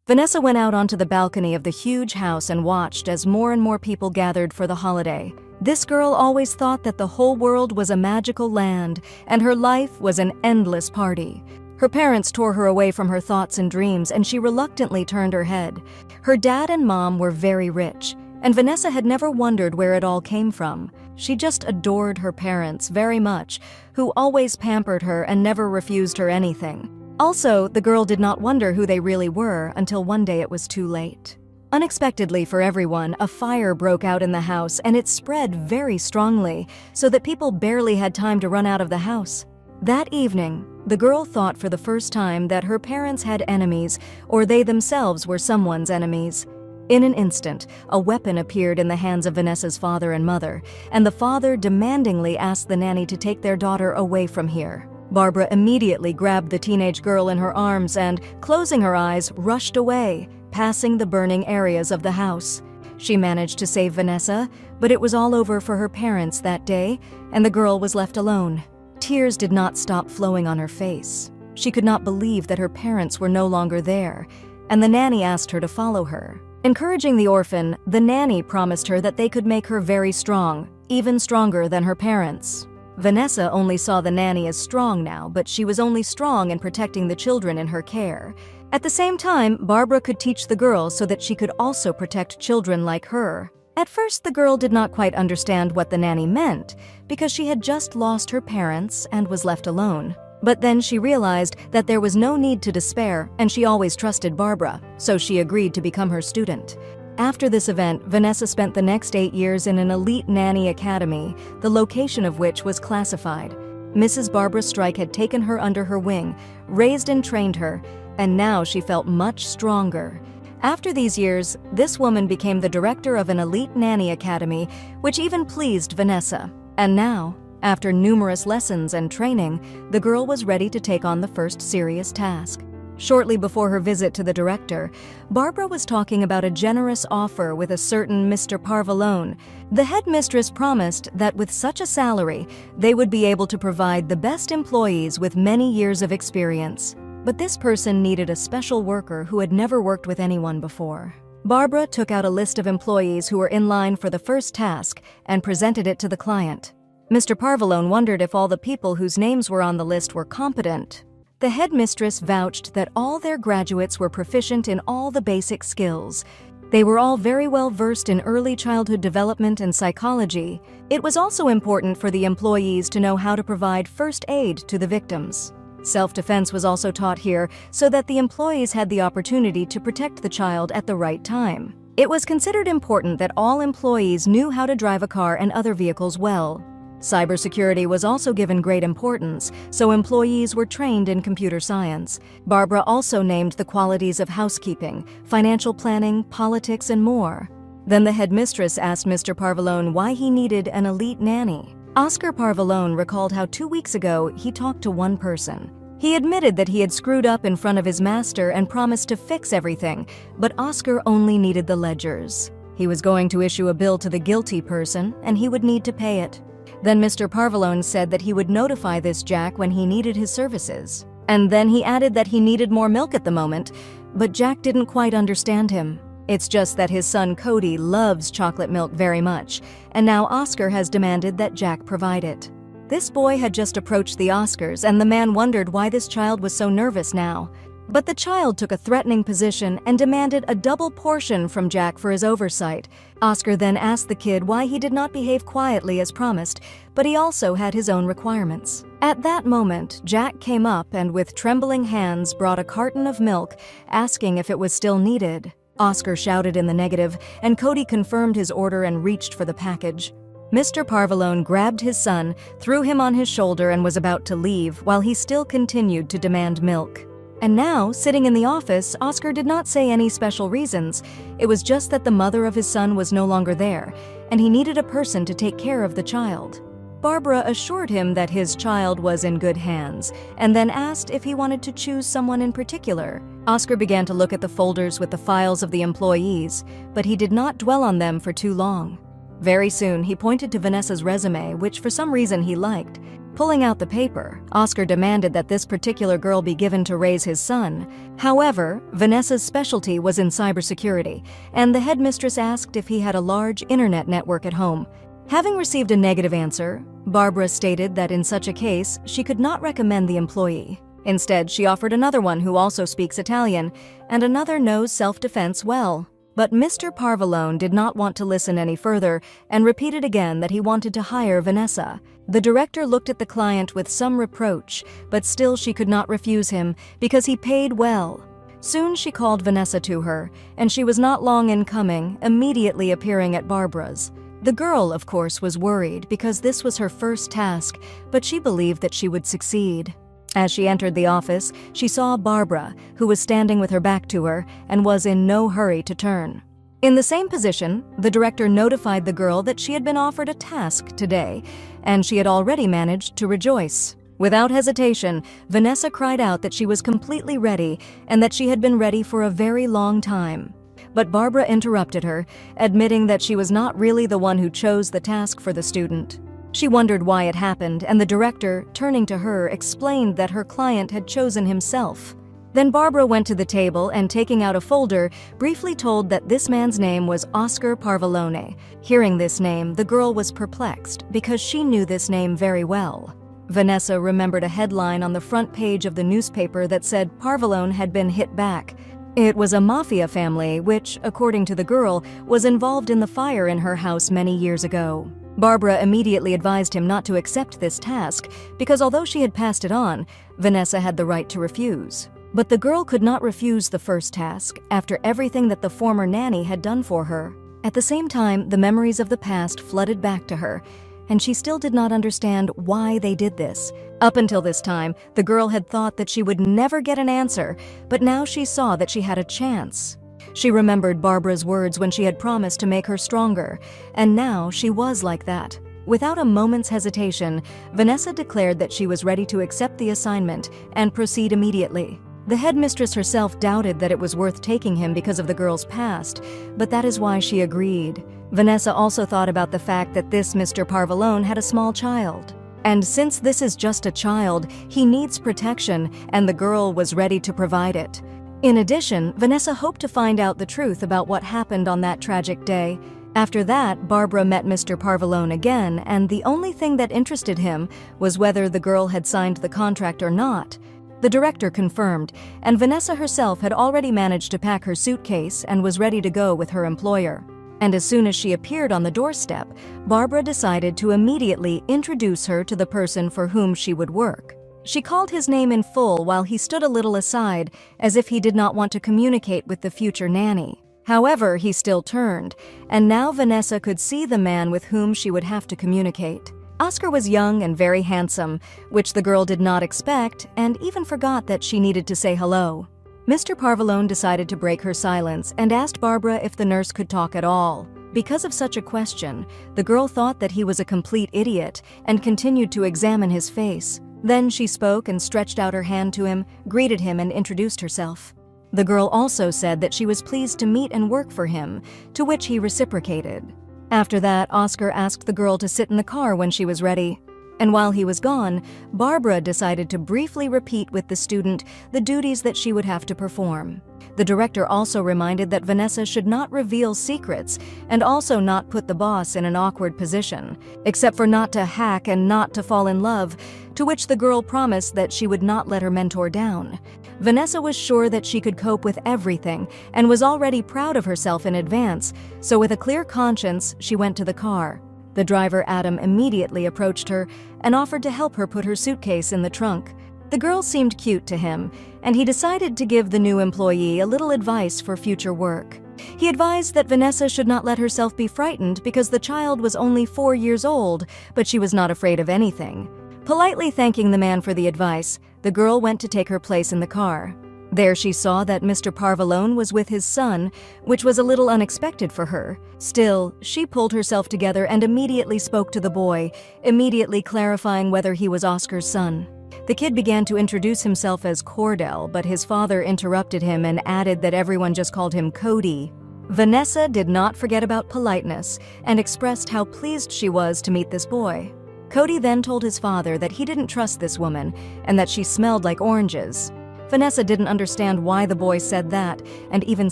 Vanessa went out onto the balcony of the huge house and watched as more and more people gathered for the holiday. This girl always thought that the whole world was a magical land and her life was an endless party. Her parents tore her away from her thoughts and dreams, and she reluctantly turned her head. Her dad and mom were very rich, and Vanessa had never wondered where it all came from. She just adored her parents very much, who always pampered her and never refused her anything. Also, the girl did not wonder who they really were until one day it was too late. Unexpectedly for everyone, a fire broke out in the house, and it spread very strongly, so that people barely had time to run out of the house. That evening, the girl thought for the first time that her parents had enemies, or they themselves were someone's enemies. In an instant, a weapon appeared in the hands of Vanessa's father and mother, and the father demandingly asked the nanny to take their daughter away from here. Barbara immediately grabbed the teenage girl in her arms and, closing her eyes, rushed away, passing the burning areas of the house. She managed to save Vanessa, but it was all over for her parents that day, and the girl was left alone. Tears did not stop flowing on her face. She could not believe that her parents were no longer there, and the nanny asked her to follow her. Encouraging the orphan, the nanny promised her that they could make her very strong, even stronger than her parents. Vanessa only saw the nanny as strong now, but she was only strong in protecting the children in her care. At the same time, Barbara could teach the girl so that she could also protect children like her. At first, the girl did not quite understand what the nanny meant, because she had just lost her parents and was left alone. But then she realized that there was no need to despair, and she always trusted Barbara, so she agreed to become her student. After this event, Vanessa spent the next 8 years in an elite nanny academy, the location of which was classified. Mrs. Barbara Strike had taken her under her wing, raised and trained her, and now she felt much stronger. After these years, this woman became the director of an elite nanny academy, which even pleased Vanessa. And now, after numerous lessons and training, the girl was ready to take on the first serious task. Shortly before her visit to the director, Barbara was talking about a generous offer with a certain Mr. Parvalone. The headmistress promised that with such a salary, they would be able to provide the best employees with many years of experience. But this person needed a special worker who had never worked with anyone before. Barbara took out a list of employees who were in line for the first task and presented it to the client. Mr. Parvalone wondered if all the people whose names were on the list were competent. The headmistress vouched that all their graduates were proficient in all the basic skills. They were all very well versed in early childhood development and psychology. It was also important for the employees to know how to provide first aid to the victims. Self-defense was also taught here so that the employees had the opportunity to protect the child at the right time. It was considered important that all employees knew how to drive a car and other vehicles well. Cybersecurity was also given great importance, so employees were trained in computer science. Barbara also named the qualities of housekeeping, financial planning, politics, and more. Then the headmistress asked Mr. Parvalone why he needed an elite nanny. Oscar Parvalone recalled how 2 weeks ago he talked to one person. He admitted that he had screwed up in front of his master and promised to fix everything, but Oscar only needed the ledgers. He was going to issue a bill to the guilty person, and he would need to pay it. Then Mr. Parvalone said that he would notify this Jack when he needed his services. And then he added that he needed more milk at the moment, but Jack didn't quite understand him. It's just that his son Cody loves chocolate milk very much, and now Oscar has demanded that Jack provide it. This boy had just approached the Oscars, and the man wondered why this child was so nervous now. But the child took a threatening position and demanded a double portion from Jack for his oversight. Oscar then asked the kid why he did not behave quietly as promised, but he also had his own requirements. At that moment, Jack came up and with trembling hands brought a carton of milk, asking if it was still needed. Oscar shouted in the negative, and Cody confirmed his order and reached for the package. Mr. Parvalone grabbed his son, threw him on his shoulder, and was about to leave while he still continued to demand milk. And now, sitting in the office, Oscar did not say any special reasons. It was just that the mother of his son was no longer there, and he needed a person to take care of the child. Barbara assured him that his child was in good hands, and then asked if he wanted to choose someone in particular. Oscar began to look at the folders with the files of the employees, but he did not dwell on them for too long. Very soon, he pointed to Vanessa's resume, which for some reason he liked. Pulling out the paper, Oscar demanded that this particular girl be given to raise his son. However, Vanessa's specialty was in cybersecurity, and the headmistress asked if he had a large internet network at home. Having received a negative answer, Barbara stated that in such a case, she could not recommend the employee. Instead, she offered another one who also speaks Italian, and another knows self-defense well. But Mr. Parvalone did not want to listen any further and repeated again that he wanted to hire Vanessa. The director looked at the client with some reproach, but still she could not refuse him because he paid well. Soon she called Vanessa to her, and she was not long in coming, immediately appearing at Barbara's. The girl, of course, was worried because this was her first task, but she believed that she would succeed. As she entered the office, she saw Barbara, who was standing with her back to her and was in no hurry to turn. In the same position, the director notified the girl that she had been offered a task today, and she had already managed to rejoice. Without hesitation, Vanessa cried out that she was completely ready and that she had been ready for a very long time. But Barbara interrupted her, admitting that she was not really the one who chose the task for the student. She wondered why it happened, and the director, turning to her, explained that her client had chosen himself. Then Barbara went to the table and, taking out a folder, briefly told that this man's name was Oscar Parvalone. Hearing this name, the girl was perplexed because she knew this name very well. Vanessa remembered a headline on the front page of the newspaper that said Parvalone had been hit back. It was a Mafia family which, according to the girl, was involved in the fire in her house many years ago. Barbara immediately advised him not to accept this task because although she had passed it on, Vanessa had the right to refuse. But the girl could not refuse the first task after everything that the former nanny had done for her. At the same time, the memories of the past flooded back to her, and she still did not understand why they did this. Up until this time, the girl had thought that she would never get an answer, but now she saw that she had a chance. She remembered Barbara's words when she had promised to make her stronger, and now she was like that. Without a moment's hesitation, Vanessa declared that she was ready to accept the assignment and proceed immediately. The headmistress herself doubted that it was worth taking him because of the girl's past, but that is why she agreed. Vanessa also thought about the fact that this Mr. Parvalone had a small child. And since this is just a child, he needs protection, and the girl was ready to provide it. In addition, Vanessa hoped to find out the truth about what happened on that tragic day. After that, Barbara met Mr. Parvalone again, and the only thing that interested him was whether the girl had signed the contract or not. The director confirmed, and Vanessa herself had already managed to pack her suitcase and was ready to go with her employer. And as soon as she appeared on the doorstep, Barbara decided to immediately introduce her to the person for whom she would work. She called his name in full while he stood a little aside, as if he did not want to communicate with the future nanny. However, he still turned, and now Vanessa could see the man with whom she would have to communicate. Oscar was young and very handsome, which the girl did not expect, and even forgot that she needed to say hello. Mr. Parvalone decided to break her silence and asked Barbara if the nurse could talk at all. Because of such a question, the girl thought that he was a complete idiot and continued to examine his face. Then she spoke and stretched out her hand to him, greeted him, and introduced herself. The girl also said that she was pleased to meet and work for him, to which he reciprocated. After that, Oscar asked the girl to sit in the car when she was ready. And while he was gone, Barbara decided to briefly repeat with the student the duties that she would have to perform. The director also reminded that Vanessa should not reveal secrets and also not put the boss in an awkward position, except for not to hack and not to fall in love, to which the girl promised that she would not let her mentor down. Vanessa was sure that she could cope with everything and was already proud of herself in advance, so with a clear conscience, she went to the car. The driver, Adam, immediately approached her and offered to help her put her suitcase in the trunk. The girl seemed cute to him, and he decided to give the new employee a little advice for future work. He advised that Vanessa should not let herself be frightened because the child was only 4 years old, but she was not afraid of anything. Politely thanking the man for the advice, the girl went to take her place in the car. There she saw that Mr. Parvalone was with his son, which was a little unexpected for her. Still, she pulled herself together and immediately spoke to the boy, immediately clarifying whether he was Oscar's son. The kid began to introduce himself as Cordell, but his father interrupted him and added that everyone just called him Cody. Vanessa did not forget about politeness and expressed how pleased she was to meet this boy. Cody then told his father that he didn't trust this woman and that she smelled like oranges. Vanessa didn't understand why the boy said that and even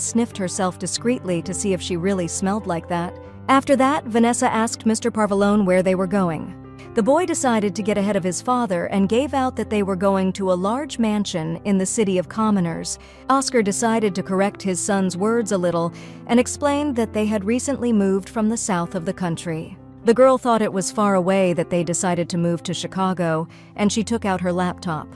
sniffed herself discreetly to see if she really smelled like that. After that, Vanessa asked Mr. Parvalone where they were going. The boy decided to get ahead of his father and gave out that they were going to a large mansion in the city of commoners. Oscar decided to correct his son's words a little and explained that they had recently moved from the south of the country. The girl thought it was far away that they decided to move to Chicago, and she took out her laptop.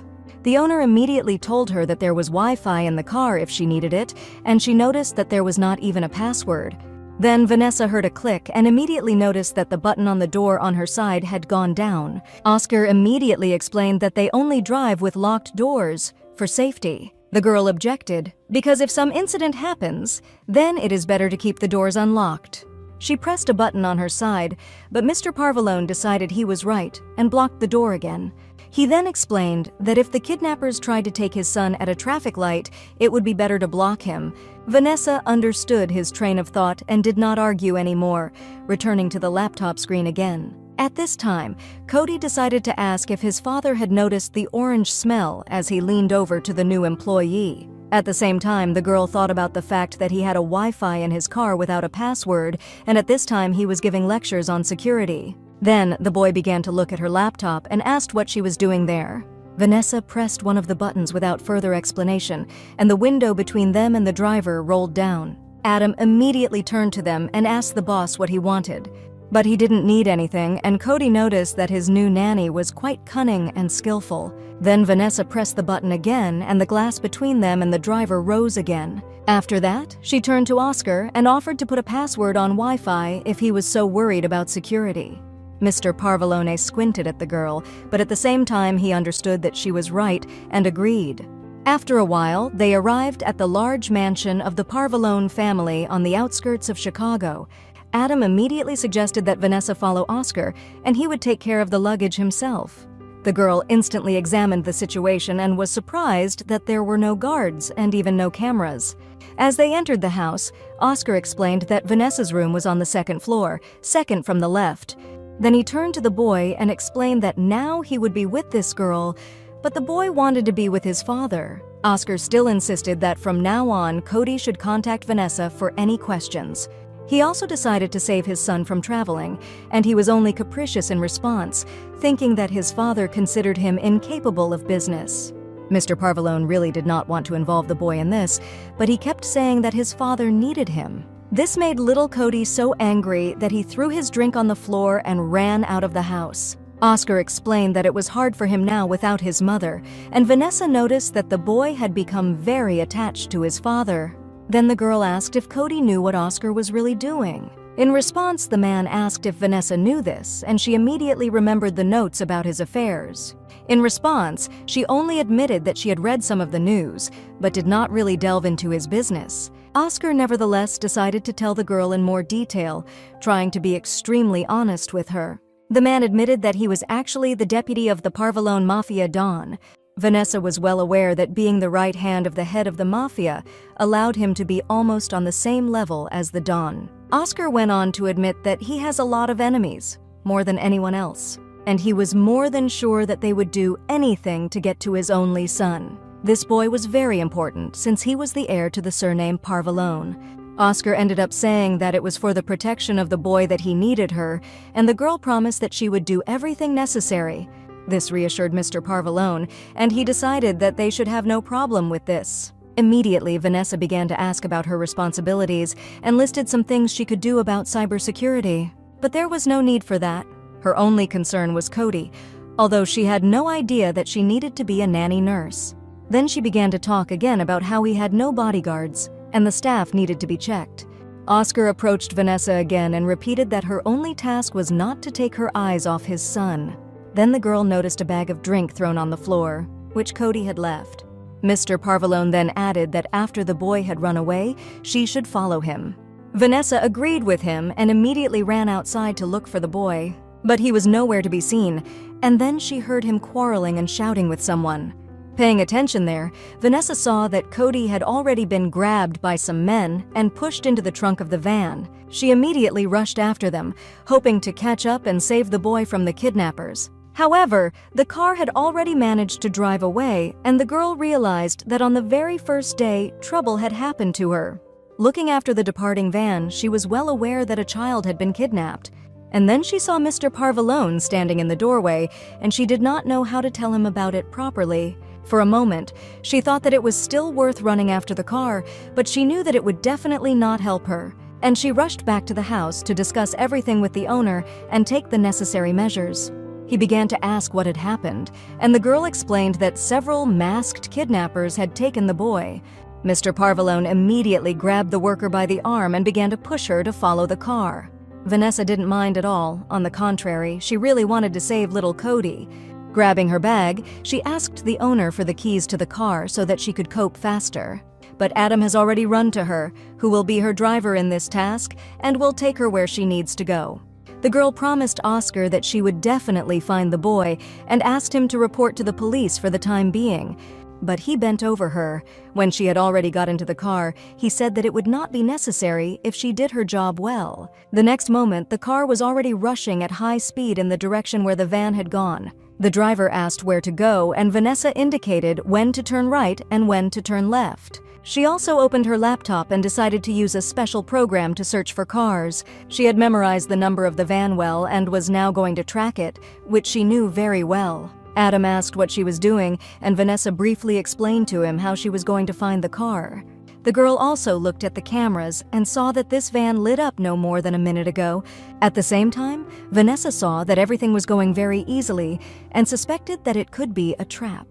The owner immediately told her that there was Wi-Fi in the car if she needed it, and she noticed that there was not even a password. Then Vanessa heard a click and immediately noticed that the button on the door on her side had gone down. Oscar immediately explained that they only drive with locked doors for safety. The girl objected, because if some incident happens, then it is better to keep the doors unlocked. She pressed a button on her side, but Mr. Parvalone decided he was right and blocked the door again. He then explained that if the kidnappers tried to take his son at a traffic light, it would be better to block him. Vanessa understood his train of thought and did not argue anymore, returning to the laptop screen again. At this time, Cody decided to ask if his father had noticed the orange smell as he leaned over to the new employee. At the same time, the girl thought about the fact that he had a Wi-Fi in his car without a password, and at this time he was giving lectures on security. Then, the boy began to look at her laptop and asked what she was doing there. Vanessa pressed one of the buttons without further explanation, and the window between them and the driver rolled down. Adam immediately turned to them and asked the boss what he wanted. But he didn't need anything, and Cody noticed that his new nanny was quite cunning and skillful. Then Vanessa pressed the button again, and the glass between them and the driver rose again. After that, she turned to Oscar and offered to put a password on Wi-Fi if he was so worried about security. Mr. Parvalone squinted at the girl, but at the same time he understood that she was right and agreed. After a while, they arrived at the large mansion of the Parvalone family on the outskirts of Chicago. Adam immediately suggested that Vanessa follow Oscar, and he would take care of the luggage himself. The girl instantly examined the situation and was surprised that there were no guards and even no cameras. As they entered the house, Oscar explained that Vanessa's room was on the second floor, second from the left. Then he turned to the boy and explained that now he would be with this girl, but the boy wanted to be with his father. Oscar still insisted that from now on, Cody should contact Vanessa for any questions. He also decided to save his son from traveling, and he was only capricious in response, thinking that his father considered him incapable of business. Mr. Parvalone really did not want to involve the boy in this, but he kept saying that his father needed him. This made little Cody so angry that he threw his drink on the floor and ran out of the house. Oscar explained that it was hard for him now without his mother, and Vanessa noticed that the boy had become very attached to his father. Then the girl asked if Cody knew what Oscar was really doing. In response, the man asked if Vanessa knew this, and she immediately remembered the notes about his affairs. In response, she only admitted that she had read some of the news, but did not really delve into his business. Oscar nevertheless decided to tell the girl in more detail, trying to be extremely honest with her. The man admitted that he was actually the deputy of the Parvalone Mafia Don. Vanessa was well aware that being the right hand of the head of the Mafia allowed him to be almost on the same level as the Don. Oscar went on to admit that he has a lot of enemies, more than anyone else, and he was more than sure that they would do anything to get to his only son. This boy was very important since he was the heir to the surname Parvalone. Oscar ended up saying that it was for the protection of the boy that he needed her, and the girl promised that she would do everything necessary. This reassured Mr. Parvalone, and he decided that they should have no problem with this. Immediately, Vanessa began to ask about her responsibilities and listed some things she could do about cybersecurity. But there was no need for that. Her only concern was Cody, although she had no idea that she needed to be a nanny nurse. Then she began to talk again about how he had no bodyguards, and the staff needed to be checked. Oscar approached Vanessa again and repeated that her only task was not to take her eyes off his son. Then the girl noticed a bag of drink thrown on the floor, which Cody had left. Mr. Parvalone then added that after the boy had run away, she should follow him. Vanessa agreed with him and immediately ran outside to look for the boy, but he was nowhere to be seen, and then she heard him quarreling and shouting with someone. Paying attention there, Vanessa saw that Cody had already been grabbed by some men and pushed into the trunk of the van. She immediately rushed after them, hoping to catch up and save the boy from the kidnappers. However, the car had already managed to drive away, and the girl realized that on the very first day, trouble had happened to her. Looking after the departing van, she was well aware that a child had been kidnapped. And then she saw Mr. Parvalone standing in the doorway, and she did not know how to tell him about it properly. For a moment, she thought that it was still worth running after the car, but she knew that it would definitely not help her. And she rushed back to the house to discuss everything with the owner and take the necessary measures. He began to ask what had happened, and the girl explained that several masked kidnappers had taken the boy. Mr. Parvalone immediately grabbed the worker by the arm and began to push her to follow the car. Vanessa didn't mind at all. On the contrary, she really wanted to save little Cody. Grabbing her bag, she asked the owner for the keys to the car so that she could cope faster. But Adam has already run to her, who will be her driver in this task and will take her where she needs to go. The girl promised Oscar that she would definitely find the boy and asked him to report to the police for the time being. But he bent over her. When she had already got into the car, he said that it would not be necessary if she did her job well. The next moment, the car was already rushing at high speed in the direction where the van had gone. The driver asked where to go, and Vanessa indicated when to turn right and when to turn left. She also opened her laptop and decided to use a special program to search for cars. She had memorized the number of the van well and was now going to track it, which she knew very well. Adam asked what she was doing, and Vanessa briefly explained to him how she was going to find the car. The girl also looked at the cameras and saw that this van lit up no more than a minute ago. At the same time, Vanessa saw that everything was going very easily and suspected that it could be a trap.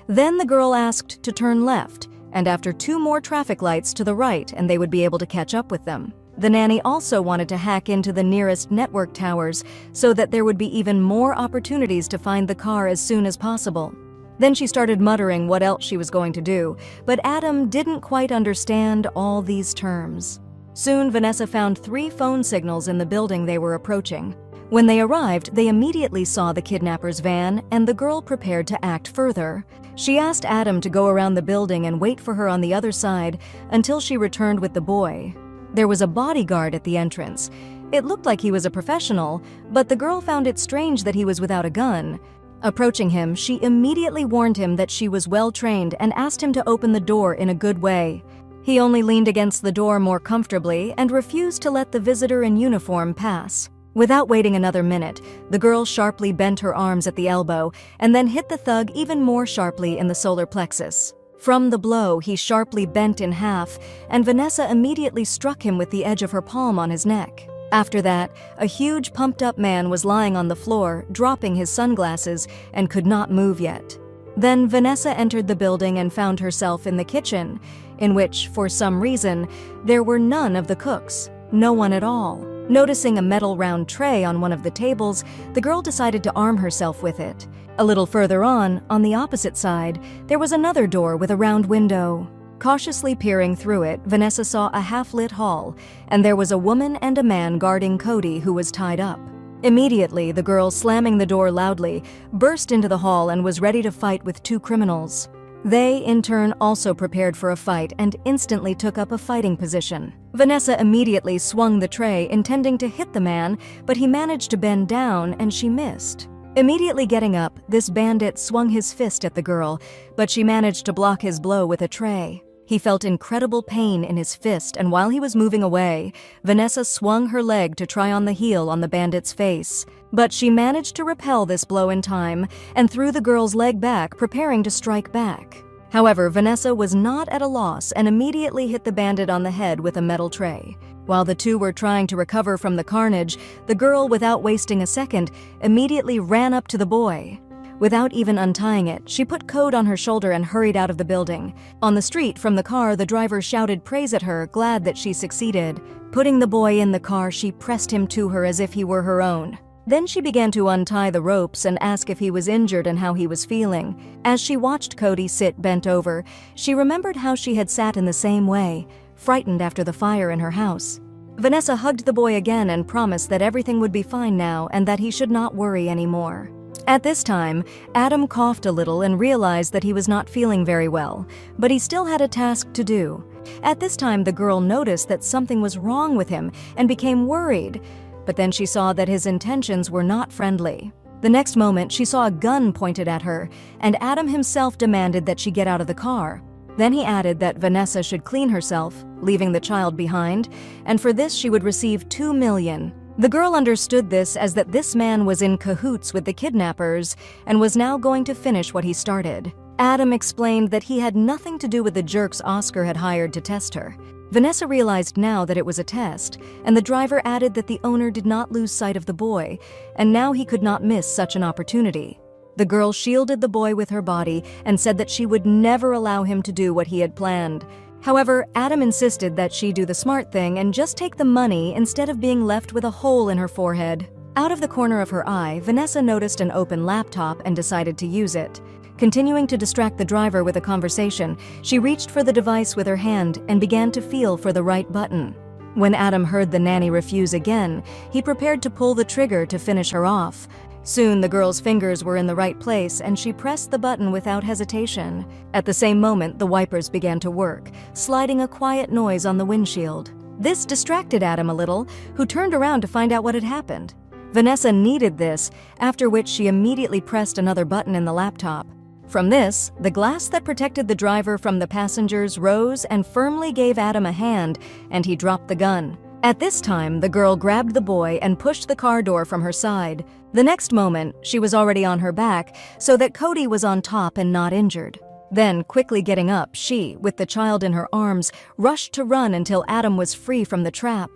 Then the girl asked to turn left, and after 2 more traffic lights to the right, and they would be able to catch up with them. The nanny also wanted to hack into the nearest network towers so that there would be even more opportunities to find the car as soon as possible. Then she started muttering what else she was going to do, but Adam didn't quite understand all these terms. Soon, Vanessa found 3 phone signals in the building they were approaching. When they arrived, they immediately saw the kidnapper's van, and the girl prepared to act further. She asked Adam to go around the building and wait for her on the other side until she returned with the boy. There was a bodyguard at the entrance. It looked like he was a professional, but the girl found it strange that he was without a gun. Approaching him, she immediately warned him that she was well-trained and asked him to open the door in a good way. He only leaned against the door more comfortably and refused to let the visitor in uniform pass. Without waiting another minute, the girl sharply bent her arms at the elbow and then hit the thug even more sharply in the solar plexus. From the blow, he sharply bent in half, and Vanessa immediately struck him with the edge of her palm on his neck. After that, a huge pumped-up man was lying on the floor, dropping his sunglasses, and could not move yet. Then Vanessa entered the building and found herself in the kitchen, in which, for some reason, there were none of the cooks, no one at all. Noticing a metal round tray on one of the tables, the girl decided to arm herself with it. A little further on the opposite side, there was another door with a round window. Cautiously peering through it, Vanessa saw a half-lit hall, and there was a woman and a man guarding Cody who was tied up. Immediately, the girl, slamming the door loudly, burst into the hall and was ready to fight with 2 criminals. They, in turn, also prepared for a fight and instantly took up a fighting position. Vanessa immediately swung the tray, intending to hit the man, but he managed to bend down and she missed. Immediately getting up, this bandit swung his fist at the girl, but she managed to block his blow with a tray. He felt incredible pain in his fist, and while he was moving away, Vanessa swung her leg to try on the heel on the bandit's face. But she managed to repel this blow in time and threw the girl's leg back, preparing to strike back. However, Vanessa was not at a loss and immediately hit the bandit on the head with a metal tray. While the 2 were trying to recover from the carnage, the girl, without wasting a second, immediately ran up to the boy. Without even untying it, she put Code on her shoulder and hurried out of the building. On the street, from the car, the driver shouted praise at her, glad that she succeeded. Putting the boy in the car, she pressed him to her as if he were her own. Then she began to untie the ropes and ask if he was injured and how he was feeling. As she watched Cody sit bent over, she remembered how she had sat in the same way, frightened after the fire in her house. Vanessa hugged the boy again and promised that everything would be fine now and that he should not worry anymore. At this time, Adam coughed a little and realized that he was not feeling very well, but he still had a task to do. At this time, the girl noticed that something was wrong with him and became worried, but then she saw that his intentions were not friendly. The next moment, she saw a gun pointed at her, and Adam himself demanded that she get out of the car. Then he added that Vanessa should clean herself, leaving the child behind, and for this she would receive $2 million. The girl understood this as that this man was in cahoots with the kidnappers and was now going to finish what he started. Adam explained that he had nothing to do with the jerks Oscar had hired to test her. Vanessa realized now that it was a test, and the driver added that the owner did not lose sight of the boy, and now he could not miss such an opportunity. The girl shielded the boy with her body and said that she would never allow him to do what he had planned. However, Adam insisted that she do the smart thing and just take the money instead of being left with a hole in her forehead. Out of the corner of her eye, Vanessa noticed an open laptop and decided to use it. Continuing to distract the driver with a conversation, she reached for the device with her hand and began to feel for the right button. When Adam heard the nanny refuse again, he prepared to pull the trigger to finish her off. Soon, the girl's fingers were in the right place and she pressed the button without hesitation. At the same moment, the wipers began to work, sliding a quiet noise on the windshield. This distracted Adam a little, who turned around to find out what had happened. Vanessa needed this, after which she immediately pressed another button in the laptop. From this, the glass that protected the driver from the passengers rose and firmly gave Adam a hand, and he dropped the gun. At this time, the girl grabbed the boy and pushed the car door from her side. The next moment, she was already on her back, so that Cody was on top and not injured. Then, quickly getting up, she, with the child in her arms, rushed to run until Adam was free from the trap.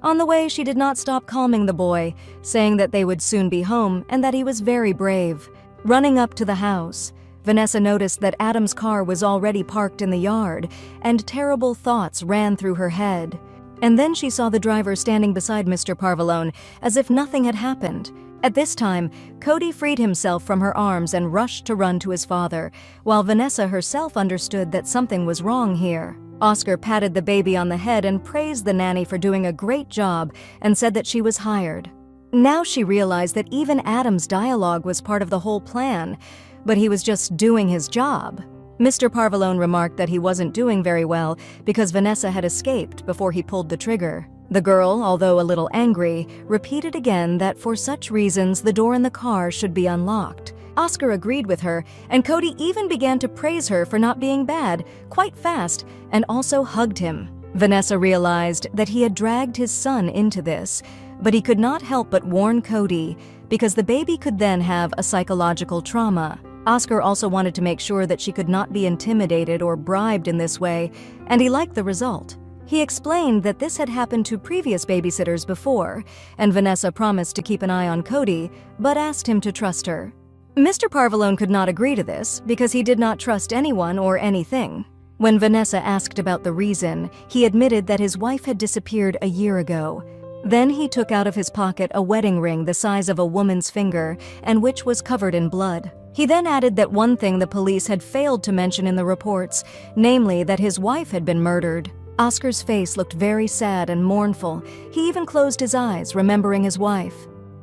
On the way, she did not stop calming the boy, saying that they would soon be home and that he was very brave. Running up to the house, Vanessa noticed that Adam's car was already parked in the yard, and terrible thoughts ran through her head. And then she saw the driver standing beside Mr. Parvalone, as if nothing had happened. At this time, Cody freed himself from her arms and rushed to run to his father, while Vanessa herself understood that something was wrong here. Oscar patted the baby on the head and praised the nanny for doing a great job and said that she was hired. Now she realized that even Adam's dialogue was part of the whole plan, but he was just doing his job. Mr. Parvalone remarked that he wasn't doing very well because Vanessa had escaped before he pulled the trigger. The girl, although a little angry, repeated again that for such reasons the door in the car should be unlocked. Oscar agreed with her, and Cody even began to praise her for not being bad, quite fast, and also hugged him. Vanessa realized that he had dragged his son into this, but he could not help but warn Cody, because the baby could then have a psychological trauma. Oscar also wanted to make sure that she could not be intimidated or bribed in this way, and he liked the result. He explained that this had happened to previous babysitters before, and Vanessa promised to keep an eye on Cody, but asked him to trust her. Mr. Parvalone could not agree to this because he did not trust anyone or anything. When Vanessa asked about the reason, he admitted that his wife had disappeared a year ago. Then he took out of his pocket a wedding ring the size of a woman's finger and which was covered in blood. He then added that one thing the police had failed to mention in the reports, namely that his wife had been murdered. Oscar's face looked very sad and mournful. He even closed his eyes, remembering his wife.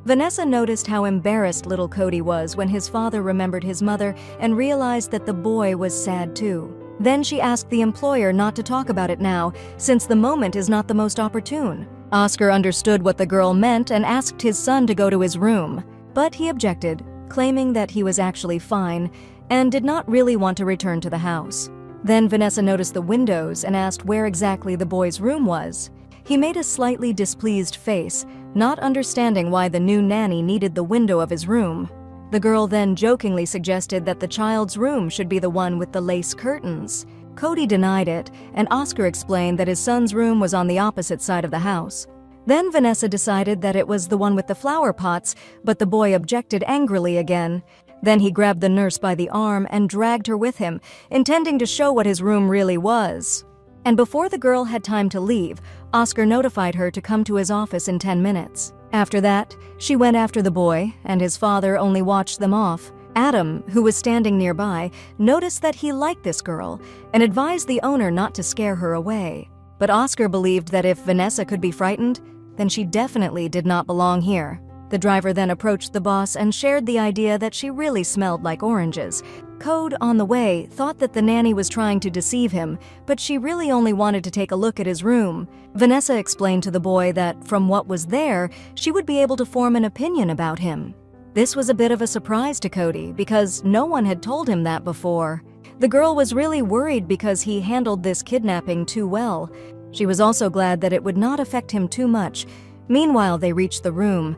Vanessa noticed how embarrassed little Cody was when his father remembered his mother and realized that the boy was sad too. Then she asked the employer not to talk about it now, since the moment is not the most opportune. Oscar understood what the girl meant and asked his son to go to his room, but he objected, claiming that he was actually fine and did not really want to return to the house. Then Vanessa noticed the windows and asked where exactly the boy's room was. He made a slightly displeased face, not understanding why the new nanny needed the window of his room. The girl then jokingly suggested that the child's room should be the one with the lace curtains. Cody denied it, and Oscar explained that his son's room was on the opposite side of the house. Then Vanessa decided that it was the one with the flower pots, but the boy objected angrily again. Then he grabbed the nurse by the arm and dragged her with him, intending to show what his room really was. And before the girl had time to leave, Oscar notified her to come to his office in 10 minutes. After that, she went after the boy, and his father only watched them off. Adam, who was standing nearby, noticed that he liked this girl and advised the owner not to scare her away. But Oscar believed that if Vanessa could be frightened, then she definitely did not belong here. The driver then approached the boss and shared the idea that she really smelled like oranges. Code, on the way, thought that the nanny was trying to deceive him, but she really only wanted to take a look at his room. Vanessa explained to the boy that, from what was there, she would be able to form an opinion about him. This was a bit of a surprise to Cody because no one had told him that before. The girl was really worried because he handled this kidnapping too well. She was also glad that it would not affect him too much. Meanwhile, they reached the room.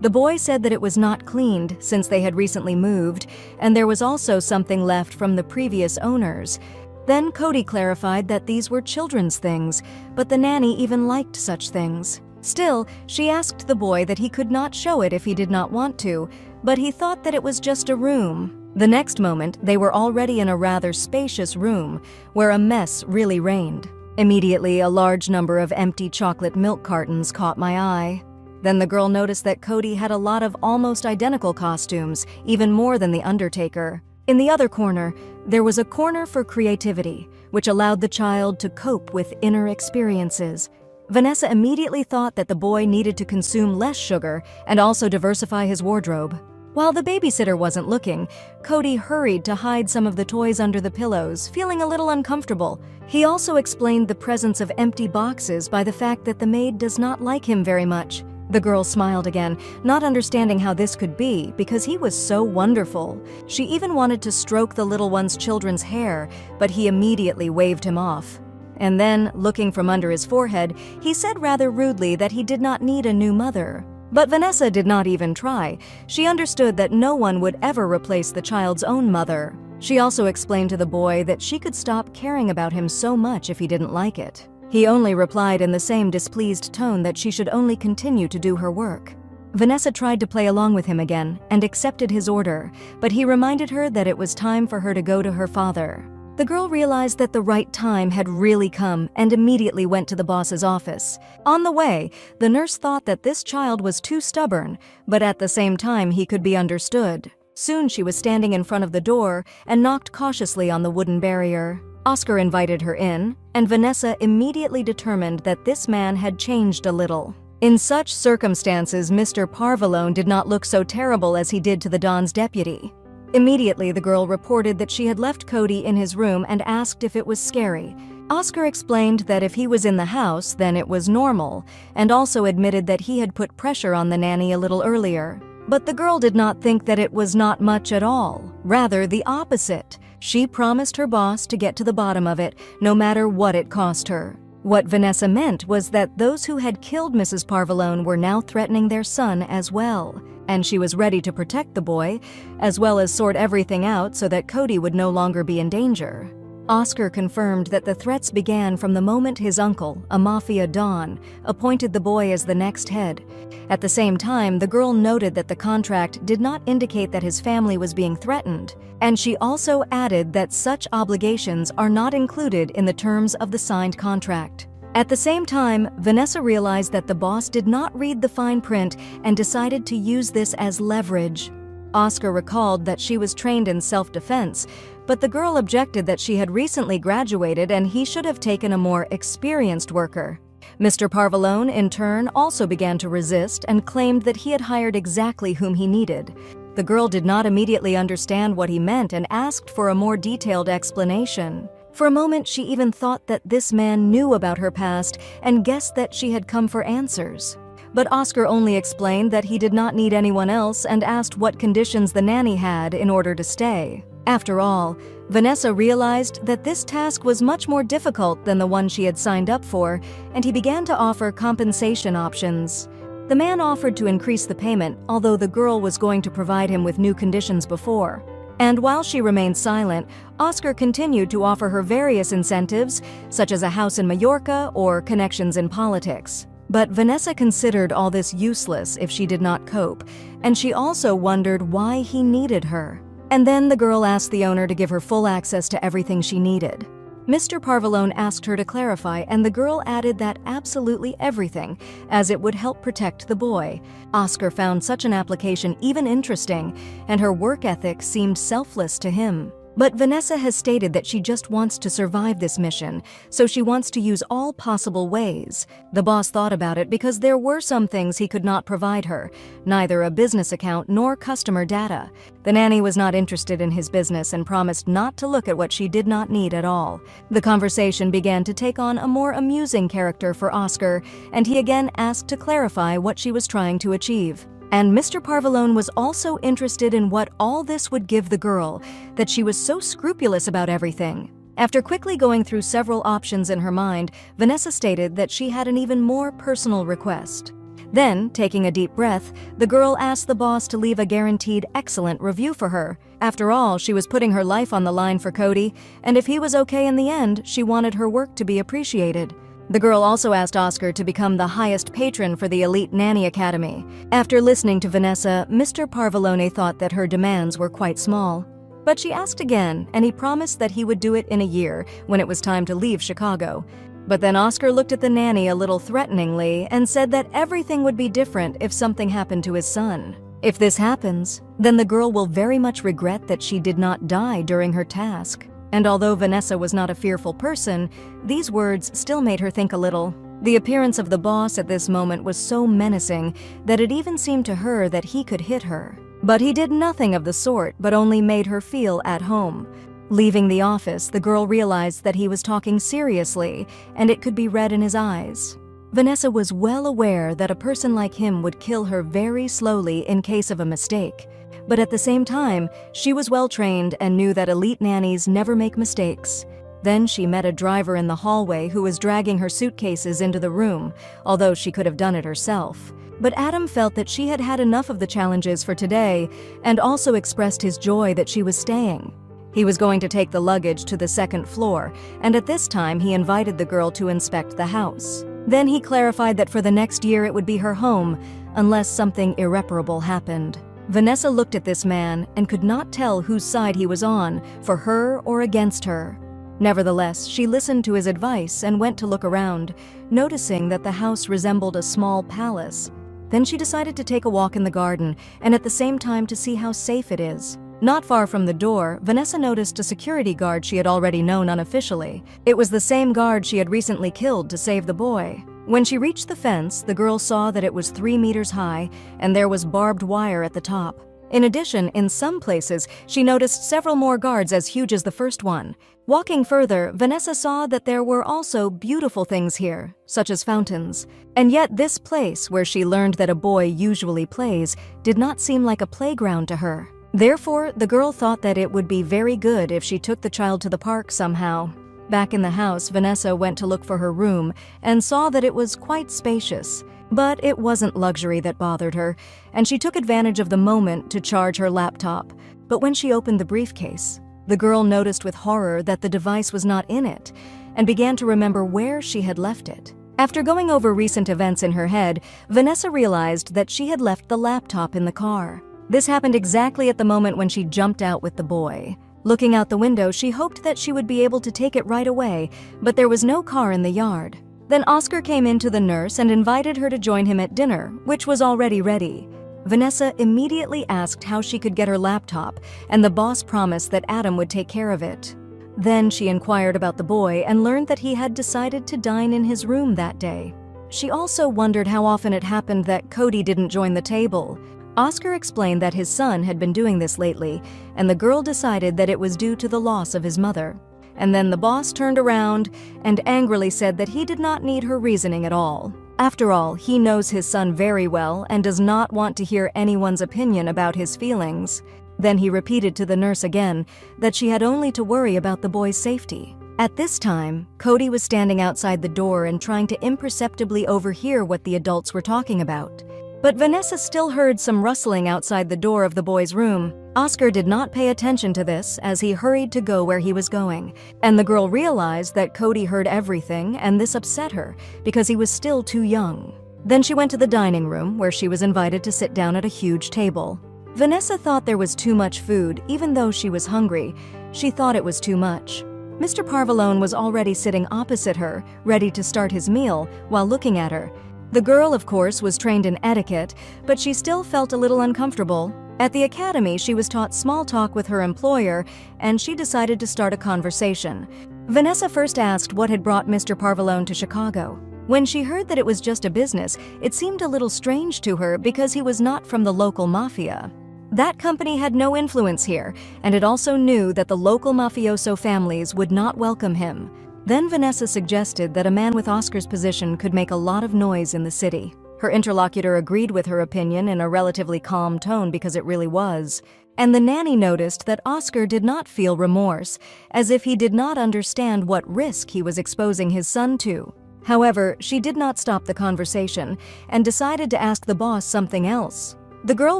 The boy said that it was not cleaned since they had recently moved, and there was also something left from the previous owners. Then Cody clarified that these were children's things, but the nanny even liked such things. Still, she asked the boy that he could not show it if he did not want to, but he thought that it was just a room. The next moment, they were already in a rather spacious room, where a mess really reigned. Immediately, a large number of empty chocolate milk cartons caught my eye. Then the girl noticed that Cody had a lot of almost identical costumes, even more than the Undertaker. In the other corner, there was a corner for creativity, which allowed the child to cope with inner experiences. Vanessa immediately thought that the boy needed to consume less sugar and also diversify his wardrobe. While the babysitter wasn't looking, Cody hurried to hide some of the toys under the pillows, feeling a little uncomfortable. He also explained the presence of empty boxes by the fact that the maid does not like him very much. The girl smiled again, not understanding how this could be because he was so wonderful. She even wanted to stroke the little one's children's hair, but he immediately waved him off. And then, looking from under his forehead, he said rather rudely that he did not need a new mother. But Vanessa did not even try. She understood that no one would ever replace the child's own mother. She also explained to the boy that she could stop caring about him so much if he didn't like it. He only replied in the same displeased tone that she should only continue to do her work. Vanessa tried to play along with him again and accepted his order, but he reminded her that it was time for her to go to her father. The girl realized that the right time had really come and immediately went to the boss's office. On the way, the nurse thought that this child was too stubborn, but at the same time he could be understood. Soon she was standing in front of the door and knocked cautiously on the wooden barrier. Oscar invited her in, and Vanessa immediately determined that this man had changed a little. In such circumstances, Mr. Parvalone did not look so terrible as he did to the Don's deputy. Immediately, the girl reported that she had left Cody in his room and asked if it was scary. Oscar explained that if he was in the house, then it was normal, and also admitted that he had put pressure on the nanny a little earlier. But the girl did not think that it was not much at all, rather the opposite. She promised her boss to get to the bottom of it, no matter what it cost her. What Vanessa meant was that those who had killed Mrs. Parvalone were now threatening their son as well, and she was ready to protect the boy, as well as sort everything out so that Cody would no longer be in danger. Oscar confirmed that the threats began from the moment his uncle, a Mafia Don, appointed the boy as the next head. At the same time, the girl noted that the contract did not indicate that his family was being threatened, and she also added that such obligations are not included in the terms of the signed contract. At the same time, Vanessa realized that the boss did not read the fine print and decided to use this as leverage. Oscar recalled that she was trained in self-defense, but the girl objected that she had recently graduated and he should have taken a more experienced worker. Mr. Parvalone, in turn, also began to resist and claimed that he had hired exactly whom he needed. The girl did not immediately understand what he meant and asked for a more detailed explanation. For a moment, she even thought that this man knew about her past and guessed that she had come for answers. But Oscar only explained that he did not need anyone else and asked what conditions the nanny had in order to stay. After all, Vanessa realized that this task was much more difficult than the one she had signed up for, and he began to offer compensation options. The man offered to increase the payment, although the girl was going to provide him with new conditions before. And while she remained silent, Oscar continued to offer her various incentives, such as a house in Mallorca or connections in politics. But Vanessa considered all this useless if she did not cope, and she also wondered why he needed her. And then the girl asked the owner to give her full access to everything she needed. Mr. Parvalone asked her to clarify, and the girl added that absolutely everything, as it would help protect the boy. Oscar found such an application even interesting, and her work ethic seemed selfless to him. But Vanessa has stated that she just wants to survive this mission, so she wants to use all possible ways. The boss thought about it because there were some things he could not provide her, neither a business account nor customer data. The nanny was not interested in his business and promised not to look at what she did not need at all. The conversation began to take on a more amusing character for Oscar, and he again asked to clarify what she was trying to achieve. And Mr. Parvalone was also interested in what all this would give the girl, that she was so scrupulous about everything. After quickly going through several options in her mind, Vanessa stated that she had an even more personal request. Then, taking a deep breath, the girl asked the boss to leave a guaranteed excellent review for her. After all, she was putting her life on the line for Cody, and if he was okay in the end, she wanted her work to be appreciated. The girl also asked Oscar to become the highest patron for the elite Nanny Academy. After listening to Vanessa, Mr. Parvalone thought that her demands were quite small. But she asked again, and he promised that he would do it in a year, when it was time to leave Chicago. But then Oscar looked at the nanny a little threateningly and said that everything would be different if something happened to his son. If this happens, then the girl will very much regret that she did not die during her task. And although Vanessa was not a fearful person, these words still made her think a little. The appearance of the boss at this moment was so menacing that it even seemed to her that he could hit her. But he did nothing of the sort, but only made her feel at home. Leaving the office, the girl realized that he was talking seriously, and it could be read in his eyes. Vanessa was well aware that a person like him would kill her very slowly in case of a mistake. But at the same time, she was well trained and knew that elite nannies never make mistakes. Then she met a driver in the hallway who was dragging her suitcases into the room, although she could have done it herself. But Adam felt that she had had enough of the challenges for today and also expressed his joy that she was staying. He was going to take the luggage to the second floor, and at this time he invited the girl to inspect the house. Then he clarified that for the next year it would be her home, unless something irreparable happened. Vanessa looked at this man and could not tell whose side he was on, for her or against her. Nevertheless, she listened to his advice and went to look around, noticing that the house resembled a small palace. Then she decided to take a walk in the garden and at the same time to see how safe it is. Not far from the door, Vanessa noticed a security guard she had already known unofficially. It was the same guard she had recently killed to save the boy. When she reached the fence, the girl saw that it was 3 meters high and there was barbed wire at the top. In addition, in some places, she noticed several more guards as huge as the first one. Walking further, Vanessa saw that there were also beautiful things here, such as fountains. And yet this place, where she learned that a boy usually plays, did not seem like a playground to her. Therefore, the girl thought that it would be very good if she took the child to the park somehow. Back in the house, Vanessa went to look for her room and saw that it was quite spacious. But it wasn't luxury that bothered her, and she took advantage of the moment to charge her laptop. But when she opened the briefcase, the girl noticed with horror that the device was not in it, and began to remember where she had left it. After going over recent events in her head, Vanessa realized that she had left the laptop in the car. This happened exactly at the moment when she jumped out with the boy. Looking out the window, she hoped that she would be able to take it right away, but there was no car in the yard. Then Oscar came in to the nurse and invited her to join him at dinner, which was already ready. Vanessa immediately asked how she could get her laptop, and the boss promised that Adam would take care of it. Then she inquired about the boy and learned that he had decided to dine in his room that day. She also wondered how often it happened that Cody didn't join the table. Oscar explained that his son had been doing this lately, and the girl decided that it was due to the loss of his mother. And then the boss turned around and angrily said that he did not need her reasoning at all. After all, he knows his son very well and does not want to hear anyone's opinion about his feelings. Then he repeated to the nurse again that she had only to worry about the boy's safety. At this time, Cody was standing outside the door and trying to imperceptibly overhear what the adults were talking about. But Vanessa still heard some rustling outside the door of the boy's room. Oscar did not pay attention to this as he hurried to go where he was going, and the girl realized that Cody heard everything, and this upset her because he was still too young. Then she went to the dining room where she was invited to sit down at a huge table. Vanessa thought there was too much food, even though she was hungry. She thought it was too much. Mr. Parvalone was already sitting opposite her, ready to start his meal, while looking at her. The girl, of course, was trained in etiquette, but she still felt a little uncomfortable. At the academy, she was taught small talk with her employer, and she decided to start a conversation. Vanessa first asked what had brought Mr. Parvalone to Chicago. When she heard that it was just a business, it seemed a little strange to her because he was not from the local mafia. That company had no influence here, and it also knew that the local mafioso families would not welcome him. Then Vanessa suggested that a man with Oscar's position could make a lot of noise in the city. Her interlocutor agreed with her opinion in a relatively calm tone because it really was. And the nanny noticed that Oscar did not feel remorse, as if he did not understand what risk he was exposing his son to. However, she did not stop the conversation and decided to ask the boss something else. The girl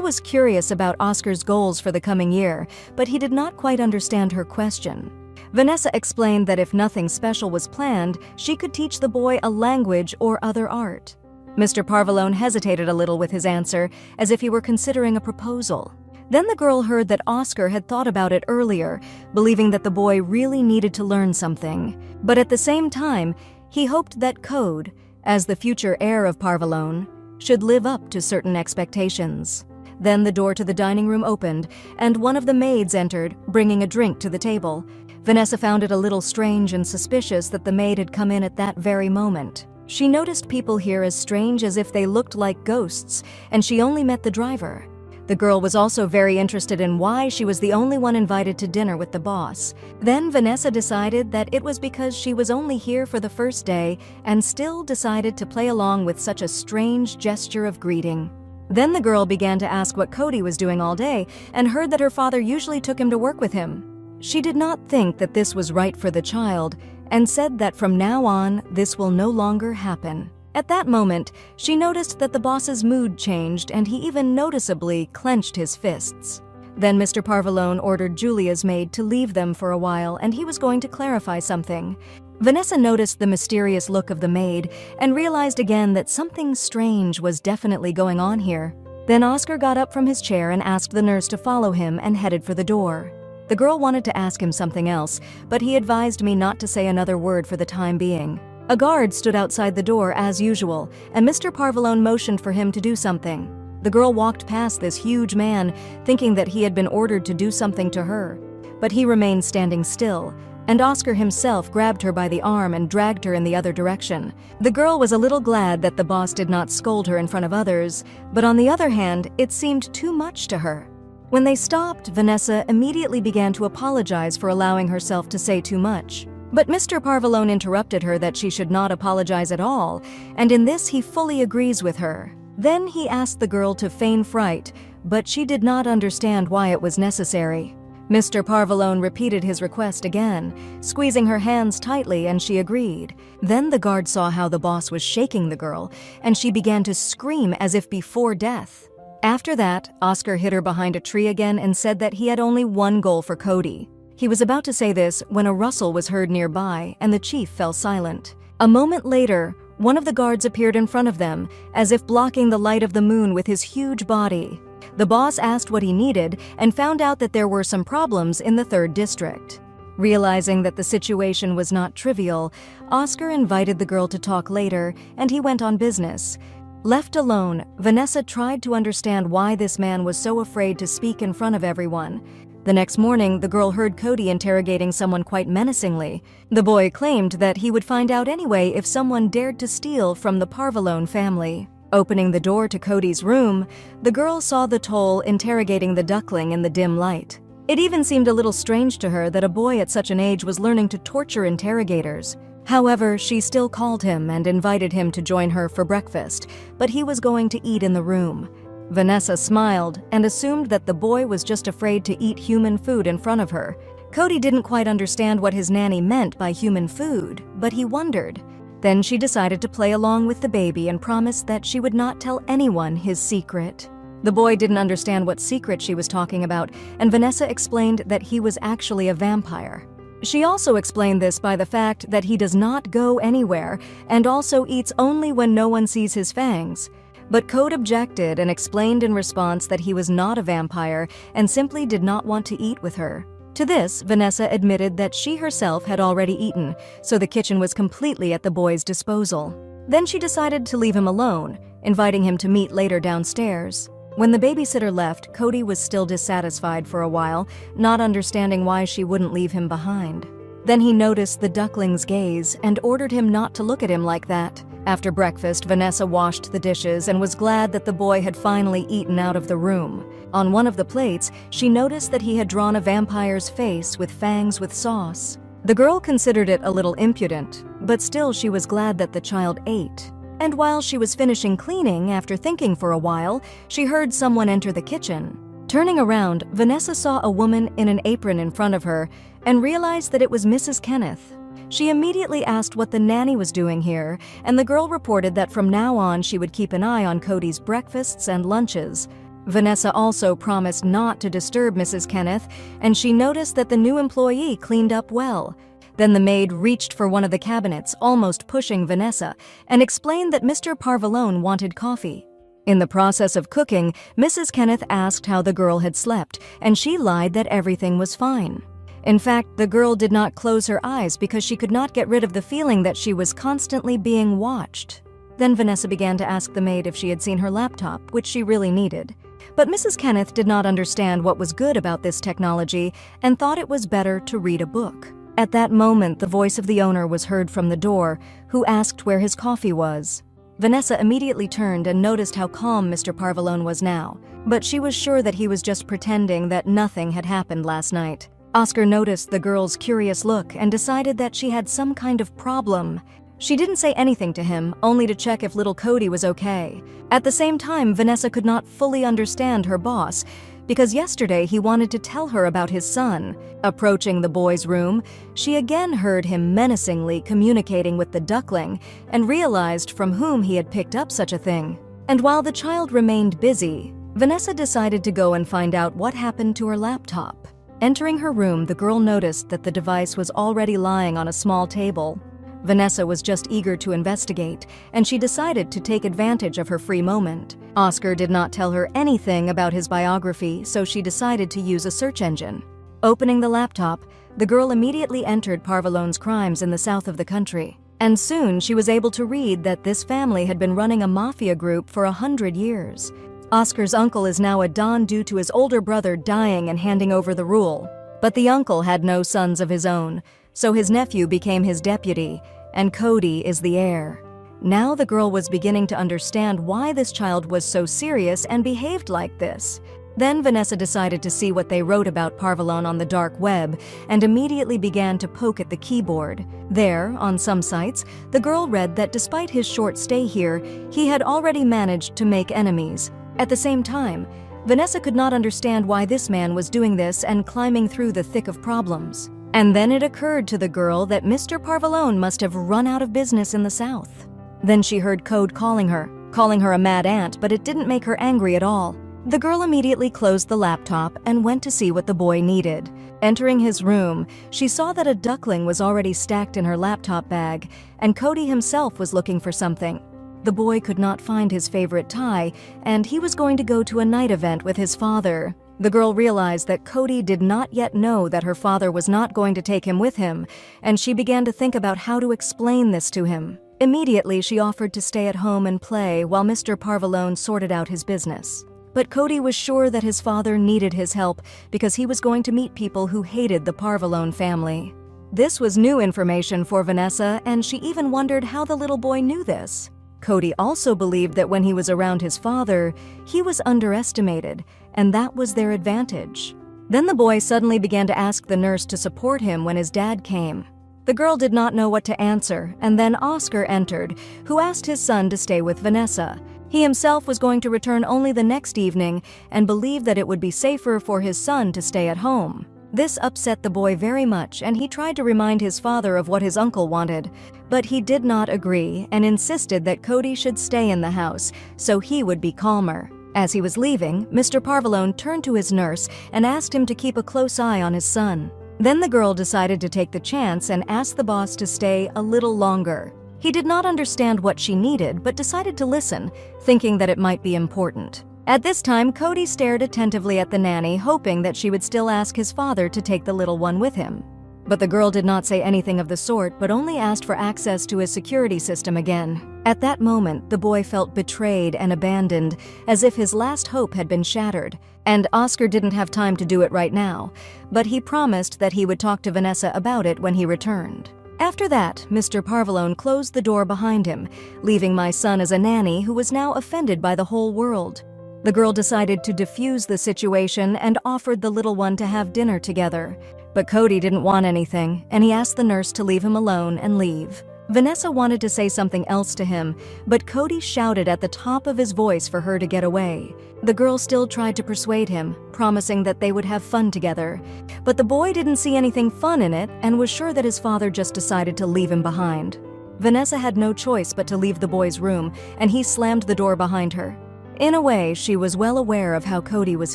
was curious about Oscar's goals for the coming year, but he did not quite understand her question. Vanessa explained that if nothing special was planned, she could teach the boy a language or other art. Mr. Parvalone hesitated a little with his answer, as if he were considering a proposal. Then the girl heard that Oscar had thought about it earlier, believing that the boy really needed to learn something. But at the same time, he hoped that Code, as the future heir of Parvalone, should live up to certain expectations. Then the door to the dining room opened, and one of the maids entered, bringing a drink to the table. Vanessa found it a little strange and suspicious that the maid had come in at that very moment. She noticed people here as strange as if they looked like ghosts, and she only met the driver. The girl was also very interested in why she was the only one invited to dinner with the boss. Then Vanessa decided that it was because she was only here for the first day and still decided to play along with such a strange gesture of greeting. Then the girl began to ask what Cody was doing all day and heard that her father usually took him to work with him. She did not think that this was right for the child and said that from now on, this will no longer happen. At that moment, she noticed that the boss's mood changed and he even noticeably clenched his fists. Then Mr. Parvalone ordered Julia's maid to leave them for a while and he was going to clarify something. Vanessa noticed the mysterious look of the maid and realized again that something strange was definitely going on here. Then Oscar got up from his chair and asked the nurse to follow him and headed for the door. The girl wanted to ask him something else, but he advised me not to say another word for the time being. A guard stood outside the door as usual, and Mr. Parvalone motioned for him to do something. The girl walked past this huge man, thinking that he had been ordered to do something to her. But he remained standing still, and Oscar himself grabbed her by the arm and dragged her in the other direction. The girl was a little glad that the boss did not scold her in front of others, but on the other hand, it seemed too much to her. When they stopped, Vanessa immediately began to apologize for allowing herself to say too much. But Mr. Parvalone interrupted her that she should not apologize at all, and in this he fully agrees with her. Then he asked the girl to feign fright, but she did not understand why it was necessary. Mr. Parvalone repeated his request again, squeezing her hands tightly, and she agreed. Then the guard saw how the boss was shaking the girl, and she began to scream as if before death. After that, Oscar hid her behind a tree again and said that he had only one goal for Cody. He was about to say this when a rustle was heard nearby, and the chief fell silent. A moment later, one of the guards appeared in front of them, as if blocking the light of the moon with his huge body. The boss asked what he needed and found out that there were some problems in the 3rd district. Realizing that the situation was not trivial, Oscar invited the girl to talk later, and he went on business. Left alone, Vanessa tried to understand why this man was so afraid to speak in front of everyone. The next morning, the girl heard Cody interrogating someone quite menacingly. The boy claimed that he would find out anyway if someone dared to steal from the Parvalone family. Opening the door to Cody's room, the girl saw the toll interrogating the duckling in the dim light. It even seemed a little strange to her that a boy at such an age was learning to torture interrogators. However, she still called him and invited him to join her for breakfast, but he was going to eat in the room. Vanessa smiled and assumed that the boy was just afraid to eat human food in front of her. Cody didn't quite understand what his nanny meant by human food, but he wondered. Then she decided to play along with the baby and promised that she would not tell anyone his secret. The boy didn't understand what secret she was talking about, and Vanessa explained that he was actually a vampire. She also explained this by the fact that he does not go anywhere and also eats only when no one sees his fangs. But Code objected and explained in response that he was not a vampire and simply did not want to eat with her. To this, Vanessa admitted that she herself had already eaten, so the kitchen was completely at the boy's disposal. Then she decided to leave him alone, inviting him to meet later downstairs. When the babysitter left, Cody was still dissatisfied for a while, not understanding why she wouldn't leave him behind. Then he noticed the duckling's gaze and ordered him not to look at him like that. After breakfast, Vanessa washed the dishes and was glad that the boy had finally eaten out of the room. On one of the plates, she noticed that he had drawn a vampire's face with fangs with sauce. The girl considered it a little impudent, but still she was glad that the child ate. And while she was finishing cleaning, after thinking for a while, she heard someone enter the kitchen. Turning around, Vanessa saw a woman in an apron in front of her and realized that it was Mrs. Kenneth. She immediately asked what the nanny was doing here, and the girl reported that from now on she would keep an eye on Cody's breakfasts and lunches. Vanessa also promised not to disturb Mrs. Kenneth, and she noticed that the new employee cleaned up well. Then the maid reached for one of the cabinets, almost pushing Vanessa, and explained that Mr. Parvalone wanted coffee. In the process of cooking, Mrs. Kenneth asked how the girl had slept, and she lied that everything was fine. In fact, the girl did not close her eyes because she could not get rid of the feeling that she was constantly being watched. Then Vanessa began to ask the maid if she had seen her laptop, which she really needed. But Mrs. Kenneth did not understand what was good about this technology and thought it was better to read a book. At that moment, the voice of the owner was heard from the door, who asked where his coffee was. Vanessa immediately turned and noticed how calm Mr. Parvalone was now, but she was sure that he was just pretending that nothing had happened last night. Oscar noticed the girl's curious look and decided that she had some kind of problem. She didn't say anything to him, only to check if little Cody was okay. At the same time, Vanessa could not fully understand her boss, because yesterday he wanted to tell her about his son. Approaching the boy's room, she again heard him menacingly communicating with the duckling and realized from whom he had picked up such a thing. And while the child remained busy, Vanessa decided to go and find out what happened to her laptop. Entering her room, the girl noticed that the device was already lying on a small table. Vanessa was just eager to investigate, and she decided to take advantage of her free moment. Oscar did not tell her anything about his biography, so she decided to use a search engine. Opening the laptop, the girl immediately entered Parvalone's crimes in the south of the country. And soon she was able to read that this family had been running a mafia group for 100 years. Oscar's uncle is now a don due to his older brother dying and handing over the rule. But the uncle had no sons of his own, so his nephew became his deputy, and Cody is the heir. Now the girl was beginning to understand why this child was so serious and behaved like this. Then Vanessa decided to see what they wrote about Parvalone on the dark web and immediately began to poke at the keyboard. There, on some sites, the girl read that despite his short stay here, he had already managed to make enemies. At the same time, Vanessa could not understand why this man was doing this and climbing through the thick of problems. And then it occurred to the girl that Mr. Parvalone must have run out of business in the south. Then she heard Code calling her a mad ant, but it didn't make her angry at all. The girl immediately closed the laptop and went to see what the boy needed. Entering his room, she saw that a duckling was already stacked in her laptop bag, and Cody himself was looking for something. The boy could not find his favorite tie, and he was going to go to a night event with his father. The girl realized that Cody did not yet know that her father was not going to take him with him, and she began to think about how to explain this to him. Immediately, she offered to stay at home and play while Mr. Parvalone sorted out his business. But Cody was sure that his father needed his help because he was going to meet people who hated the Parvalone family. This was new information for Vanessa, and she even wondered how the little boy knew this. Cody also believed that when he was around his father, he was underestimated, and that was their advantage. Then the boy suddenly began to ask the nurse to support him when his dad came. The girl did not know what to answer, and then Oscar entered, who asked his son to stay with Vanessa. He himself was going to return only the next evening and believed that it would be safer for his son to stay at home. This upset the boy very much, and he tried to remind his father of what his uncle wanted. But he did not agree and insisted that Cody should stay in the house, so he would be calmer. As he was leaving, Mr. Parvalone turned to his nurse and asked him to keep a close eye on his son. Then the girl decided to take the chance and asked the boss to stay a little longer. He did not understand what she needed, but decided to listen, thinking that it might be important. At this time, Cody stared attentively at the nanny, hoping that she would still ask his father to take the little one with him. But the girl did not say anything of the sort, but only asked for access to his security system again. At that moment, the boy felt betrayed and abandoned, as if his last hope had been shattered. And Oscar didn't have time to do it right now, but he promised that he would talk to Vanessa about it when he returned. After that, Mr. Parvalone closed the door behind him, leaving my son as a nanny who was now offended by the whole world. The girl decided to defuse the situation and offered the little one to have dinner together. But Cody didn't want anything, and he asked the nurse to leave him alone and leave. Vanessa wanted to say something else to him, but Cody shouted at the top of his voice for her to get away. The girl still tried to persuade him, promising that they would have fun together. But the boy didn't see anything fun in it and was sure that his father just decided to leave him behind. Vanessa had no choice but to leave the boy's room, and he slammed the door behind her. In a way, she was well aware of how Cody was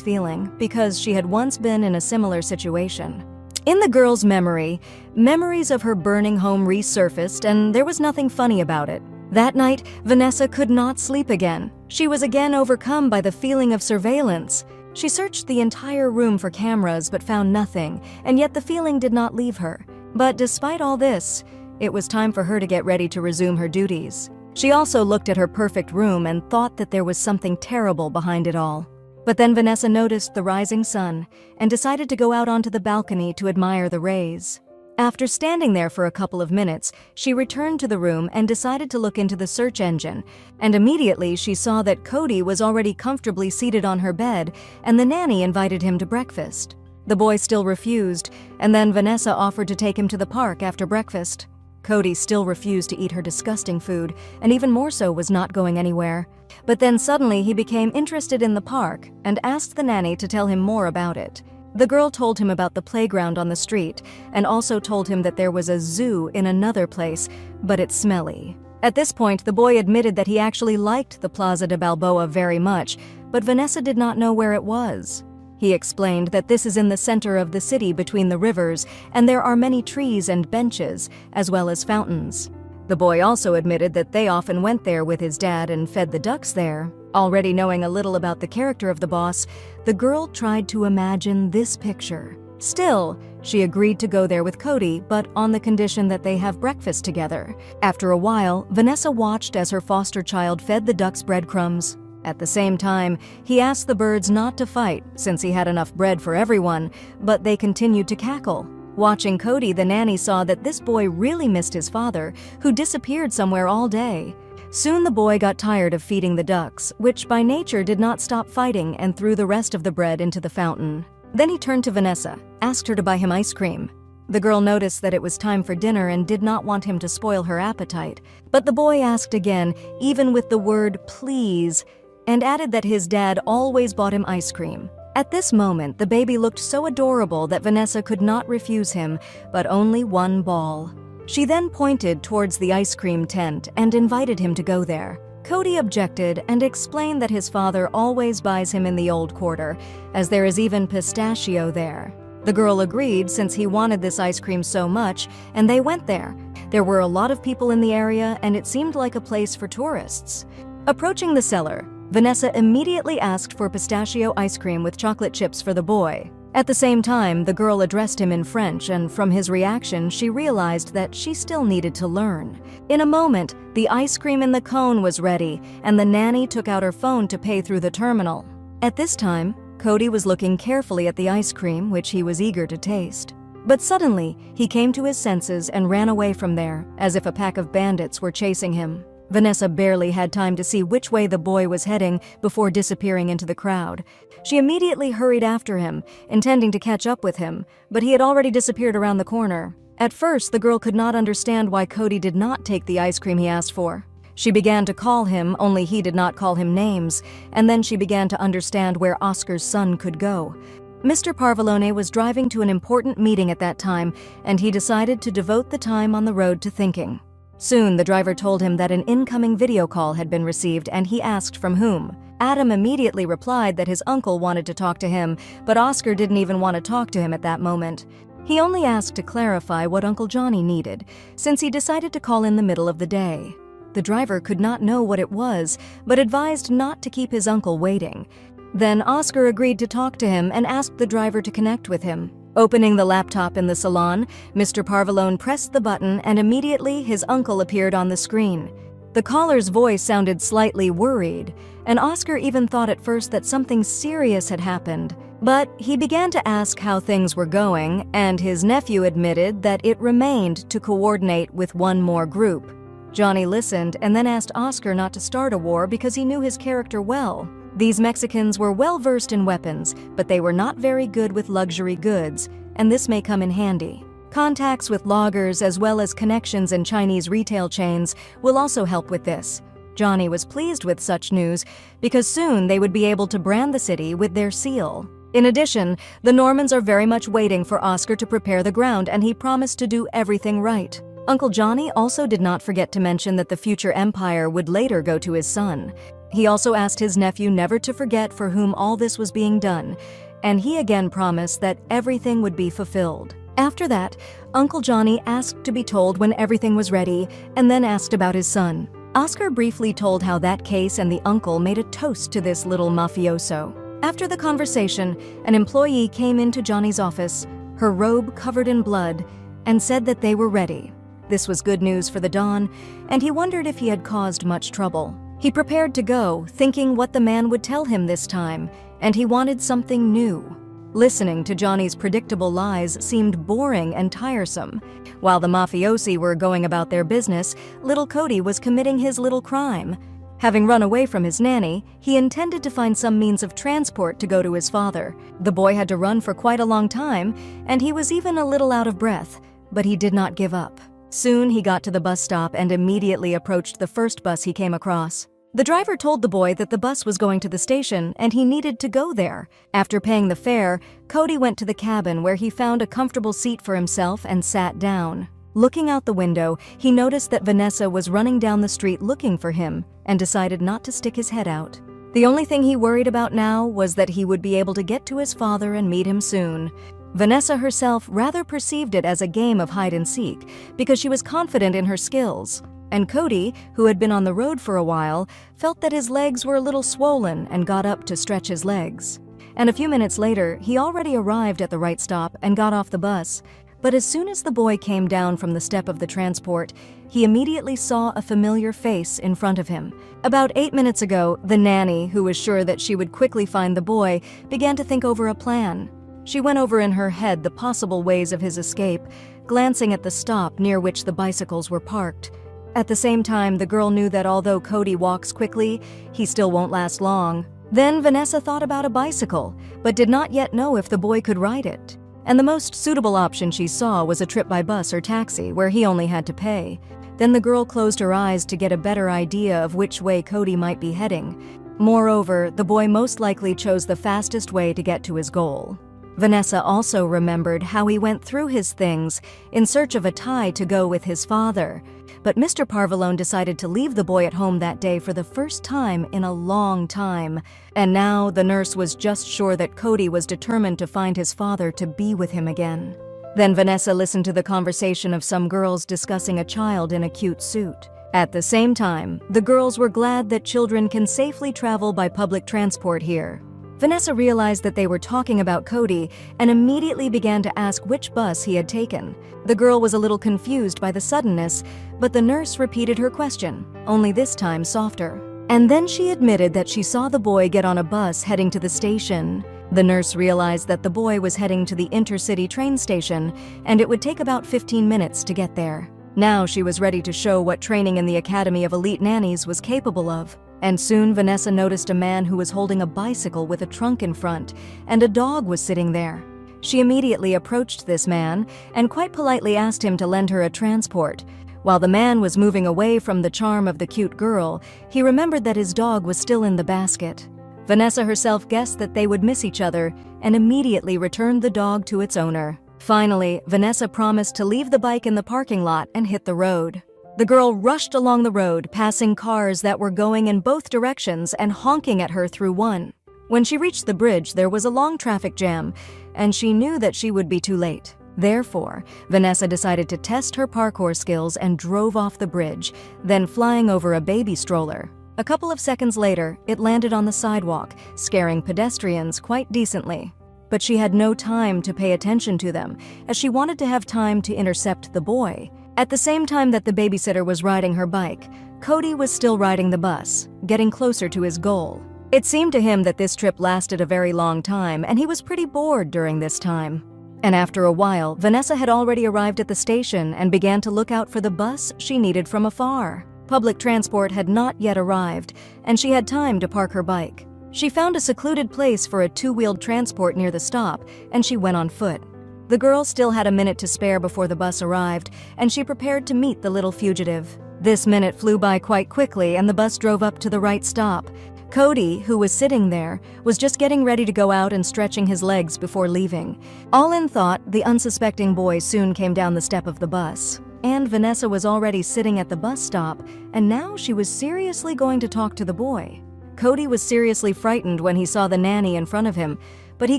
feeling, because she had once been in a similar situation. In the girl's memory, memories of her burning home resurfaced, and there was nothing funny about it. That night, Vanessa could not sleep again. She was again overcome by the feeling of surveillance. She searched the entire room for cameras but found nothing, and yet the feeling did not leave her. But despite all this, it was time for her to get ready to resume her duties. She also looked at her perfect room and thought that there was something terrible behind it all. But then Vanessa noticed the rising sun and decided to go out onto the balcony to admire the rays. After standing there for a couple of minutes, she returned to the room and decided to look into the search engine, and immediately she saw that Cody was already comfortably seated on her bed and the nanny invited him to breakfast. The boy still refused, and then Vanessa offered to take him to the park after breakfast. Cody still refused to eat her disgusting food, and even more so was not going anywhere. But then suddenly he became interested in the park and asked the nanny to tell him more about it. The girl told him about the playground on the street and also told him that there was a zoo in another place, but it's smelly. At this point, the boy admitted that he actually liked the Plaza de Balboa very much, but Vanessa did not know where it was. He explained that this is in the center of the city between the rivers, and there are many trees and benches, as well as fountains. The boy also admitted that they often went there with his dad and fed the ducks there. Already knowing a little about the character of the boss, the girl tried to imagine this picture. Still, she agreed to go there with Cody, but on the condition that they have breakfast together. After a while, Vanessa watched as her foster child fed the ducks breadcrumbs. At the same time, he asked the birds not to fight since he had enough bread for everyone, but they continued to cackle. Watching Cody, the nanny saw that this boy really missed his father, who disappeared somewhere all day. Soon the boy got tired of feeding the ducks, which by nature did not stop fighting, and threw the rest of the bread into the fountain. Then he turned to Vanessa, asked her to buy him ice cream. The girl noticed that it was time for dinner and did not want him to spoil her appetite. But the boy asked again, even with the word please, and added that his dad always bought him ice cream. At this moment, the baby looked so adorable that Vanessa could not refuse him, but only one ball. She then pointed towards the ice cream tent and invited him to go there. Cody objected and explained that his father always buys him in the old quarter, as there is even pistachio there. The girl agreed since he wanted this ice cream so much, and they went there. There were a lot of people in the area, and it seemed like a place for tourists. Approaching the cellar, Vanessa immediately asked for pistachio ice cream with chocolate chips for the boy. At the same time, the girl addressed him in French, and from his reaction, she realized that she still needed to learn. In a moment, the ice cream in the cone was ready, and the nanny took out her phone to pay through the terminal. At this time, Cody was looking carefully at the ice cream, which he was eager to taste. But suddenly, he came to his senses and ran away from there, as if a pack of bandits were chasing him. Vanessa barely had time to see which way the boy was heading before disappearing into the crowd. She immediately hurried after him, intending to catch up with him, but he had already disappeared around the corner. At first, the girl could not understand why Cody did not take the ice cream he asked for. She began to call him, only he did not call him names, and then she began to understand where Oscar's son could go. Mr. Parvalone was driving to an important meeting at that time, and he decided to devote the time on the road to thinking. Soon, the driver told him that an incoming video call had been received, and he asked from whom. Adam immediately replied that his uncle wanted to talk to him, but Oscar didn't even want to talk to him at that moment. He only asked to clarify what Uncle Johnny needed, since he decided to call in the middle of the day. The driver could not know what it was, but advised not to keep his uncle waiting. Then Oscar agreed to talk to him and asked the driver to connect with him. Opening the laptop in the salon, Mr. Parvalone pressed the button and immediately his uncle appeared on the screen. The caller's voice sounded slightly worried, and Oscar even thought at first that something serious had happened. But he began to ask how things were going, and his nephew admitted that it remained to coordinate with one more group. Johnny listened and then asked Oscar not to start a war because he knew his character well. These Mexicans were well versed in weapons, but they were not very good with luxury goods, and this may come in handy. Contacts with loggers as well as connections in Chinese retail chains will also help with this. Johnny was pleased with such news because soon they would be able to brand the city with their seal. In addition, the Normans are very much waiting for Oscar to prepare the ground, and he promised to do everything right. Uncle Johnny also did not forget to mention that the future empire would later go to his son. He also asked his nephew never to forget for whom all this was being done, and he again promised that everything would be fulfilled. After that, Uncle Johnny asked to be told when everything was ready, and then asked about his son. Oscar briefly told how that case and the uncle made a toast to this little mafioso. After the conversation, an employee came into Johnny's office, her robe covered in blood, and said that they were ready. This was good news for the Don, and he wondered if he had caused much trouble. He prepared to go, thinking what the man would tell him this time, and he wanted something new. Listening to Johnny's predictable lies seemed boring and tiresome. While the mafiosi were going about their business, little Cody was committing his little crime. Having run away from his nanny, he intended to find some means of transport to go to his father. The boy had to run for quite a long time, and he was even a little out of breath, but he did not give up. Soon he got to the bus stop and immediately approached the first bus he came across. The driver told the boy that the bus was going to the station and he needed to go there. After paying the fare, Cody went to the cabin where he found a comfortable seat for himself and sat down. Looking out the window, he noticed that Vanessa was running down the street looking for him and decided not to stick his head out. The only thing he worried about now was that he would be able to get to his father and meet him soon. Vanessa herself rather perceived it as a game of hide-and-seek because she was confident in her skills. And Cody, who had been on the road for a while, felt that his legs were a little swollen and got up to stretch his legs. And a few minutes later, he already arrived at the right stop and got off the bus. But as soon as the boy came down from the step of the transport, he immediately saw a familiar face in front of him. About 8 minutes ago, the nanny, who was sure that she would quickly find the boy, began to think over a plan. She went over in her head the possible ways of his escape, glancing at the stop near which the bicycles were parked. At the same time, the girl knew that although Cody walks quickly, he still won't last long. Then Vanessa thought about a bicycle, but did not yet know if the boy could ride it. And the most suitable option she saw was a trip by bus or taxi, where he only had to pay. Then the girl closed her eyes to get a better idea of which way Cody might be heading. Moreover, the boy most likely chose the fastest way to get to his goal. Vanessa also remembered how he went through his things in search of a tie to go with his father. But Mr. Parvalone decided to leave the boy at home that day for the first time in a long time. And now the nurse was just sure that Cody was determined to find his father to be with him again. Then Vanessa listened to the conversation of some girls discussing a child in a cute suit. At the same time, the girls were glad that children can safely travel by public transport here. Vanessa realized that they were talking about Cody and immediately began to ask which bus he had taken. The girl was a little confused by the suddenness, but the nurse repeated her question, only this time softer. And then she admitted that she saw the boy get on a bus heading to the station. The nurse realized that the boy was heading to the intercity train station, and it would take about 15 minutes to get there. Now she was ready to show what training in the Academy of Elite Nannies was capable of. And soon Vanessa noticed a man who was holding a bicycle with a trunk in front, and a dog was sitting there. She immediately approached this man and quite politely asked him to lend her a transport. While the man was moving away from the charm of the cute girl, he remembered that his dog was still in the basket. Vanessa herself guessed that they would miss each other and immediately returned the dog to its owner. Finally, Vanessa promised to leave the bike in the parking lot and hit the road. The girl rushed along the road, passing cars that were going in both directions and honking at her through one. When she reached the bridge, there was a long traffic jam, and she knew that she would be too late. Therefore, Vanessa decided to test her parkour skills and drove off the bridge, then flying over a baby stroller. A couple of seconds later, it landed on the sidewalk, scaring pedestrians quite decently. but she had no time to pay attention to them, as she wanted to have time to intercept the boy. At the same time that the babysitter was riding her bike, Cody was still riding the bus, getting closer to his goal. It seemed to him that this trip lasted a very long time, and he was pretty bored during this time. And after a while, Vanessa had already arrived at the station and began to look out for the bus she needed from afar. Public transport had not yet arrived, and she had time to park her bike. She found a secluded place for a two-wheeled transport near the stop, and she went on foot. The girl still had a minute to spare before the bus arrived, and she prepared to meet the little fugitive. This minute flew by quite quickly, and the bus drove up to the right stop. Cody, who was sitting there, was just getting ready to go out and stretching his legs before leaving. All in thought, the unsuspecting boy soon came down the step of the bus. And Vanessa was already sitting at the bus stop, and now she was seriously going to talk to the boy. Cody was seriously frightened when he saw the nanny in front of him, but he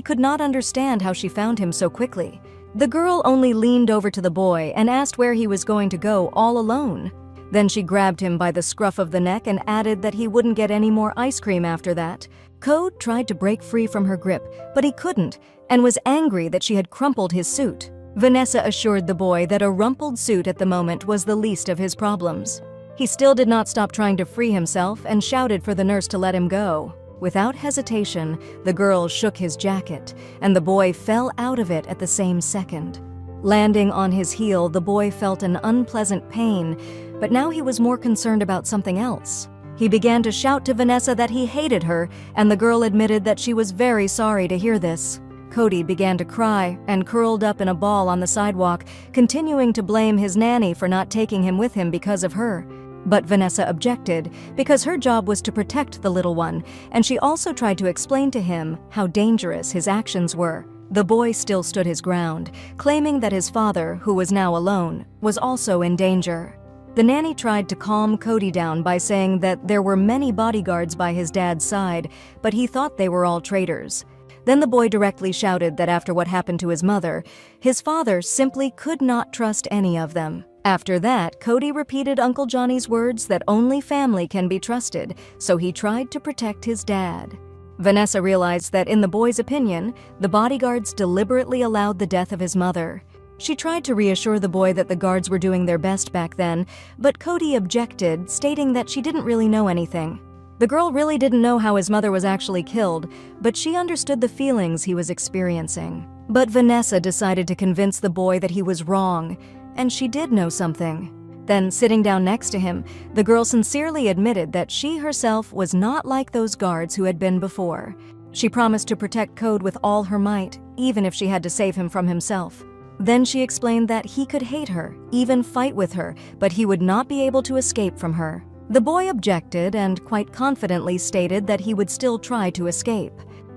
could not understand how she found him so quickly. The girl only leaned over to the boy and asked where he was going to go all alone. Then she grabbed him by the scruff of the neck and added that he wouldn't get any more ice cream after that. Cody tried to break free from her grip, but he couldn't, and was angry that she had crumpled his suit. Vanessa assured the boy that a rumpled suit at the moment was the least of his problems. He still did not stop trying to free himself and shouted for the nurse to let him go. Without hesitation, the girl shook his jacket, and the boy fell out of it at the same second. Landing on his heel, the boy felt an unpleasant pain, but now he was more concerned about something else. He began to shout to Vanessa that he hated her, and the girl admitted that she was very sorry to hear this. Cody began to cry and curled up in a ball on the sidewalk, continuing to blame his nanny for not taking him with him because of her. But Vanessa objected, because her job was to protect the little one, and she also tried to explain to him how dangerous his actions were. The boy still stood his ground, claiming that his father, who was now alone, was also in danger. The nanny tried to calm Cody down by saying that there were many bodyguards by his dad's side, but he thought they were all traitors. Then the boy directly shouted that after what happened to his mother, his father simply could not trust any of them. After that, Cody repeated Uncle Johnny's words that only family can be trusted, so he tried to protect his dad. Vanessa realized that in the boy's opinion, the bodyguards deliberately allowed the death of his mother. She tried to reassure the boy that the guards were doing their best back then, but Cody objected, stating that she didn't really know anything. The girl really didn't know how his mother was actually killed, but she understood the feelings he was experiencing. But Vanessa decided to convince the boy that he was wrong, and she did know something. Then, sitting down next to him, the girl sincerely admitted that she herself was not like those guards who had been before. She promised to protect Code with all her might, even if she had to save him from himself. Then she explained that he could hate her, even fight with her, but he would not be able to escape from her. The boy objected and quite confidently stated that he would still try to escape.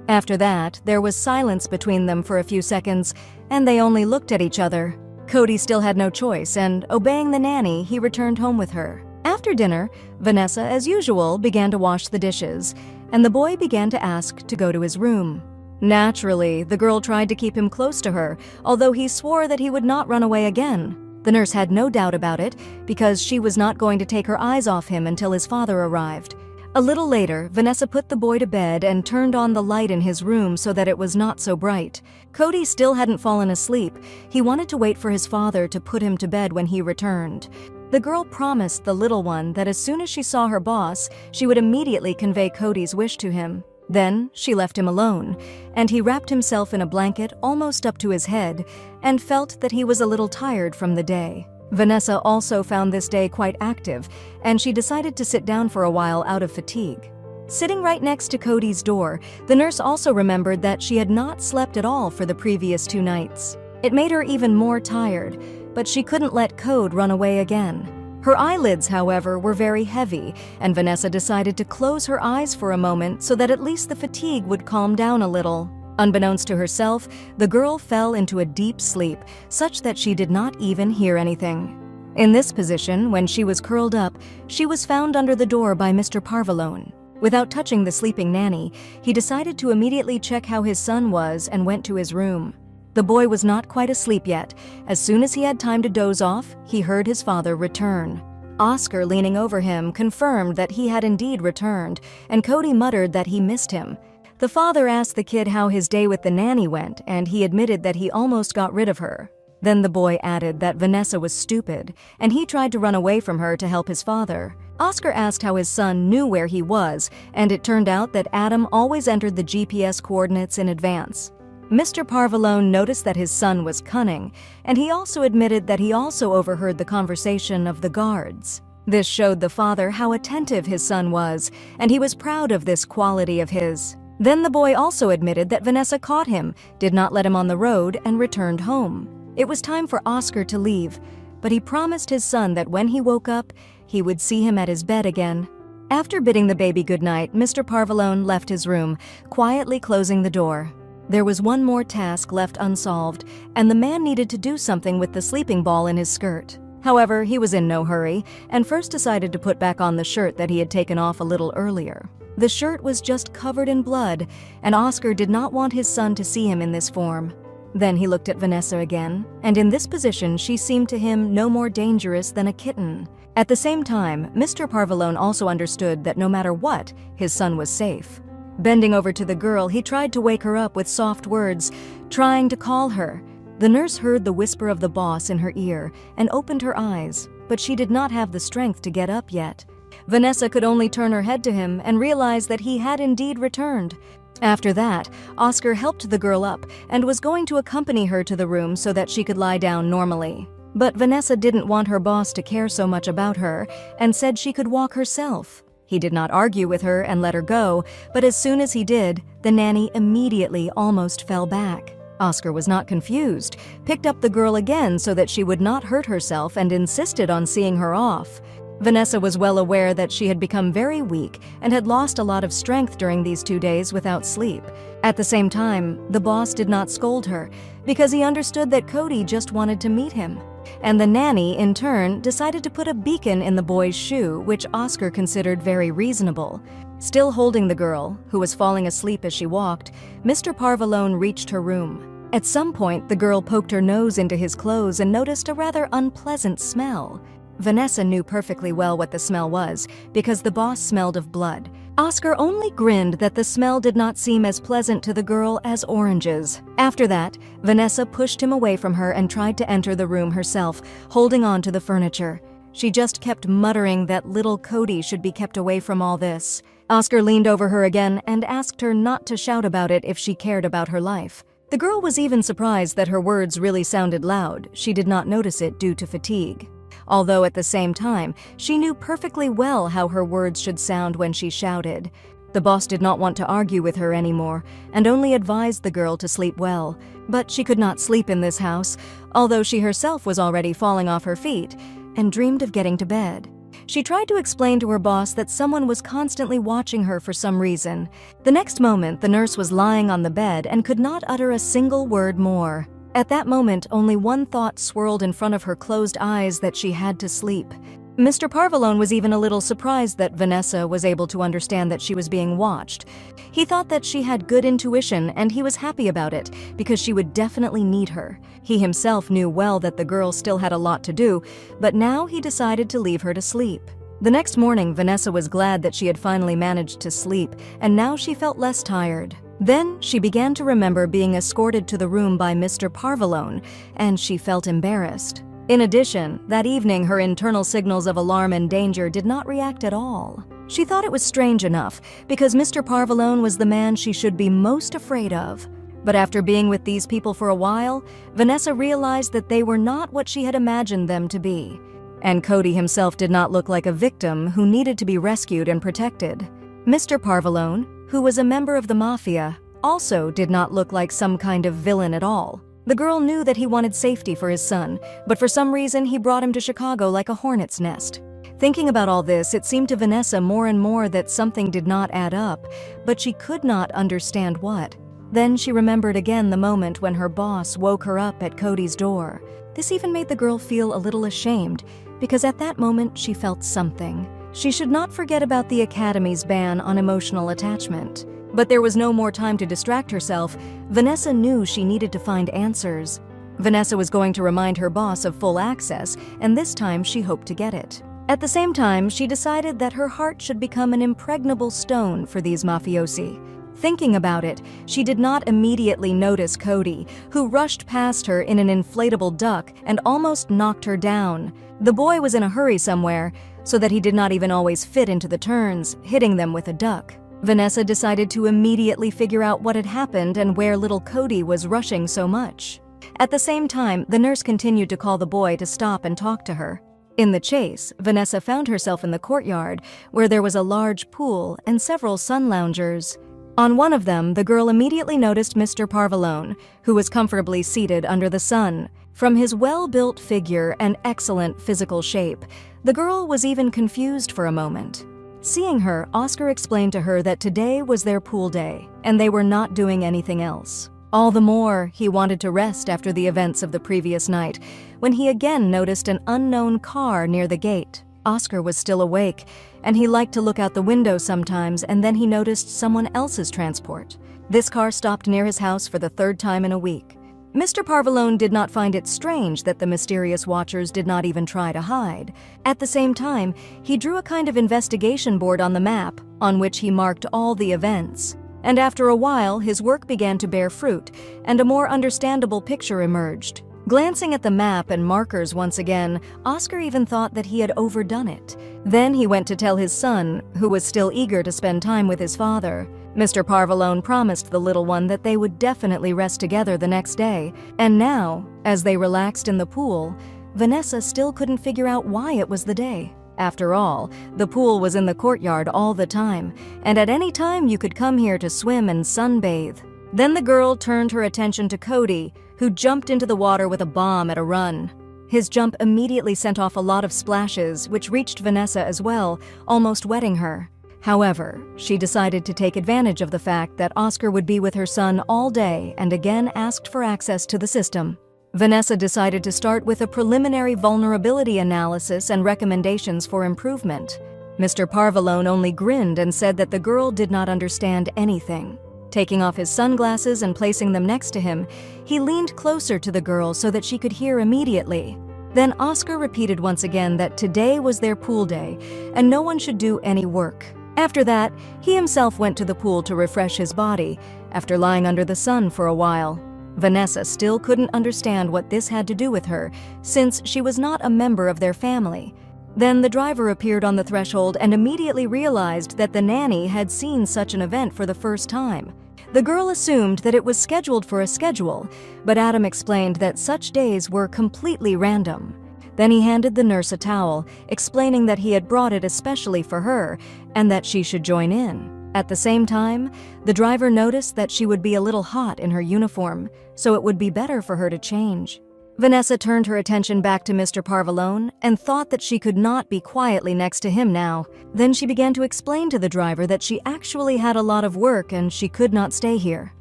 After that, there was silence between them for a few seconds, and they only looked at each other. Cody still had no choice, and obeying the nanny, he returned home with her. After dinner, Vanessa, as usual, began to wash the dishes, and the boy began to ask to go to his room. Naturally, the girl tried to keep him close to her, although he swore that he would not run away again. The nurse had no doubt about it, because she was not going to take her eyes off him until his father arrived. A little later, Vanessa put the boy to bed and turned on the light in his room so that it was not so bright. Cody still hadn't fallen asleep. He wanted to wait for his father to put him to bed when he returned. The girl promised the little one that as soon as she saw her boss, she would immediately convey Cody's wish to him. Then she left him alone, and he wrapped himself in a blanket almost up to his head and felt that he was a little tired from the day. Vanessa also found this day quite active, and she decided to sit down for a while out of fatigue. Sitting right next to Cody's door, the nurse also remembered that she had not slept at all for the previous 2 nights. It made her even more tired, but she couldn't let Code run away again. Her eyelids, however, were very heavy, and Vanessa decided to close her eyes for a moment so that at least the fatigue would calm down a little. Unbeknownst to herself, the girl fell into a deep sleep, such that she did not even hear anything. In this position, when she was curled up, she was found under the door by Mr. Parvalone. Without touching the sleeping nanny, he decided to immediately check how his son was and went to his room. The boy was not quite asleep yet. As soon as he had time to doze off, he heard his father return. Oscar, leaning over him, confirmed that he had indeed returned, and Cody muttered that he missed him. The father asked the kid how his day with the nanny went, and he admitted that he almost got rid of her. Then the boy added that Vanessa was stupid, and he tried to run away from her to help his father. Oscar asked how his son knew where he was, and it turned out that Adam always entered the GPS coordinates in advance. Mr. Parvalone noticed that his son was cunning, and he also admitted that he also overheard the conversation of the guards. This showed the father how attentive his son was, and he was proud of this quality of his. Then the boy also admitted that Vanessa caught him, did not let him on the road, and returned home. It was time for Oscar to leave, but he promised his son that when he woke up, he would see him at his bed again. After bidding the baby goodnight, Mr. Parvalone left his room, quietly closing the door. There was one more task left unsolved, and the man needed to do something with the sleeping ball in his skirt. However, he was in no hurry, and first decided to put back on the shirt that he had taken off a little earlier. The shirt was just covered in blood, and Oscar did not want his son to see him in this form. Then he looked at Vanessa again, and in this position she seemed to him no more dangerous than a kitten. At the same time, Mr. Parvalone also understood that no matter what, his son was safe. Bending over to the girl, he tried to wake her up with soft words, trying to call her. The nurse heard the whisper of the boss in her ear and opened her eyes, but she did not have the strength to get up yet. Vanessa could only turn her head to him and realize that he had indeed returned. After that, Oscar helped the girl up and was going to accompany her to the room so that she could lie down normally. But Vanessa didn't want her boss to care so much about her and said she could walk herself. He did not argue with her and let her go, but as soon as he did, the nanny immediately almost fell back. Oscar was not confused, picked up the girl again so that she would not hurt herself and insisted on seeing her off. Vanessa was well aware that she had become very weak and had lost a lot of strength during these 2 days without sleep. At the same time, the boss did not scold her because he understood that Cody just wanted to meet him. And the nanny, in turn, decided to put a beacon in the boy's shoe, which Oscar considered very reasonable. Still holding the girl, who was falling asleep as she walked, Mr. Parvalone reached her room. At some point, the girl poked her nose into his clothes and noticed a rather unpleasant smell. Vanessa knew perfectly well what the smell was, because the boss smelled of blood. Oscar only grinned that the smell did not seem as pleasant to the girl as oranges. After that, Vanessa pushed him away from her and tried to enter the room herself, holding on to the furniture. She just kept muttering that little Cody should be kept away from all this. Oscar leaned over her again and asked her not to shout about it if she cared about her life. The girl was even surprised that her words really sounded loud. She did not notice it due to fatigue. Although at the same time, she knew perfectly well how her words should sound when she shouted. The boss did not want to argue with her anymore, and only advised the girl to sleep well. But she could not sleep in this house, although she herself was already falling off her feet, and dreamed of getting to bed. She tried to explain to her boss that someone was constantly watching her for some reason. The next moment, the nurse was lying on the bed and could not utter a single word more. At that moment, only one thought swirled in front of her closed eyes: that she had to sleep. Mr. Parvalone was even a little surprised that Vanessa was able to understand that she was being watched. He thought that she had good intuition, and he was happy about it, because she would definitely need her. He himself knew well that the girl still had a lot to do, but now he decided to leave her to sleep. The next morning, Vanessa was glad that she had finally managed to sleep, and now she felt less tired. Then she began to remember being escorted to the room by Mr. Parvalone, and she felt embarrassed. In addition, that evening her internal signals of alarm and danger did not react at all. She thought it was strange enough, because Mr. Parvalone was the man she should be most afraid of. But after being with these people for a while, Vanessa realized that they were not what she had imagined them to be. And Cody himself did not look like a victim who needed to be rescued and protected. Mr. Parvalone, who was a member of the Mafia, also did not look like some kind of villain at all. The girl knew that he wanted safety for his son, but for some reason he brought him to Chicago like a hornet's nest. Thinking about all this, it seemed to Vanessa more and more that something did not add up, but she could not understand what. Then she remembered again the moment when her boss woke her up at Cody's door. This even made the girl feel a little ashamed, because at that moment she felt something. She should not forget about the Academy's ban on emotional attachment. But there was no more time to distract herself. Vanessa knew she needed to find answers. Vanessa was going to remind her boss of full access, and this time she hoped to get it. At the same time, she decided that her heart should become an impregnable stone for these mafiosi. Thinking about it, she did not immediately notice Cody, who rushed past her in an inflatable duck and almost knocked her down. The boy was in a hurry somewhere, so that he did not even always fit into the turns, hitting them with a duck. Vanessa decided to immediately figure out what had happened and where little Cody was rushing so much. At the same time, the nurse continued to call the boy to stop and talk to her. In the chase, Vanessa found herself in the courtyard, where there was a large pool and several sun loungers. On one of them, the girl immediately noticed Mr. Parvalone, who was comfortably seated under the sun. From his well-built figure and excellent physical shape, the girl was even confused for a moment. Seeing her, Oscar explained to her that today was their pool day, and they were not doing anything else. All the more, he wanted to rest after the events of the previous night, when he again noticed an unknown car near the gate. Oscar was still awake, and he liked to look out the window sometimes, and then he noticed someone else's transport. This car stopped near his house for the third time in a week. Mr. Parvalone did not find it strange that the mysterious watchers did not even try to hide. At the same time, he drew a kind of investigation board on the map, on which he marked all the events. And after a while, his work began to bear fruit, and a more understandable picture emerged. Glancing at the map and markers once again, Oscar even thought that he had overdone it. Then he went to tell his son, who was still eager to spend time with his father. Mr. Parvalone promised the little one that they would definitely rest together the next day, and now, as they relaxed in the pool, Vanessa still couldn't figure out why it was the day. After all, the pool was in the courtyard all the time, and at any time you could come here to swim and sunbathe. Then the girl turned her attention to Cody, who jumped into the water with a bomb at a run. His jump immediately sent off a lot of splashes, which reached Vanessa as well, almost wetting her. However, she decided to take advantage of the fact that Oscar would be with her son all day and again asked for access to the system. Vanessa decided to start with a preliminary vulnerability analysis and recommendations for improvement. Mr. Parvalone only grinned and said that the girl did not understand anything. Taking off his sunglasses and placing them next to him, he leaned closer to the girl so that she could hear immediately. Then Oscar repeated once again that today was their pool day and no one should do any work. After that, he himself went to the pool to refresh his body after lying under the sun for a while. Vanessa still couldn't understand what this had to do with her, since she was not a member of their family. Then the driver appeared on the threshold and immediately realized that the nanny had seen such an event for the first time. The girl assumed that it was scheduled for a schedule, but Adam explained that such days were completely random. Then he handed the nurse a towel, explaining that he had brought it especially for her and that she should join in. At the same time, the driver noticed that she would be a little hot in her uniform, so it would be better for her to change. Vanessa turned her attention back to Mr. Parvalone and thought that she could not be quietly next to him now. Then she began to explain to the driver that she actually had a lot of work and she could not stay here.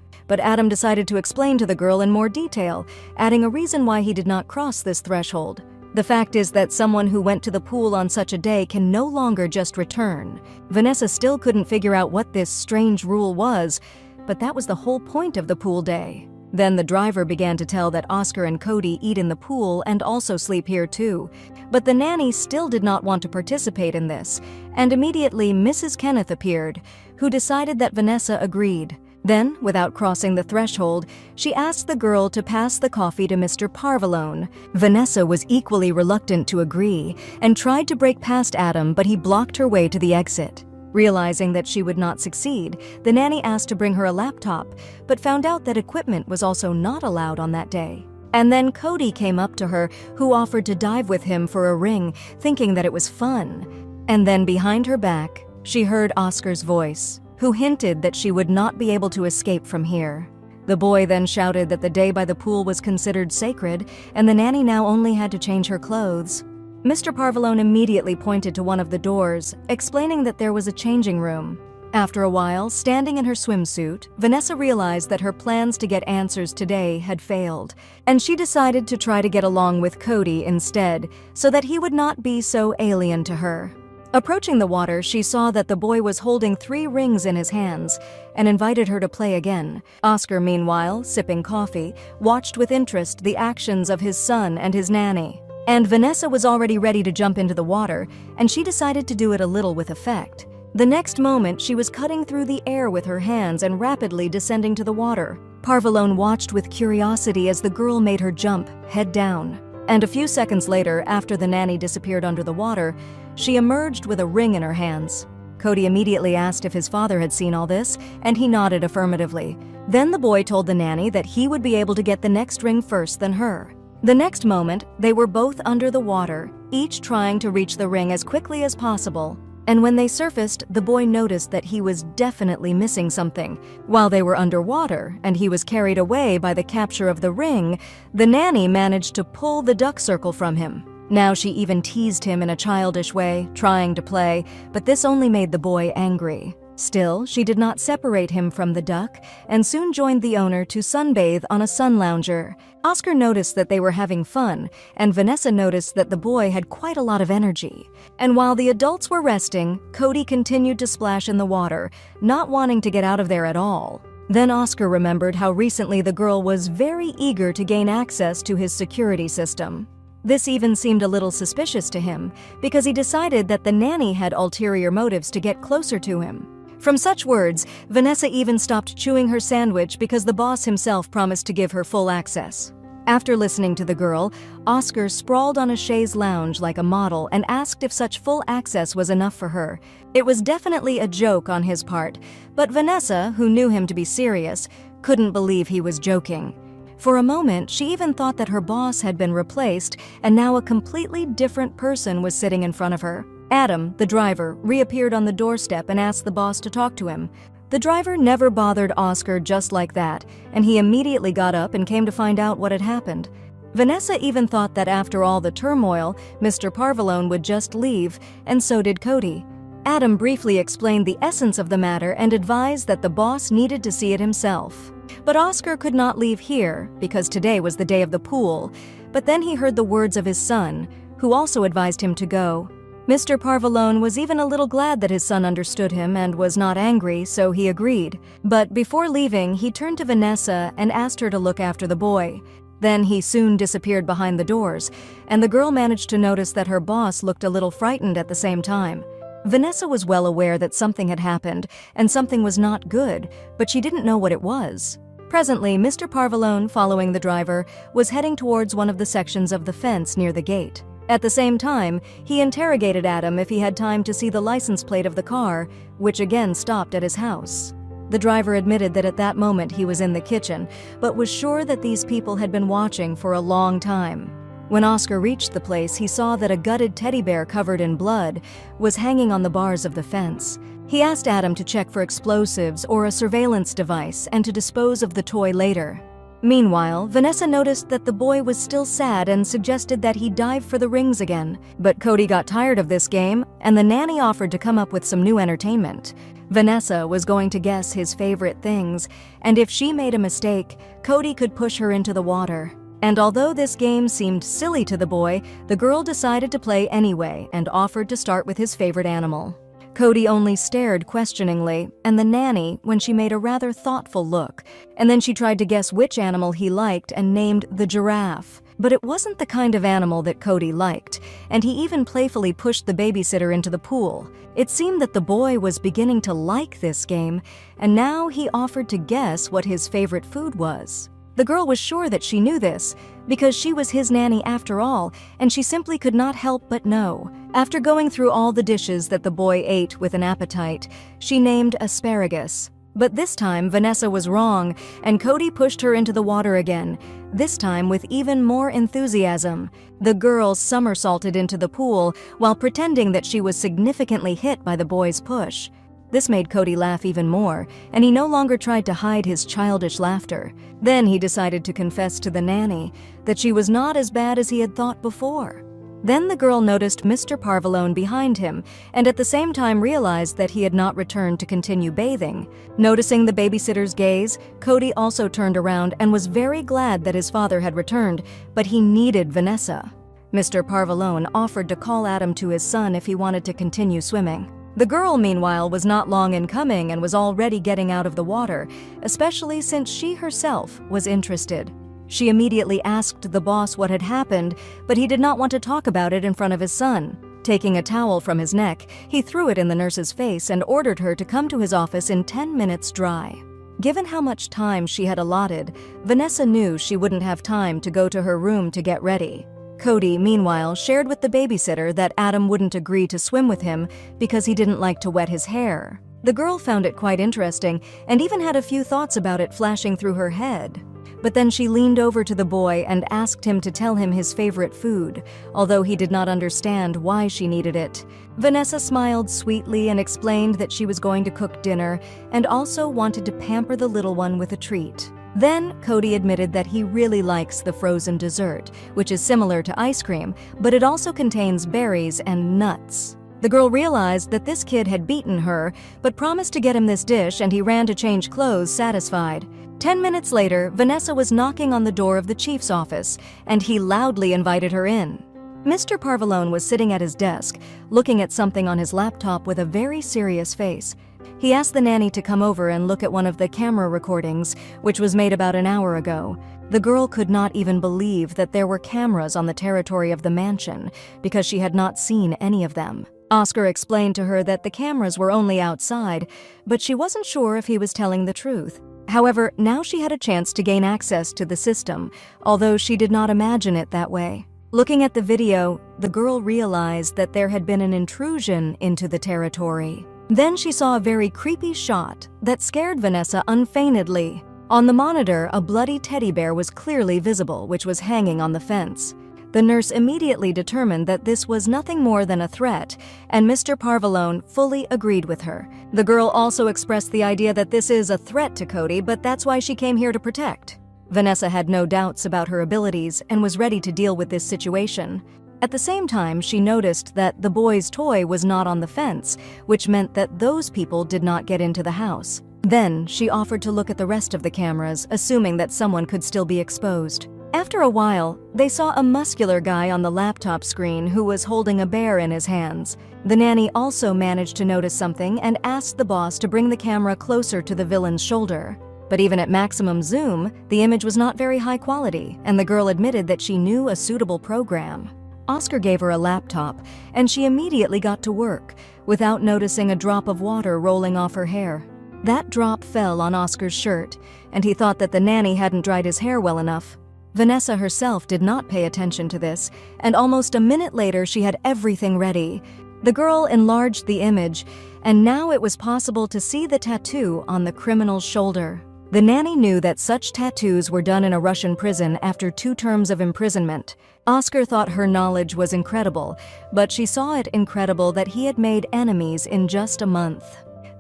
But Adam decided to explain to the girl in more detail, adding a reason why he did not cross this threshold. The fact is that someone who went to the pool on such a day can no longer just return. Vanessa still couldn't figure out what this strange rule was, but that was the whole point of the pool day. Then the driver began to tell that Oscar and Cody eat in the pool and also sleep here too. But the nanny still did not want to participate in this, and immediately Mrs. Kenneth appeared, who decided that Vanessa agreed. Then, without crossing the threshold, she asked the girl to pass the coffee to Mr. Parvalone. Vanessa was equally reluctant to agree and tried to break past Adam, but he blocked her way to the exit. Realizing that she would not succeed, the nanny asked to bring her a laptop, but found out that equipment was also not allowed on that day. And then Cody came up to her, who offered to dive with him for a ring, thinking that it was fun. And then behind her back, she heard Oscar's voice, who hinted that she would not be able to escape from here. The boy then shouted that the day by the pool was considered sacred, and the nanny now only had to change her clothes. Mr. Parvalone immediately pointed to one of the doors, explaining that there was a changing room. After a while, standing in her swimsuit, Vanessa realized that her plans to get answers today had failed, and she decided to try to get along with Cody instead, so that he would not be so alien to her. Approaching the water, she saw that the boy was holding 3 rings in his hands and invited her to play again. Oscar, meanwhile, sipping coffee, watched with interest the actions of his son and his nanny. And Vanessa was already ready to jump into the water, and she decided to do it a little with effect. The next moment, she was cutting through the air with her hands and rapidly descending to the water. Parvalone watched with curiosity as the girl made her jump, head down. And a few seconds later, after the nanny disappeared under the water, she emerged with a ring in her hands. Cody immediately asked if his father had seen all this, and he nodded affirmatively. Then the boy told the nanny that he would be able to get the next ring first than her. The next moment, they were both under the water, each trying to reach the ring as quickly as possible. And when they surfaced, the boy noticed that he was definitely missing something. While they were underwater and he was carried away by the capture of the ring, the nanny managed to pull the duck circle from him. Now she even teased him in a childish way, trying to play, but this only made the boy angry. Still, she did not separate him from the duck and soon joined the owner to sunbathe on a sun lounger. Oscar noticed that they were having fun, and Vanessa noticed that the boy had quite a lot of energy. And while the adults were resting, Cody continued to splash in the water, not wanting to get out of there at all. Then Oscar remembered how recently the girl was very eager to gain access to his security system. This even seemed a little suspicious to him, because he decided that the nanny had ulterior motives to get closer to him. From such words, Vanessa even stopped chewing her sandwich because the boss himself promised to give her full access. After listening to the girl, Oscar sprawled on a chaise lounge like a model and asked if such full access was enough for her. It was definitely a joke on his part, but Vanessa, who knew him to be serious, couldn't believe he was joking. For a moment, she even thought that her boss had been replaced and now a completely different person was sitting in front of her. Adam, the driver, reappeared on the doorstep and asked the boss to talk to him. The driver never bothered Oscar just like that, and he immediately got up and came to find out what had happened. Vanessa even thought that after all the turmoil, Mr. Parvalone would just leave, and so did Cody. Adam briefly explained the essence of the matter and advised that the boss needed to see it himself. But Oscar could not leave here, because today was the day of the pool. But then he heard the words of his son, who also advised him to go. Mr. Parvalone was even a little glad that his son understood him and was not angry, so he agreed. But before leaving, he turned to Vanessa and asked her to look after the boy. Then he soon disappeared behind the doors, and the girl managed to notice that her boss looked a little frightened at the same time. Vanessa was well aware that something had happened, and something was not good, but she didn't know what it was. Presently, Mr. Parvalone, following the driver, was heading towards one of the sections of the fence near the gate. At the same time, he interrogated Adam if he had time to see the license plate of the car, which again stopped at his house. The driver admitted that at that moment he was in the kitchen, but was sure that these people had been watching for a long time. When Oscar reached the place, he saw that a gutted teddy bear covered in blood was hanging on the bars of the fence. He asked Adam to check for explosives or a surveillance device and to dispose of the toy later. Meanwhile, Vanessa noticed that the boy was still sad and suggested that he dive for the rings again. But Cody got tired of this game, and the nanny offered to come up with some new entertainment. Vanessa was going to guess his favorite things, and if she made a mistake, Cody could push her into the water. And although this game seemed silly to the boy, the girl decided to play anyway and offered to start with his favorite animal. Cody only stared questioningly, and the nanny, when she made a rather thoughtful look, and then she tried to guess which animal he liked and named the giraffe. But it wasn't the kind of animal that Cody liked, and he even playfully pushed the babysitter into the pool. It seemed that the boy was beginning to like this game, and now he offered to guess what his favorite food was. The girl was sure that she knew this, because she was his nanny after all, and she simply could not help but know. After going through all the dishes that the boy ate with an appetite, she named asparagus. But this time, Vanessa was wrong, and Cody pushed her into the water again, this time with even more enthusiasm. The girl somersaulted into the pool while pretending that she was significantly hit by the boy's push. This made Cody laugh even more, and he no longer tried to hide his childish laughter. Then he decided to confess to the nanny that she was not as bad as he had thought before. Then the girl noticed Mr. Parvalone behind him, and at the same time realized that he had not returned to continue bathing. Noticing the babysitter's gaze, Cody also turned around and was very glad that his father had returned, but he needed Vanessa. Mr. Parvalone offered to call Adam to his son if he wanted to continue swimming. The girl, meanwhile, was not long in coming and was already getting out of the water, especially since she herself was interested. She immediately asked the boss what had happened, but he did not want to talk about it in front of his son. Taking a towel from his neck, he threw it in the nurse's face and ordered her to come to his office in 10 minutes dry. Given how much time she had allotted, Vanessa knew she wouldn't have time to go to her room to get ready. Cody, meanwhile, shared with the babysitter that Adam wouldn't agree to swim with him because he didn't like to wet his hair. The girl found it quite interesting and even had a few thoughts about it flashing through her head. But then she leaned over to the boy and asked him to tell him his favorite food, although he did not understand why she needed it. Vanessa smiled sweetly and explained that she was going to cook dinner and also wanted to pamper the little one with a treat. Then Cody admitted that he really likes the frozen dessert, which is similar to ice cream, but it also contains berries and nuts. The girl realized that this kid had beaten her, but promised to get him this dish, and he ran to change clothes, satisfied. 10 minutes later, Vanessa was knocking on the door of the chief's office, and he loudly invited her in. Mr. Parvalone was sitting at his desk, looking at something on his laptop with a very serious face. He asked the nanny to come over and look at one of the camera recordings, which was made about an hour ago. The girl could not even believe that there were cameras on the territory of the mansion, because she had not seen any of them. Oscar explained to her that the cameras were only outside, but she wasn't sure if he was telling the truth. However, now she had a chance to gain access to the system, although she did not imagine it that way. Looking at the video, the girl realized that there had been an intrusion into the territory. Then she saw a very creepy shot that scared Vanessa unfeignedly. On the monitor, a bloody teddy bear was clearly visible, which was hanging on the fence. The nurse immediately determined that this was nothing more than a threat, and Mr. Parvalone fully agreed with her. The girl also expressed the idea that this is a threat to Cody, but that's why she came here to protect. Vanessa had no doubts about her abilities and was ready to deal with this situation. At the same time, she noticed that the boy's toy was not on the fence, which meant that those people did not get into the house. Then, she offered to look at the rest of the cameras, assuming that someone could still be exposed. After a while, they saw a muscular guy on the laptop screen who was holding a bear in his hands. The nanny also managed to notice something and asked the boss to bring the camera closer to the villain's shoulder. But even at maximum zoom, the image was not very high quality, and the girl admitted that she knew a suitable program. Oscar gave her a laptop, and she immediately got to work, without noticing a drop of water rolling off her hair. That drop fell on Oscar's shirt, and he thought that the nanny hadn't dried his hair well enough. Vanessa herself did not pay attention to this, and almost a minute later she had everything ready. The girl enlarged the image, and now it was possible to see the tattoo on the criminal's shoulder. The nanny knew that such tattoos were done in a Russian prison after 2 terms of imprisonment. Oscar thought her knowledge was incredible, but she saw it incredible that he had made enemies in just a month.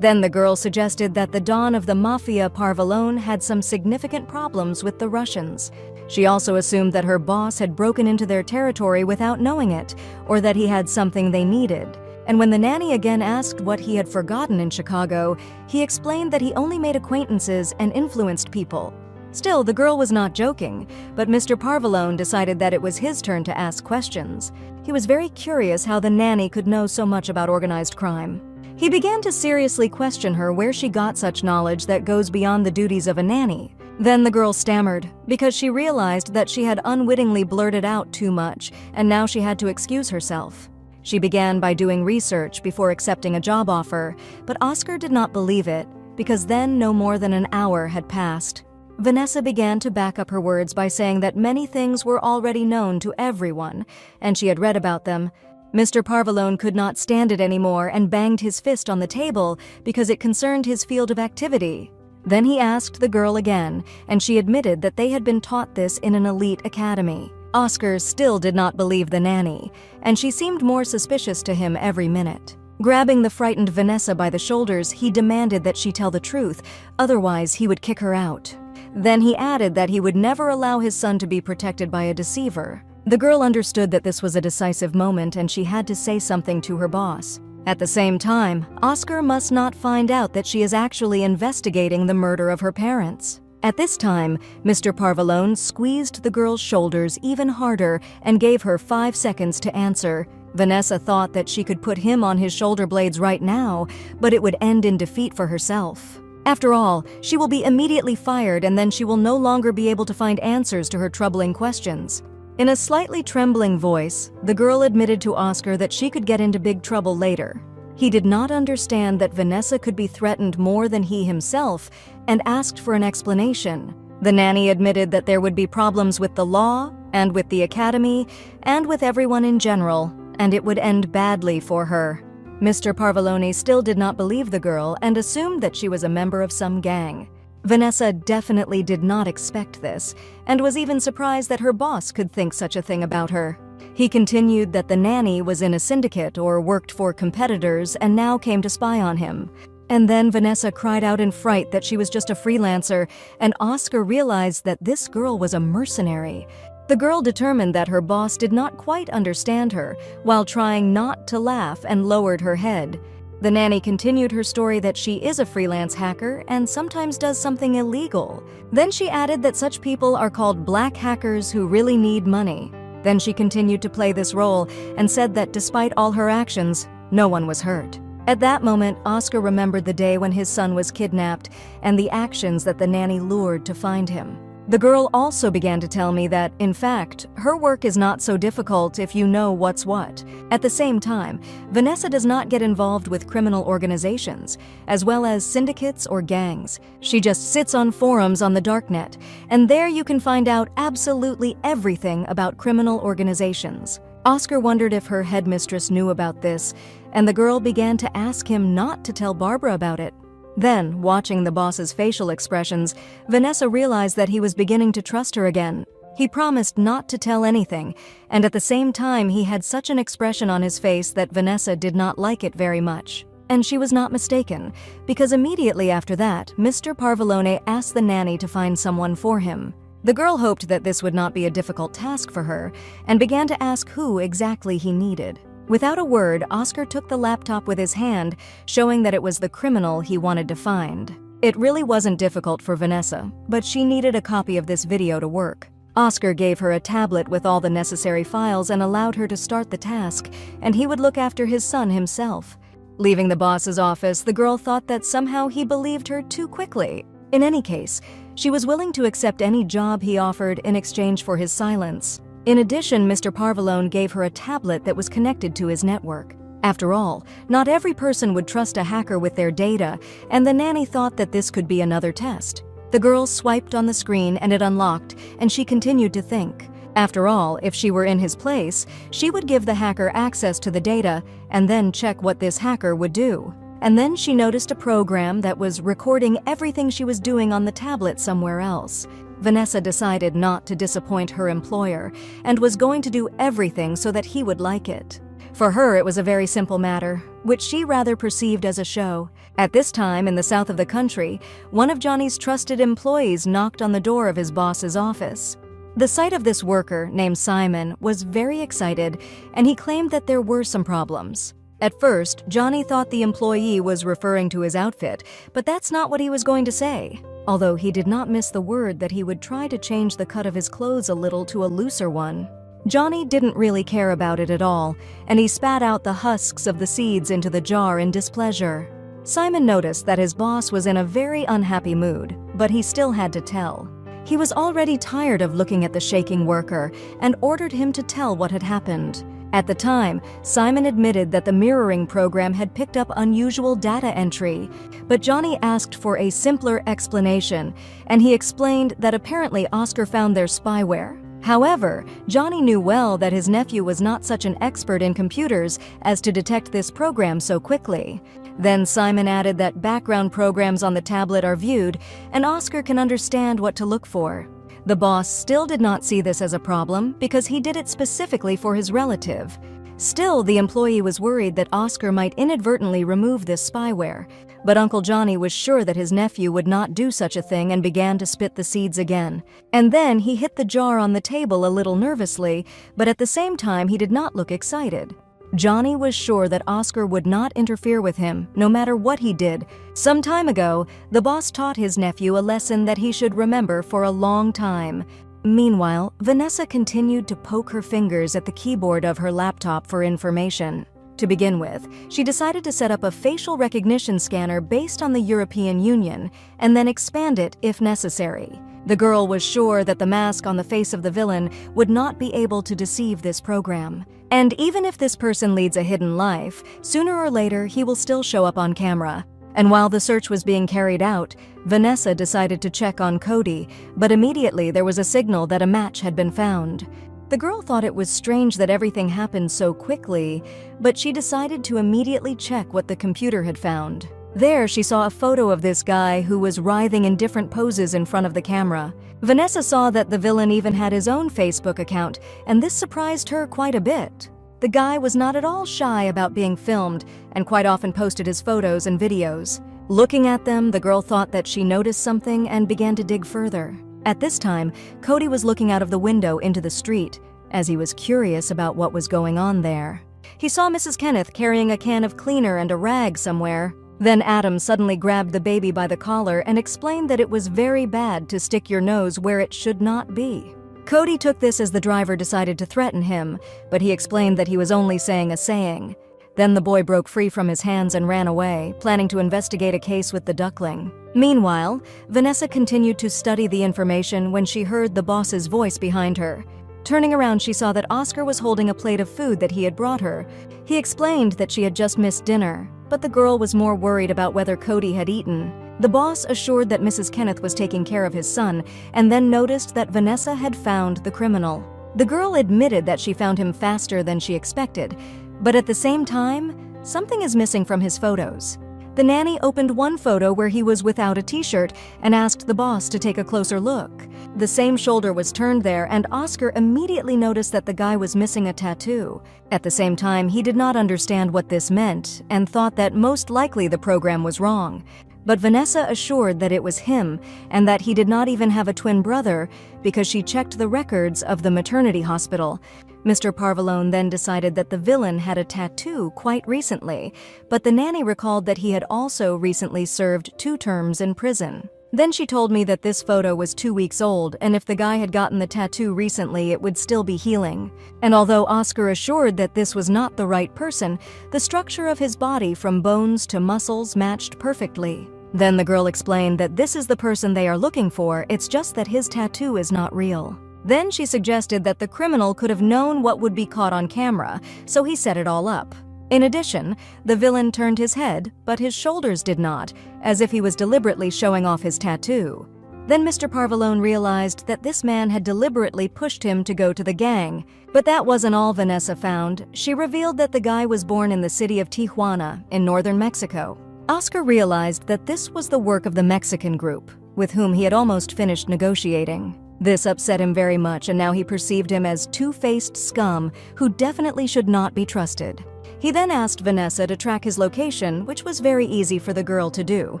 Then the girl suggested that the Don of the Mafia Parvalone had some significant problems with the Russians. She also assumed that her boss had broken into their territory without knowing it, or that he had something they needed. And when the nanny again asked what he had forgotten in Chicago, he explained that he only made acquaintances and influenced people. Still, the girl was not joking, but Mr. Parvalone decided that it was his turn to ask questions. He was very curious how the nanny could know so much about organized crime. He began to seriously question her where she got such knowledge that goes beyond the duties of a nanny. Then the girl stammered, because she realized that she had unwittingly blurted out too much, and now she had to excuse herself. She began by doing research before accepting a job offer, but Oscar did not believe it, because then no more than an hour had passed. Vanessa began to back up her words by saying that many things were already known to everyone, and she had read about them. Mr. Parvalone could not stand it anymore and banged his fist on the table because it concerned his field of activity. Then he asked the girl again, and she admitted that they had been taught this in an elite academy. Oscar still did not believe the nanny, and she seemed more suspicious to him every minute. Grabbing the frightened Vanessa by the shoulders, he demanded that she tell the truth, otherwise he would kick her out. Then he added that he would never allow his son to be protected by a deceiver. The girl understood that this was a decisive moment and she had to say something to her boss. At the same time, Oscar must not find out that she is actually investigating the murder of her parents. At this time, Mr. Parvalone squeezed the girl's shoulders even harder and gave her 5 seconds to answer. Vanessa thought that she could put him on his shoulder blades right now, but it would end in defeat for herself. After all, she will be immediately fired and then she will no longer be able to find answers to her troubling questions. In a slightly trembling voice, the girl admitted to Oscar that she could get into big trouble later. He did not understand that Vanessa could be threatened more than he himself and asked for an explanation. The nanny admitted that there would be problems with the law, and with the academy, and with everyone in general, and it would end badly for her. Mr. Parvaloni still did not believe the girl and assumed that she was a member of some gang. Vanessa definitely did not expect this, and was even surprised that her boss could think such a thing about her. He continued that the nanny was in a syndicate or worked for competitors and now came to spy on him. And then Vanessa cried out in fright that she was just a freelancer, and Oscar realized that this girl was a mercenary. The girl determined that her boss did not quite understand her, while trying not to laugh, and lowered her head. The nanny continued her story that she is a freelance hacker and sometimes does something illegal. Then she added that such people are called black hackers who really need money. Then she continued to play this role and said that despite all her actions, no one was hurt. At that moment, Oscar remembered the day when his son was kidnapped and the actions that the nanny lured to find him. The girl also began to tell me that, in fact, her work is not so difficult if you know what's what. At the same time, Vanessa does not get involved with criminal organizations, as well as syndicates or gangs. She just sits on forums on the darknet, and there you can find out absolutely everything about criminal organizations. Oscar wondered if her headmistress knew about this, and the girl began to ask him not to tell Barbara about it. Then, watching the boss's facial expressions, Vanessa realized that he was beginning to trust her again. He promised not to tell anything, and at the same time he had such an expression on his face that Vanessa did not like it very much. And she was not mistaken, because immediately after that, Mr. Parvalone asked the nanny to find someone for him. The girl hoped that this would not be a difficult task for her, and began to ask who exactly he needed. Without a word, Oscar took the laptop with his hand, showing that it was the criminal he wanted to find. It really wasn't difficult for Vanessa, but she needed a copy of this video to work. Oscar gave her a tablet with all the necessary files and allowed her to start the task, and he would look after his son himself. Leaving the boss's office, the girl thought that somehow he believed her too quickly. In any case, she was willing to accept any job he offered in exchange for his silence. In addition, Mr. Parvalone gave her a tablet that was connected to his network. After all, not every person would trust a hacker with their data, and the nanny thought that this could be another test. The girl swiped on the screen and it unlocked, and she continued to think. After all, if she were in his place, she would give the hacker access to the data and then check what this hacker would do. And then she noticed a program that was recording everything she was doing on the tablet somewhere else. Vanessa decided not to disappoint her employer and was going to do everything so that he would like it. For her, it was a very simple matter, which she rather perceived as a show. At this time, in the south of the country, one of Johnny's trusted employees knocked on the door of his boss's office. The sight of this worker, named Simon, was very excited, and he claimed that there were some problems. At first, Johnny thought the employee was referring to his outfit, but that's not what he was going to say. Although he did not miss the word that he would try to change the cut of his clothes a little to a looser one. Johnny didn't really care about it at all, and he spat out the husks of the seeds into the jar in displeasure. Simon noticed that his boss was in a very unhappy mood, but he still had to tell. He was already tired of looking at the shaking worker and ordered him to tell what had happened. At the time, Simon admitted that the mirroring program had picked up unusual data entry, but Johnny asked for a simpler explanation, and he explained that apparently Oscar found their spyware. However, Johnny knew well that his nephew was not such an expert in computers as to detect this program so quickly. Then Simon added that background programs on the tablet are viewed, and Oscar can understand what to look for. The boss still did not see this as a problem because he did it specifically for his relative. Still, the employee was worried that Oscar might inadvertently remove this spyware, but Uncle Johnny was sure that his nephew would not do such a thing and began to spit the seeds again. And then he hit the jar on the table a little nervously, but at the same time he did not look excited. Johnny was sure that Oscar would not interfere with him, no matter what he did. Some time ago, the boss taught his nephew a lesson that he should remember for a long time. Meanwhile, Vanessa continued to poke her fingers at the keyboard of her laptop for information. To begin with, she decided to set up a facial recognition scanner based on the European Union and then expand it if necessary. The girl was sure that the mask on the face of the villain would not be able to deceive this program. And even if this person leads a hidden life, sooner or later he will still show up on camera. And while the search was being carried out, Vanessa decided to check on Cody, but immediately there was a signal that a match had been found. The girl thought it was strange that everything happened so quickly, but she decided to immediately check what the computer had found. There, she saw a photo of this guy who was writhing in different poses in front of the camera. Vanessa saw that the villain even had his own Facebook account, and this surprised her quite a bit. The guy was not at all shy about being filmed and quite often posted his photos and videos. Looking at them, the girl thought that she noticed something and began to dig further. At this time, Cody was looking out of the window into the street, as he was curious about what was going on there. He saw Mrs. Kenneth carrying a can of cleaner and a rag somewhere. Then Adam suddenly grabbed the baby by the collar and explained that it was very bad to stick your nose where it should not be. Cody took this as the driver decided to threaten him, but he explained that he was only saying a saying. Then the boy broke free from his hands and ran away, planning to investigate a case with the duckling. Meanwhile, Vanessa continued to study the information when she heard the boss's voice behind her. Turning around, she saw that Oscar was holding a plate of food that he had brought her. He explained that she had just missed dinner, but the girl was more worried about whether Cody had eaten. The boss assured that Mrs. Kenneth was taking care of his son, and then noticed that Vanessa had found the criminal. The girl admitted that she found him faster than she expected, but at the same time, something is missing from his photos. The nanny opened one photo where he was without a t-shirt and asked the boss to take a closer look. The same shoulder was turned there, and Oscar immediately noticed that the guy was missing a tattoo. At the same time, he did not understand what this meant and thought that most likely the program was wrong. But Vanessa assured that it was him and that he did not even have a twin brother because she checked the records of the maternity hospital. Mr. Parvalone then decided that the villain had a tattoo quite recently, but the nanny recalled that he had also recently served 2 terms in prison. Then she told me that this photo was 2 weeks old, and if the guy had gotten the tattoo recently, it would still be healing. And although Oscar assured that this was not the right person, the structure of his body from bones to muscles matched perfectly. Then the girl explained that this is the person they are looking for, it's just that his tattoo is not real. Then she suggested that the criminal could have known what would be caught on camera, so he set it all up. In addition, the villain turned his head, but his shoulders did not, as if he was deliberately showing off his tattoo. Then Mr. Parvalone realized that this man had deliberately pushed him to go to the gang. But that wasn't all Vanessa found. She revealed that the guy was born in the city of Tijuana, in northern Mexico. Oscar realized that this was the work of the Mexican group, with whom he had almost finished negotiating. This upset him very much, and now he perceived him as two-faced scum who definitely should not be trusted. He then asked Vanessa to track his location, which was very easy for the girl to do.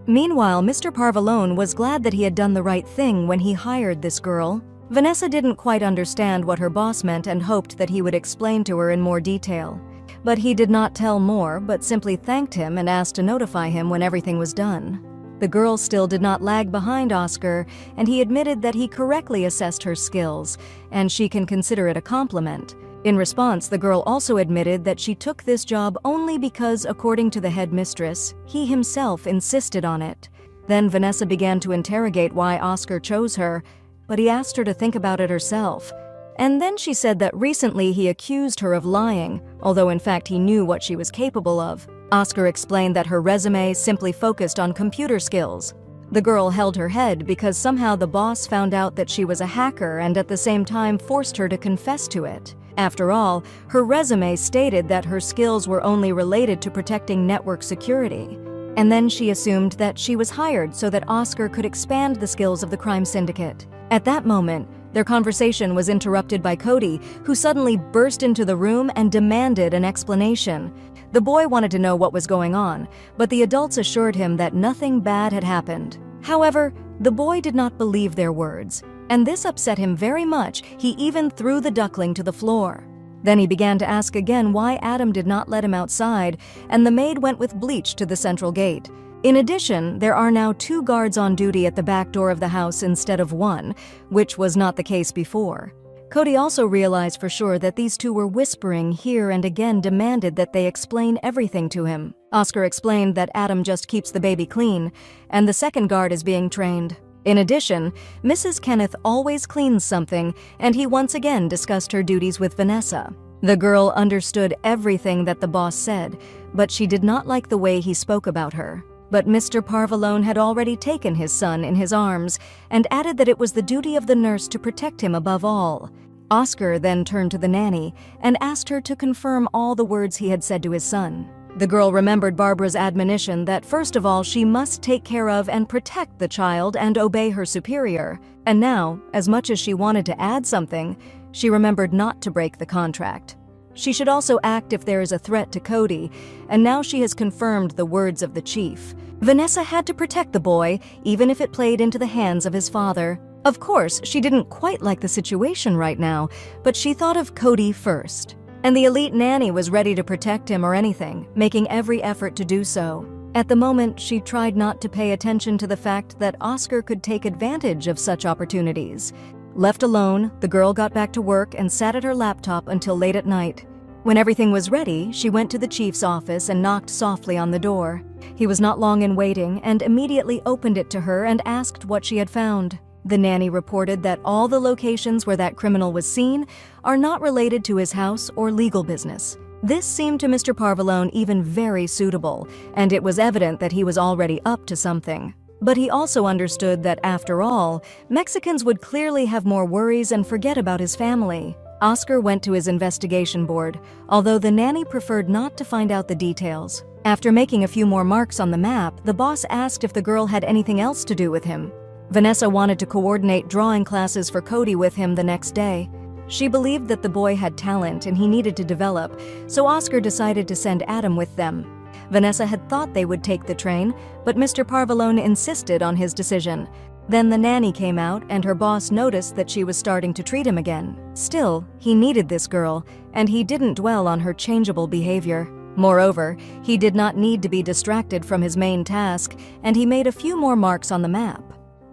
Meanwhile, Mr. Parvalone was glad that he had done the right thing when he hired this girl. Vanessa didn't quite understand what her boss meant and hoped that he would explain to her in more detail. But he did not tell more, but simply thanked him and asked to notify him when everything was done. The girl still did not lag behind Oscar, and he admitted that he correctly assessed her skills, and she can consider it a compliment. In response, the girl also admitted that she took this job only because, according to the head mistress, he himself insisted on it. Then Vanessa began to interrogate why Oscar chose her, but he asked her to think about it herself. And then she said that recently he accused her of lying, although in fact he knew what she was capable of. Oscar explained that her resume simply focused on computer skills. The girl held her head because somehow the boss found out that she was a hacker and at the same time forced her to confess to it. After all, her resume stated that her skills were only related to protecting network security. And then she assumed that she was hired so that Oscar could expand the skills of the crime syndicate. At that moment, their conversation was interrupted by Cody, who suddenly burst into the room and demanded an explanation. The boy wanted to know what was going on, but the adults assured him that nothing bad had happened. However, the boy did not believe their words, and this upset him very much. He even threw the duckling to the floor. Then he began to ask again why Adam did not let him outside, and the maid went with bleach to the central gate. In addition, there are now 2 guards on duty at the back door of the house instead of 1, which was not the case before. Cody also realized for sure that these two were whispering here and again demanded that they explain everything to him. Oscar explained that Adam just keeps the baby clean, and the second guard is being trained. In addition, Mrs. Kenneth always cleans something, and he once again discussed her duties with Vanessa. The girl understood everything that the boss said, but she did not like the way he spoke about her. But Mr. Parvalone had already taken his son in his arms and added that it was the duty of the nurse to protect him above all. Oscar then turned to the nanny and asked her to confirm all the words he had said to his son. The girl remembered Barbara's admonition that first of all she must take care of and protect the child and obey her superior. And now, as much as she wanted to add something, she remembered not to break the contract. She should also act if there is a threat to Cody, and now she has confirmed the words of the chief. Vanessa had to protect the boy, even if it played into the hands of his father. Of course, she didn't quite like the situation right now, but she thought of Cody first. And the elite nanny was ready to protect him or anything, making every effort to do so. At the moment, she tried not to pay attention to the fact that Oscar could take advantage of such opportunities. Left alone, the girl got back to work and sat at her laptop until late at night. When everything was ready, she went to the chief's office and knocked softly on the door. He was not long in waiting and immediately opened it to her and asked what she had found. The nanny reported that all the locations where that criminal was seen are not related to his house or legal business. This seemed to Mr. Parvalone even very suitable, and it was evident that he was already up to something. But he also understood that, after all, Mexicans would clearly have more worries and forget about his family. Oscar went to his investigation board, although the nanny preferred not to find out the details. After making a few more marks on the map, the boss asked if the girl had anything else to do with him. Vanessa wanted to coordinate drawing classes for Cody with him the next day. She believed that the boy had talent and he needed to develop, so Oscar decided to send Adam with them. Vanessa had thought they would take the train, but Mr. Parvalone insisted on his decision. Then the nanny came out and her boss noticed that she was starting to treat him again. Still, he needed this girl, and he didn't dwell on her changeable behavior. Moreover, he did not need to be distracted from his main task, and he made a few more marks on the map.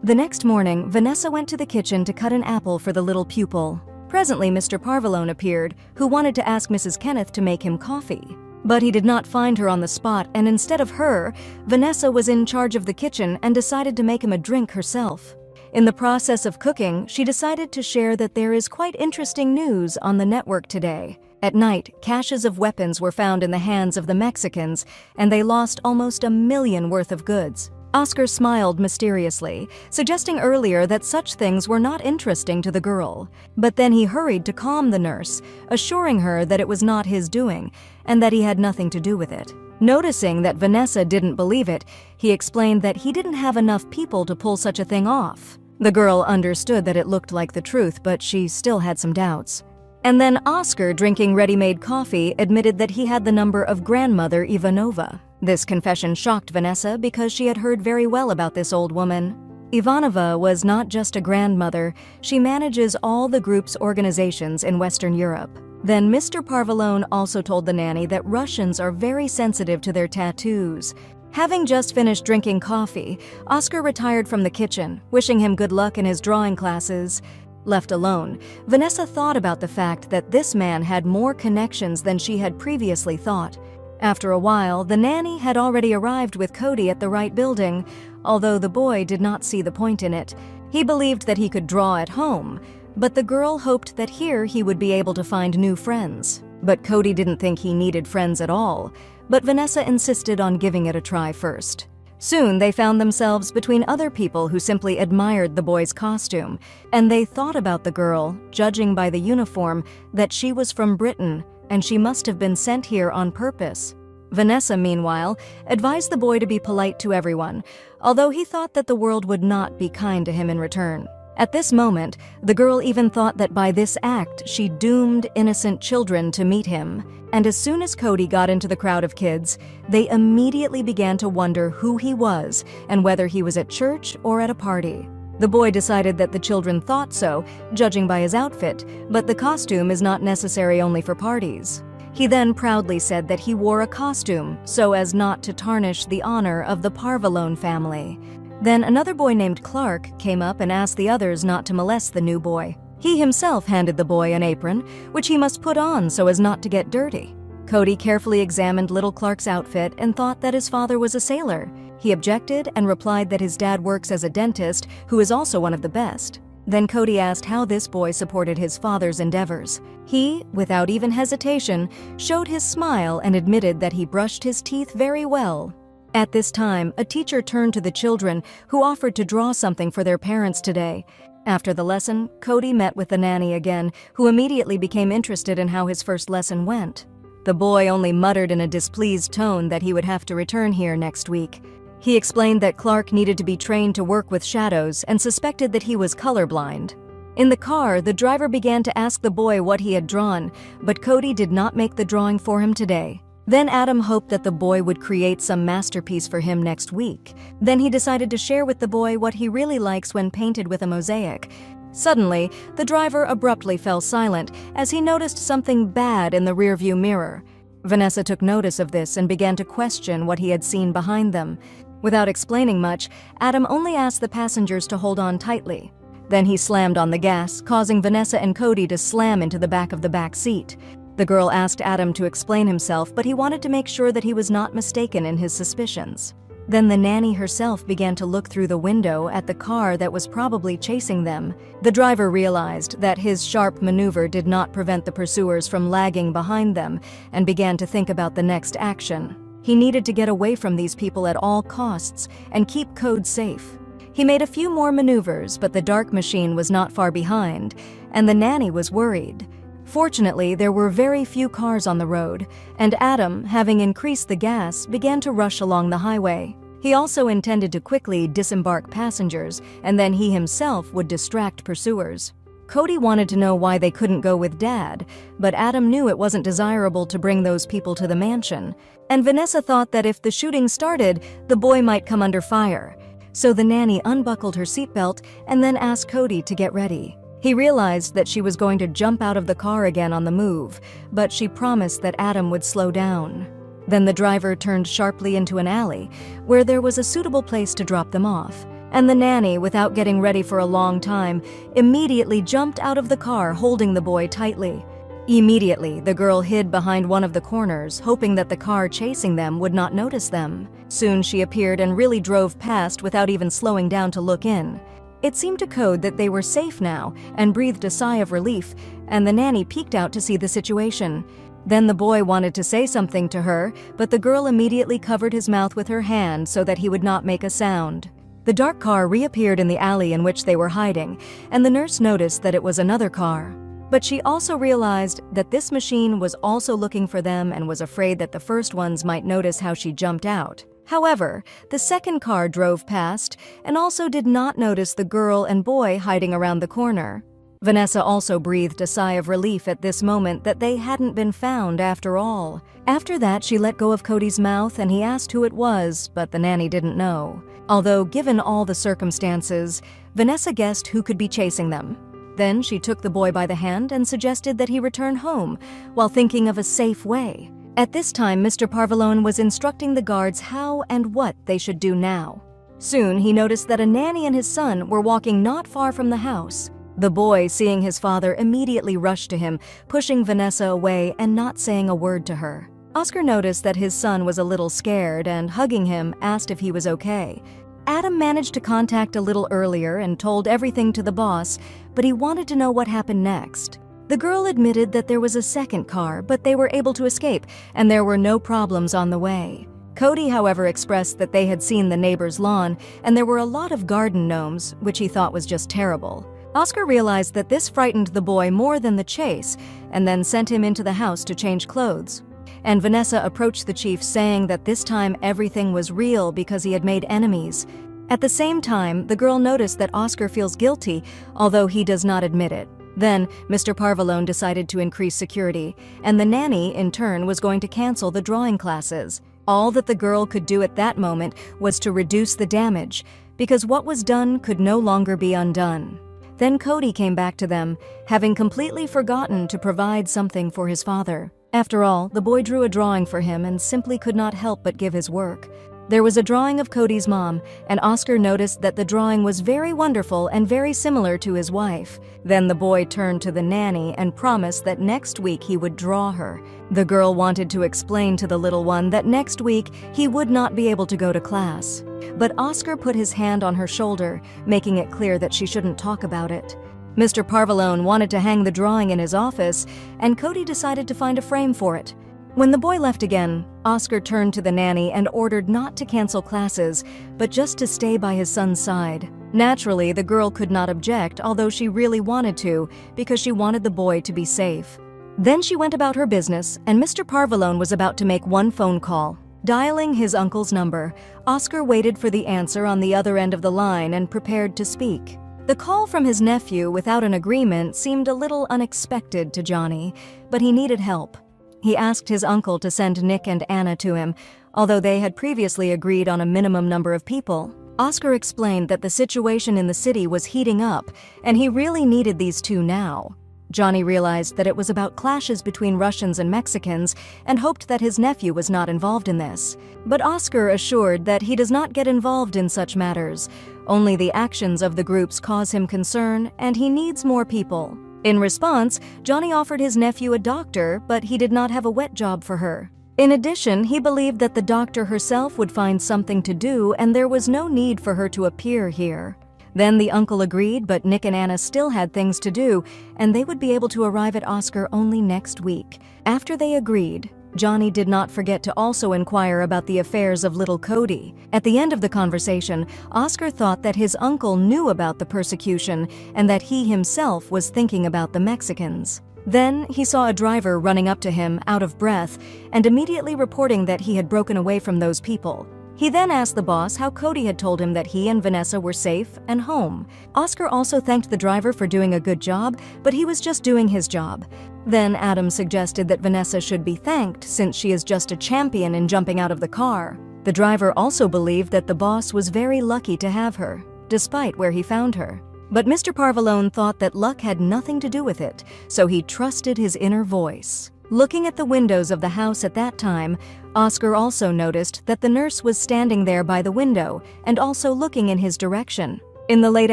The next morning, Vanessa went to the kitchen to cut an apple for the little pupil. Presently, Mr. Parvalone appeared, who wanted to ask Mrs. Kenneth to make him coffee. But he did not find her on the spot, and instead of her, Vanessa was in charge of the kitchen and decided to make him a drink herself. In the process of cooking, she decided to share that there is quite interesting news on the network today. At night, caches of weapons were found in the hands of the Mexicans, and they lost almost $1 million worth of goods. Oscar smiled mysteriously, suggesting earlier that such things were not interesting to the girl. But then he hurried to calm the nurse, assuring her that it was not his doing, and that he had nothing to do with it. Noticing that Vanessa didn't believe it, he explained that he didn't have enough people to pull such a thing off. The girl understood that it looked like the truth, but she still had some doubts. And then Oscar, drinking ready-made coffee, admitted that he had the number of grandmother Ivanova. This confession shocked Vanessa because she had heard very well about this old woman. Ivanova was not just a grandmother, she manages all the group's organizations in Western Europe. Then Mr. Parvalone also told the nanny that Russians are very sensitive to their tattoos. Having just finished drinking coffee, Oscar retired from the kitchen, wishing him good luck in his drawing classes. Left alone, Vanessa thought about the fact that this man had more connections than she had previously thought. After a while, the nanny had already arrived with Cody at the right building, although the boy did not see the point in it. He believed that he could draw at home, but the girl hoped that here he would be able to find new friends. But Cody didn't think he needed friends at all, but Vanessa insisted on giving it a try first. Soon they found themselves between other people who simply admired the boy's costume, and they thought about the girl, judging by the uniform, that she was from Britain, and she must have been sent here on purpose. Vanessa, meanwhile, advised the boy to be polite to everyone, although he thought that the world would not be kind to him in return. At this moment, the girl even thought that by this act she doomed innocent children to meet him. And as soon as Cody got into the crowd of kids, they immediately began to wonder who he was and whether he was at church or at a party. The boy decided that the children thought so, judging by his outfit, but the costume is not necessary only for parties. He then proudly said that he wore a costume so as not to tarnish the honor of the Parvalone family. Then another boy named Clark came up and asked the others not to molest the new boy. He himself handed the boy an apron, which he must put on so as not to get dirty. Cody carefully examined little Clark's outfit and thought that his father was a sailor. He objected and replied that his dad works as a dentist, who is also one of the best. Then Cody asked how this boy supported his father's endeavors. He, without even hesitation, showed his smile and admitted that he brushed his teeth very well. At this time, a teacher turned to the children, who offered to draw something for their parents today. After the lesson, Cody met with the nanny again, who immediately became interested in how his first lesson went. The boy only muttered in a displeased tone that he would have to return here next week. He explained that Clark needed to be trained to work with shadows and suspected that he was colorblind. In the car, the driver began to ask the boy what he had drawn, but Cody did not make the drawing for him today. Then Adam hoped that the boy would create some masterpiece for him next week. Then he decided to share with the boy what he really likes when painted with a mosaic. Suddenly, the driver abruptly fell silent as he noticed something bad in the rearview mirror. Vanessa took notice of this and began to question what he had seen behind them. Without explaining much, Adam only asked the passengers to hold on tightly. Then he slammed on the gas, causing Vanessa and Cody to slam into the back of the back seat. The girl asked Adam to explain himself, but he wanted to make sure that he was not mistaken in his suspicions. Then the nanny herself began to look through the window at the car that was probably chasing them. The driver realized that his sharp maneuver did not prevent the pursuers from lagging behind them and began to think about the next action. He needed to get away from these people at all costs and keep Code safe. He made a few more maneuvers, but the dark machine was not far behind, and the nanny was worried. Fortunately, there were very few cars on the road, and Adam, having increased the gas, began to rush along the highway. He also intended to quickly disembark passengers, and then he himself would distract pursuers. Cody wanted to know why they couldn't go with Dad, but Adam knew it wasn't desirable to bring those people to the mansion. And Vanessa thought that if the shooting started, the boy might come under fire. So the nanny unbuckled her seatbelt and then asked Cody to get ready. He realized that she was going to jump out of the car again on the move, but she promised that Adam would slow down. Then the driver turned sharply into an alley, where there was a suitable place to drop them off. And the nanny, without getting ready for a long time, immediately jumped out of the car holding the boy tightly. Immediately, the girl hid behind one of the corners, hoping that the car chasing them would not notice them. Soon she appeared and really drove past without even slowing down to look in. It seemed to Code that they were safe now and breathed a sigh of relief, and the nanny peeked out to see the situation. Then the boy wanted to say something to her, but the girl immediately covered his mouth with her hand so that he would not make a sound. The dark car reappeared in the alley in which they were hiding, and the nurse noticed that it was another car. But she also realized that this machine was also looking for them and was afraid that the first ones might notice how she jumped out. However, the second car drove past and also did not notice the girl and boy hiding around the corner. Vanessa also breathed a sigh of relief at this moment that they hadn't been found after all. After that, she let go of Cody's mouth and he asked who it was, but the nanny didn't know. Although, given all the circumstances, Vanessa guessed who could be chasing them. Then she took the boy by the hand and suggested that he return home while thinking of a safe way. At this time, Mr. Parvalone was instructing the guards how and what they should do now. Soon, he noticed that a nanny and his son were walking not far from the house. The boy, seeing his father, immediately rushed to him, pushing Vanessa away and not saying a word to her. Oscar noticed that his son was a little scared and, hugging him, asked if he was okay. Adam managed to contact a little earlier and told everything to the boss, but he wanted to know what happened next. The girl admitted that there was a second car, but they were able to escape, and there were no problems on the way. Cody, however, expressed that they had seen the neighbor's lawn, and there were a lot of garden gnomes, which he thought was just terrible. Oscar realized that this frightened the boy more than the chase, and then sent him into the house to change clothes. And Vanessa approached the chief saying that this time everything was real because he had made enemies. At the same time, the girl noticed that Oscar feels guilty, although he does not admit it. Then, Mr. Parvalone decided to increase security, and the nanny, in turn, was going to cancel the drawing classes. All that the girl could do at that moment was to reduce the damage, because what was done could no longer be undone. Then Cody came back to them, having completely forgotten to provide something for his father. After all, the boy drew a drawing for him and simply could not help but give his work. There was a drawing of Cody's mom, and Oscar noticed that the drawing was very wonderful and very similar to his wife. Then the boy turned to the nanny and promised that next week he would draw her. The girl wanted to explain to the little one that next week he would not be able to go to class. But Oscar put his hand on her shoulder, making it clear that she shouldn't talk about it. Mr. Parvalone wanted to hang the drawing in his office, and Cody decided to find a frame for it. When the boy left again, Oscar turned to the nanny and ordered not to cancel classes, but just to stay by his son's side. Naturally, the girl could not object, although she really wanted to, because she wanted the boy to be safe. Then she went about her business, and Mr. Parvalone was about to make one phone call. Dialing his uncle's number, Oscar waited for the answer on the other end of the line and prepared to speak. The call from his nephew without an agreement seemed a little unexpected to Johnny, but he needed help. He asked his uncle to send Nick and Anna to him, although they had previously agreed on a minimum number of people. Oscar explained that the situation in the city was heating up, and he really needed these two now. Johnny realized that it was about clashes between Russians and Mexicans and hoped that his nephew was not involved in this. But Oscar assured that he does not get involved in such matters. Only the actions of the groups cause him concern, and he needs more people. In response, Johnny offered his nephew a doctor, but he did not have a wet job for her. In addition, he believed that the doctor herself would find something to do and there was no need for her to appear here. Then the uncle agreed, but Nick and Anna still had things to do, and they would be able to arrive at Oscar only next week. After they agreed, Johnny did not forget to also inquire about the affairs of little Cody. At the end of the conversation, Oscar thought that his uncle knew about the persecution and that he himself was thinking about the Mexicans. Then he saw a driver running up to him, out of breath, and immediately reporting that he had broken away from those people. He then asked the boss how Cody had told him that he and Vanessa were safe and home. Oscar also thanked the driver for doing a good job, but he was just doing his job. Then Adam suggested that Vanessa should be thanked since she is just a champion in jumping out of the car. The driver also believed that the boss was very lucky to have her, despite where he found her. But Mr. Parvalone thought that luck had nothing to do with it, so he trusted his inner voice. Looking at the windows of the house at that time, Oscar also noticed that the nurse was standing there by the window and also looking in his direction. In the late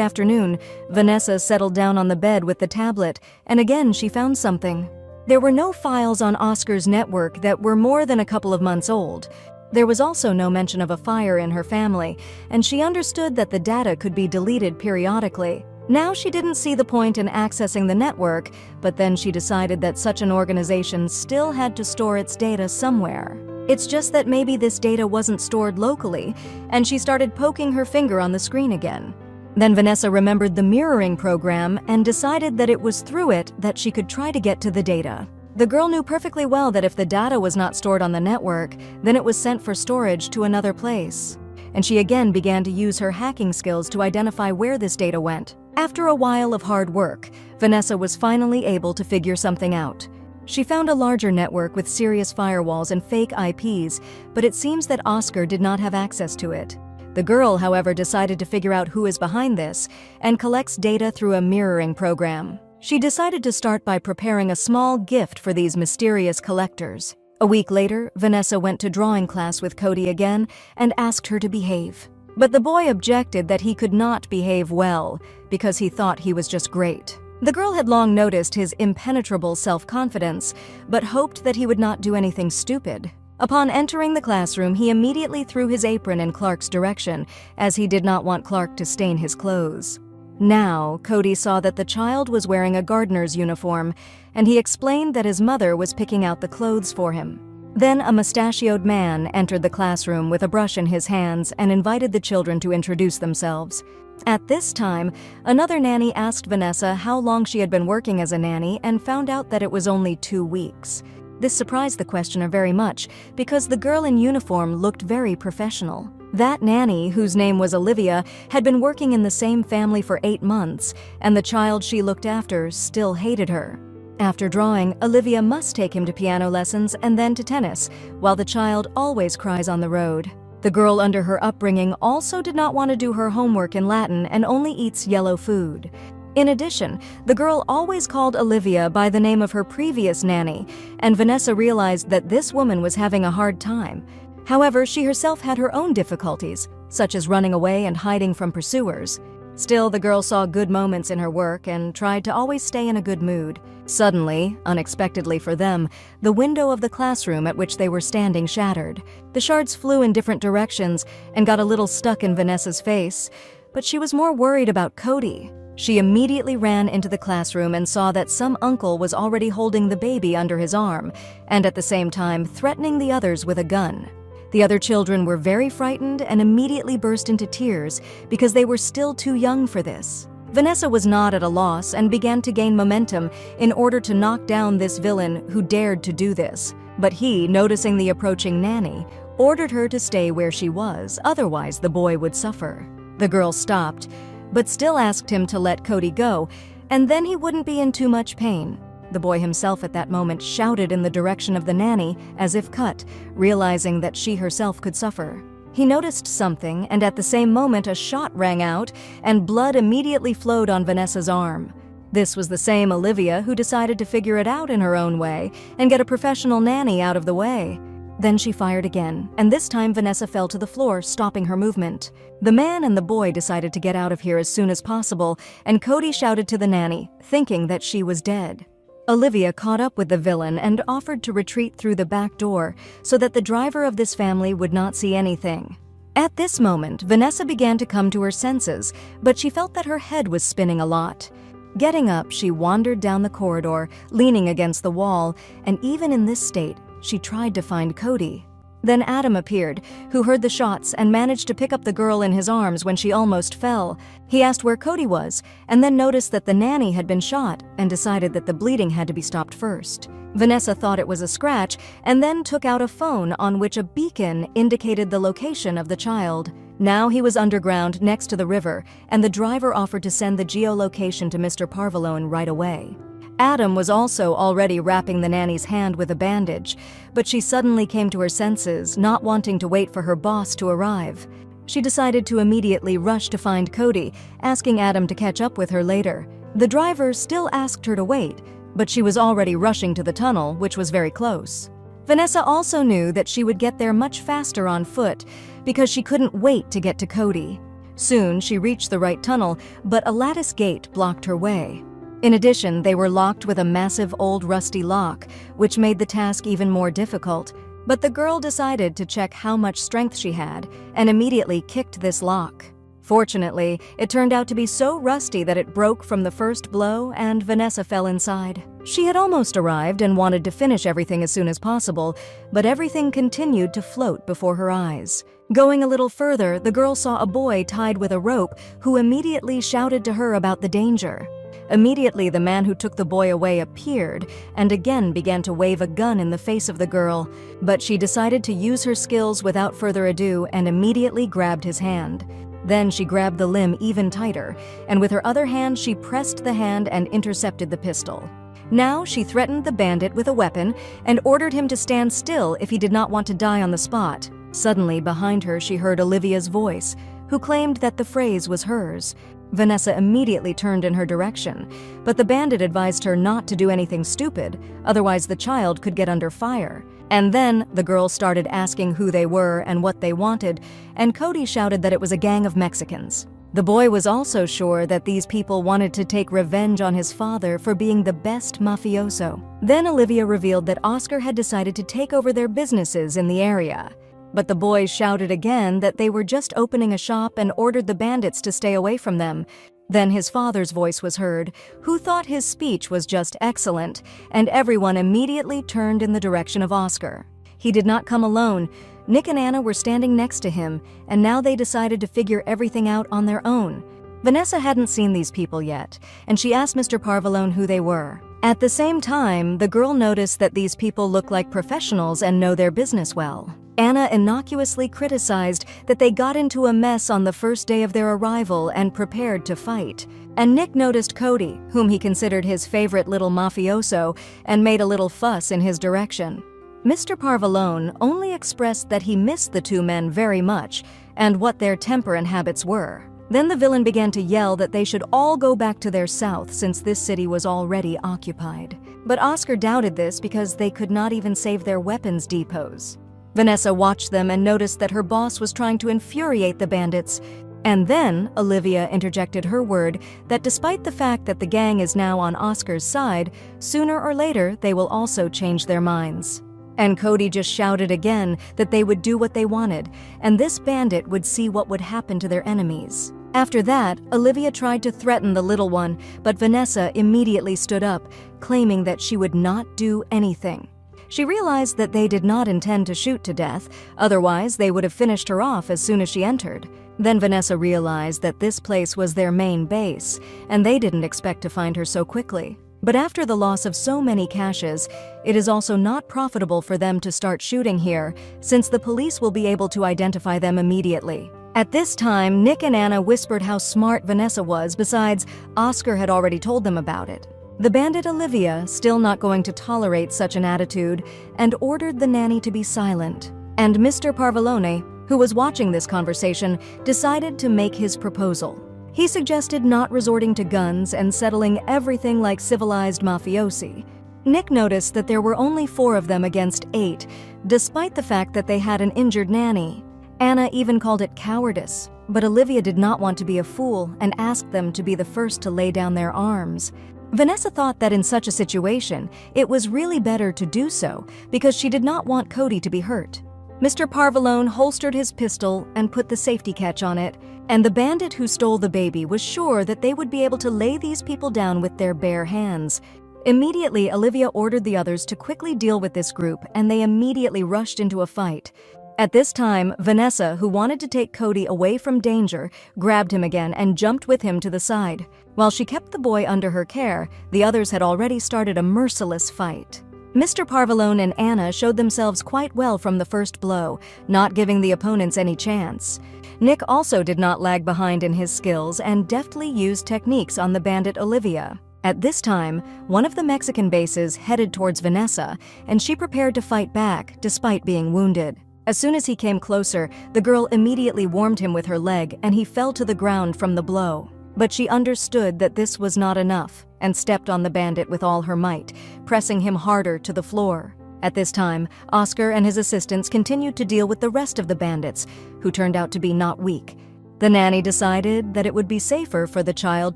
afternoon, Vanessa settled down on the bed with the tablet, and again she found something. There were no files on Oscar's network that were more than a couple of months old. There was also no mention of a fire in her family, and she understood that the data could be deleted periodically. Now she didn't see the point in accessing the network, but then she decided that such an organization still had to store its data somewhere. It's just that maybe this data wasn't stored locally, and she started poking her finger on the screen again. Then Vanessa remembered the mirroring program and decided that it was through it that she could try to get to the data. The girl knew perfectly well that if the data was not stored on the network, then it was sent for storage to another place. And she again began to use her hacking skills to identify where this data went. After a while of hard work, Vanessa was finally able to figure something out. She found a larger network with serious firewalls and fake IPs, but it seems that Oscar did not have access to it. The girl, however, decided to figure out who is behind this and collects data through a mirroring program. She decided to start by preparing a small gift for these mysterious collectors. A week later, Vanessa went to drawing class with Cody again and asked her to behave. But the boy objected that he could not behave well because he thought he was just great. The girl had long noticed his impenetrable self-confidence, but hoped that he would not do anything stupid. Upon entering the classroom, he immediately threw his apron in Clark's direction, as he did not want Clark to stain his clothes. Now, Cody saw that the child was wearing a gardener's uniform, and he explained that his mother was picking out the clothes for him. Then a mustachioed man entered the classroom with a brush in his hands and invited the children to introduce themselves. At this time, another nanny asked Vanessa how long she had been working as a nanny and found out that it was only 2 weeks. This surprised the questioner very much because the girl in uniform looked very professional. That nanny, whose name was Olivia, had been working in the same family for 8 months, and the child she looked after still hated her. After drawing, Olivia must take him to piano lessons and then to tennis, while the child always cries on the road. The girl under her upbringing also did not want to do her homework in Latin and only eats yellow food. In addition, the girl always called Olivia by the name of her previous nanny, and Vanessa realized that this woman was having a hard time. However, she herself had her own difficulties, such as running away and hiding from pursuers. Still, the girl saw good moments in her work and tried to always stay in a good mood. Suddenly, unexpectedly for them, the window of the classroom at which they were standing shattered. The shards flew in different directions and got a little stuck in Vanessa's face, but she was more worried about Cody. She immediately ran into the classroom and saw that some uncle was already holding the baby under his arm, and at the same time threatening the others with a gun. The other children were very frightened and immediately burst into tears because they were still too young for this. Vanessa was not at a loss and began to gain momentum in order to knock down this villain who dared to do this. But he, noticing the approaching Nanny, ordered her to stay where she was, otherwise the boy would suffer. The girl stopped, but still asked him to let Cody go, and then he wouldn't be in too much pain. The boy himself at that moment shouted in the direction of the Nanny, as if cut, realizing that she herself could suffer. He noticed something, and at the same moment a shot rang out, and blood immediately flowed on Vanessa's arm. This was the same Olivia who decided to figure it out in her own way and get a professional nanny out of the way. Then she fired again, and this time Vanessa fell to the floor, stopping her movement. The man and the boy decided to get out of here as soon as possible, and Cody shouted to the Nanny, thinking that she was dead. Olivia caught up with the villain and offered to retreat through the back door so that the driver of this family would not see anything. At this moment, Vanessa began to come to her senses, but she felt that her head was spinning a lot. Getting up, she wandered down the corridor, leaning against the wall, and even in this state, she tried to find Cody. Then Adam appeared, who heard the shots and managed to pick up the girl in his arms when she almost fell. He asked where Cody was, and then noticed that the Nanny had been shot and decided that the bleeding had to be stopped first. Vanessa thought it was a scratch and then took out a phone on which a beacon indicated the location of the child. Now he was underground next to the river, and the driver offered to send the geolocation to Mr. Parvalone right away. Adam was also already wrapping the Nanny's hand with a bandage, but she suddenly came to her senses, not wanting to wait for her boss to arrive. She decided to immediately rush to find Cody, asking Adam to catch up with her later. The driver still asked her to wait, but she was already rushing to the tunnel, which was very close. Vanessa also knew that she would get there much faster on foot because she couldn't wait to get to Cody. Soon she reached the right tunnel, but a lattice gate blocked her way. In addition, they were locked with a massive old rusty lock, which made the task even more difficult. But the girl decided to check how much strength she had and immediately kicked this lock. Fortunately, it turned out to be so rusty that it broke from the first blow and Vanessa fell inside. She had almost arrived and wanted to finish everything as soon as possible, but everything continued to float before her eyes. Going a little further, the girl saw a boy tied with a rope who immediately shouted to her about the danger. Immediately, the man who took the boy away appeared and again began to wave a gun in the face of the girl, but she decided to use her skills without further ado and immediately grabbed his hand. Then she grabbed the limb even tighter, and with her other hand she pressed the hand and intercepted the pistol. Now she threatened the bandit with a weapon and ordered him to stand still if he did not want to die on the spot. Suddenly, behind her, she heard Olivia's voice, who claimed that the phrase was hers. Vanessa immediately turned in her direction, but the bandit advised her not to do anything stupid, otherwise the child could get under fire. And then the girl started asking who they were and what they wanted, and Cody shouted that it was a gang of Mexicans. The boy was also sure that these people wanted to take revenge on his father for being the best mafioso. Then Olivia revealed that Oscar had decided to take over their businesses in the area. But the boys shouted again that they were just opening a shop and ordered the bandits to stay away from them. Then his father's voice was heard, who thought his speech was just excellent, and everyone immediately turned in the direction of Oscar. He did not come alone. Nick and Anna were standing next to him, and now they decided to figure everything out on their own. Vanessa hadn't seen these people yet, and she asked Mr. Parvalone who they were. At the same time, the girl noticed that these people look like professionals and know their business well. Anna innocuously criticized that they got into a mess on the first day of their arrival and prepared to fight. And Nick noticed Cody, whom he considered his favorite little mafioso, and made a little fuss in his direction. Mr. Parvalone only expressed that he missed the two men very much and what their temper and habits were. Then the villain began to yell that they should all go back to their south since this city was already occupied. But Oscar doubted this because they could not even save their weapons depots. Vanessa watched them and noticed that her boss was trying to infuriate the bandits. And then Olivia interjected her word that despite the fact that the gang is now on Oscar's side, sooner or later they will also change their minds. And Cody just shouted again that they would do what they wanted, and this bandit would see what would happen to their enemies. After that, Olivia tried to threaten the little one, but Vanessa immediately stood up, claiming that she would not do anything. She realized that they did not intend to shoot to death, otherwise they would have finished her off as soon as she entered. Then Vanessa realized that this place was their main base, and they didn't expect to find her so quickly. But after the loss of so many caches, it is also not profitable for them to start shooting here, since the police will be able to identify them immediately. At this time, Nick and Anna whispered how smart Vanessa was, besides, Oscar had already told them about it. The bandit Olivia, still not going to tolerate such an attitude, and ordered the nanny to be silent. And Mr. Parvalone, who was watching this conversation, decided to make his proposal. He suggested not resorting to guns and settling everything like civilized mafiosi. Nick noticed that there were only 4 of them against 8, despite the fact that they had an injured nanny. Anna even called it cowardice, but Olivia did not want to be a fool and asked them to be the first to lay down their arms. Vanessa thought that in such a situation, it was really better to do so because she did not want Cody to be hurt. Mr. Parvalone holstered his pistol and put the safety catch on it, and the bandit who stole the baby was sure that they would be able to lay these people down with their bare hands. Immediately, Olivia ordered the others to quickly deal with this group, and they immediately rushed into a fight. At this time, Vanessa, who wanted to take Cody away from danger, grabbed him again and jumped with him to the side. While she kept the boy under her care, the others had already started a merciless fight. Mr. Parvalone and Anna showed themselves quite well from the first blow, not giving the opponents any chance. Nick also did not lag behind in his skills and deftly used techniques on the bandit Olivia. At this time, one of the Mexican bases headed towards Vanessa, and she prepared to fight back despite being wounded. As soon as he came closer, the girl immediately warmed him with her leg and he fell to the ground from the blow. But she understood that this was not enough and stepped on the bandit with all her might, pressing him harder to the floor. At this time, Oscar and his assistants continued to deal with the rest of the bandits, who turned out to be not weak. The nanny decided that it would be safer for the child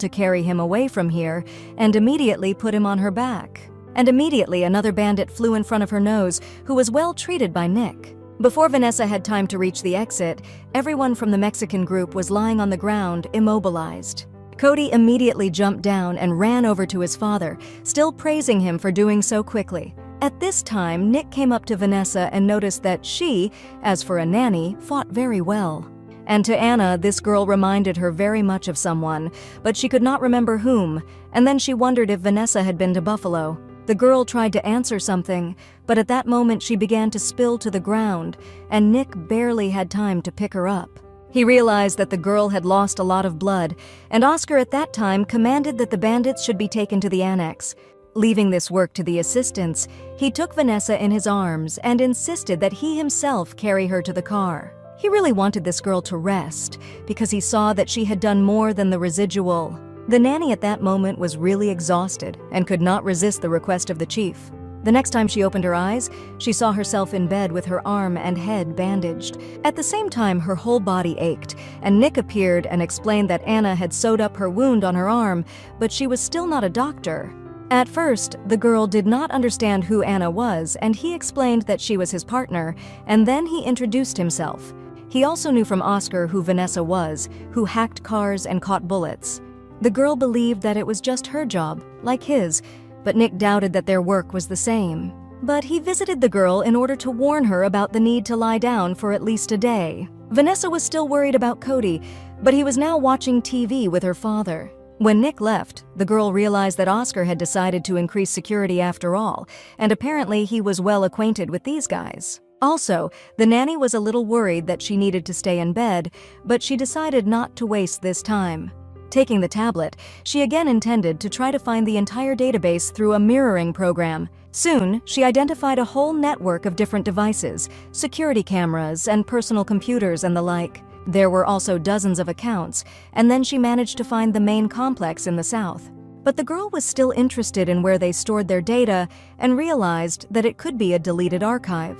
to carry him away from here and immediately put him on her back. And immediately another bandit flew in front of her nose, who was well treated by Nick. Before Vanessa had time to reach the exit, everyone from the Mexican group was lying on the ground, immobilized. Cody immediately jumped down and ran over to his father, still praising him for doing so quickly. At this time, Nick came up to Vanessa and noticed that she, as for a nanny, fought very well. And to Anna, this girl reminded her very much of someone, but she could not remember whom, and then she wondered if Vanessa had been to Buffalo. The girl tried to answer something, but at that moment she began to spill to the ground, and Nick barely had time to pick her up. He realized that the girl had lost a lot of blood, and Oscar at that time commanded that the bandits should be taken to the annex. Leaving this work to the assistants, he took Vanessa in his arms and insisted that he himself carry her to the car. He really wanted this girl to rest, because he saw that she had done more than the residual. The nanny at that moment was really exhausted and could not resist the request of the chief. The next time she opened her eyes, she saw herself in bed with her arm and head bandaged. At the same time, her whole body ached, and Nick appeared and explained that Anna had sewed up her wound on her arm, but she was still not a doctor. At first, the girl did not understand who Anna was, and he explained that she was his partner, and then he introduced himself. He also knew from Oscar who Vanessa was, who hacked cars and caught bullets. The girl believed that it was just her job, like his, but Nick doubted that their work was the same. But he visited the girl in order to warn her about the need to lie down for at least a day. Vanessa was still worried about Cody, but he was now watching TV with her father. When Nick left, the girl realized that Oscar had decided to increase security after all, and apparently he was well acquainted with these guys. Also, the nanny was a little worried that she needed to stay in bed, but she decided not to waste this time. Taking the tablet, she again intended to try to find the entire database through a mirroring program. Soon, she identified a whole network of different devices, security cameras, and personal computers and the like. There were also dozens of accounts, and then she managed to find the main complex in the south. But the girl was still interested in where they stored their data and realized that it could be a deleted archive.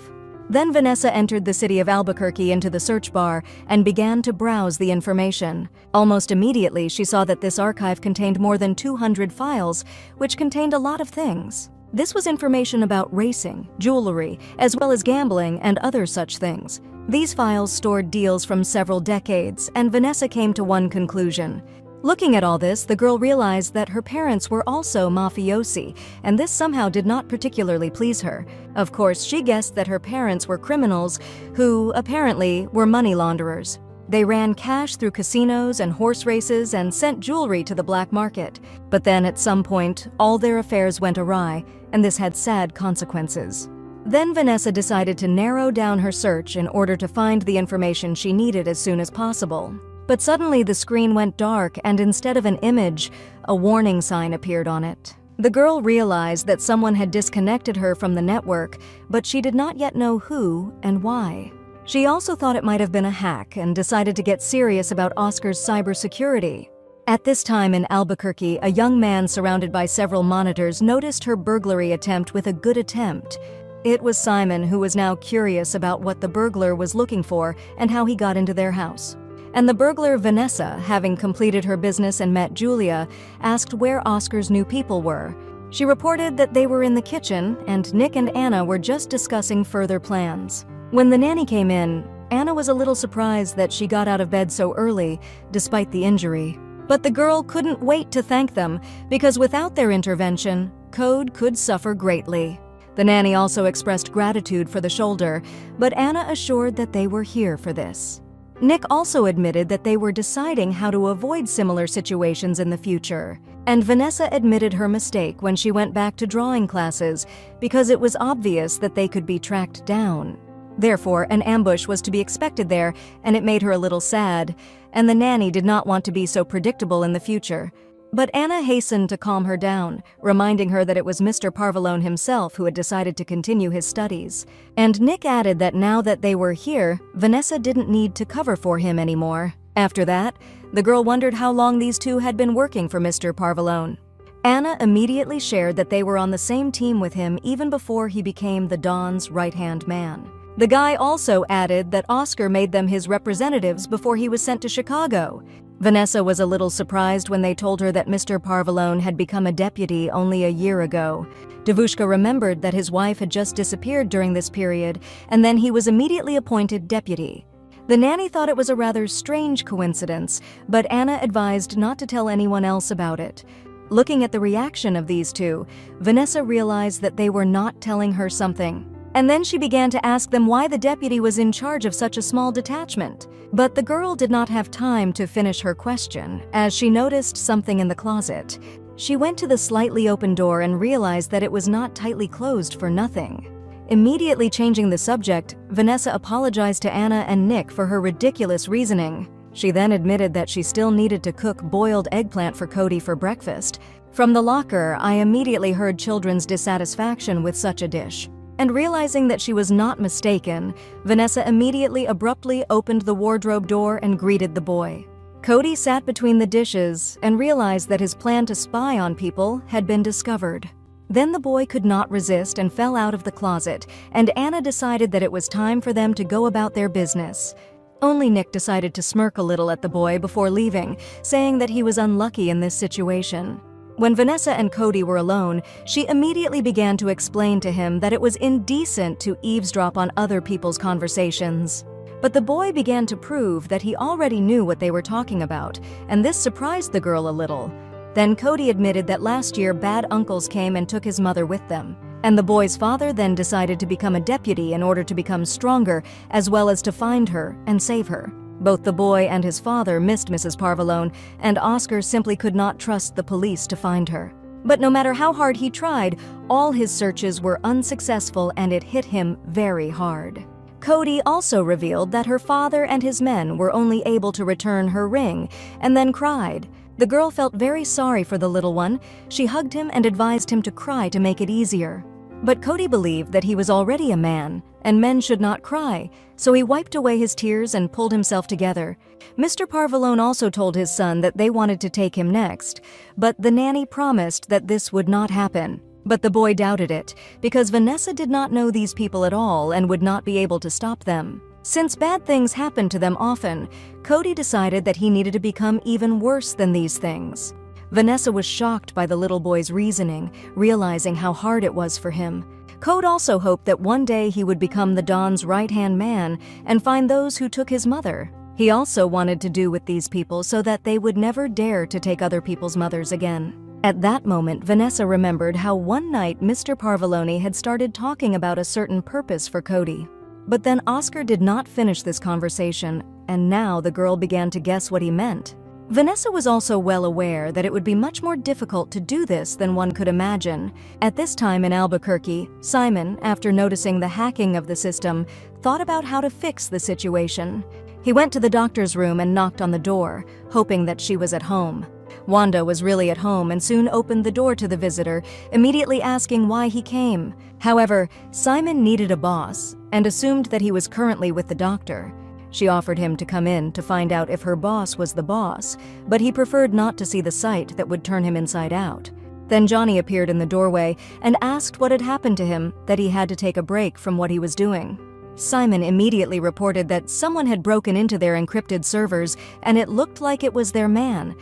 Then Vanessa entered the city of Albuquerque into the search bar and began to browse the information. Almost immediately, she saw that this archive contained more than 200 files, which contained a lot of things. This was information about racing, jewelry, as well as gambling and other such things. These files stored deals from several decades, and Vanessa came to one conclusion. Looking at all this, the girl realized that her parents were also mafiosi, and this somehow did not particularly please her. Of course, she guessed that her parents were criminals who, apparently, were money launderers. They ran cash through casinos and horse races and sent jewelry to the black market. But then, at some point, all their affairs went awry, and this had sad consequences. Then Vanessa decided to narrow down her search in order to find the information she needed as soon as possible. But suddenly the screen went dark, and instead of an image, a warning sign appeared on it. The girl realized that someone had disconnected her from the network, but she did not yet know who and why. She also thought it might have been a hack and decided to get serious about Oscar's cybersecurity. At this time in Albuquerque, a young man surrounded by several monitors noticed her burglary attempt with a good attempt. It was Simon, who was now curious about what the burglar was looking for and how he got into their house. And the burglar, Vanessa, having completed her business and met Julia, asked where Oscar's new people were. She reported that they were in the kitchen, and Nick and Anna were just discussing further plans. When the nanny came in, Anna was a little surprised that she got out of bed so early, despite the injury. But the girl couldn't wait to thank them, because without their intervention, Code could suffer greatly. The nanny also expressed gratitude for the shoulder, but Anna assured that they were here for this. Nick also admitted that they were deciding how to avoid similar situations in the future, and Vanessa admitted her mistake when she went back to drawing classes because it was obvious that they could be tracked down. Therefore, an ambush was to be expected there, and it made her a little sad, and the nanny did not want to be so predictable in the future. But Anna hastened to calm her down, reminding her that it was Mr. Parvalone himself who had decided to continue his studies. And Nick added that now that they were here, Vanessa didn't need to cover for him anymore. After that, the girl wondered how long these two had been working for Mr. Parvalone. Anna immediately shared that they were on the same team with him even before he became the Don's right-hand man. The guy also added that Oscar made them his representatives before he was sent to Chicago. Vanessa was a little surprised when they told her that Mr. Parvalone had become a deputy only a year ago. Devushka remembered that his wife had just disappeared during this period, and then he was immediately appointed deputy. The nanny thought it was a rather strange coincidence, but Anna advised not to tell anyone else about it. Looking at the reaction of these two, Vanessa realized that they were not telling her something. And then she began to ask them why the deputy was in charge of such a small detachment. But the girl did not have time to finish her question, as she noticed something in the closet. She went to the slightly open door and realized that it was not tightly closed for nothing. Immediately changing the subject, Vanessa apologized to Anna and Nick for her ridiculous reasoning. She then admitted that she still needed to cook boiled eggplant for Cody for breakfast. From the locker, I immediately heard children's dissatisfaction with such a dish. And realizing that she was not mistaken, Vanessa immediately abruptly opened the wardrobe door and greeted the boy. Cody sat between the dishes and realized that his plan to spy on people had been discovered. Then the boy could not resist and fell out of the closet, and Anna decided that it was time for them to go about their business. Only Nick decided to smirk a little at the boy before leaving, saying that he was unlucky in this situation. When Vanessa and Cody were alone, she immediately began to explain to him that it was indecent to eavesdrop on other people's conversations. But the boy began to prove that he already knew what they were talking about, and this surprised the girl a little. Then Cody admitted that last year bad uncles came and took his mother with them, and the boy's father then decided to become a deputy in order to become stronger, as well as to find her and save her. Both the boy and his father missed Mrs. Parvalone, and Oscar simply could not trust the police to find her. But no matter how hard he tried, all his searches were unsuccessful, and it hit him very hard. Cody also revealed that her father and his men were only able to return her ring, and then cried. The girl felt very sorry for the little one. She hugged him and advised him to cry to make it easier. But Cody believed that he was already a man, and men should not cry, so he wiped away his tears and pulled himself together. Mr. Parvalone also told his son that they wanted to take him next, but the nanny promised that this would not happen. But the boy doubted it, because Vanessa did not know these people at all and would not be able to stop them. Since bad things happened to them often, Cody decided that he needed to become even worse than these things. Vanessa was shocked by the little boy's reasoning, realizing how hard it was for him. Code also hoped that one day he would become the Don's right-hand man and find those who took his mother. He also wanted to do with these people so that they would never dare to take other people's mothers again. At that moment, Vanessa remembered how one night Mr. Parvaloni had started talking about a certain purpose for Cody. But then Oscar did not finish this conversation, and now the girl began to guess what he meant. Vanessa was also well aware that it would be much more difficult to do this than one could imagine. At this time in Albuquerque, Simon, after noticing the hacking of the system, thought about how to fix the situation. He went to the doctor's room and knocked on the door, hoping that she was at home. Wanda was really at home and soon opened the door to the visitor, immediately asking why he came. However, Simon needed a boss and assumed that he was currently with the doctor. She offered him to come in to find out if her boss was the boss, but he preferred not to see the sight that would turn him inside out. Then Johnny appeared in the doorway and asked what had happened to him, that he had to take a break from what he was doing. Simon immediately reported that someone had broken into their encrypted servers and it looked like it was their man.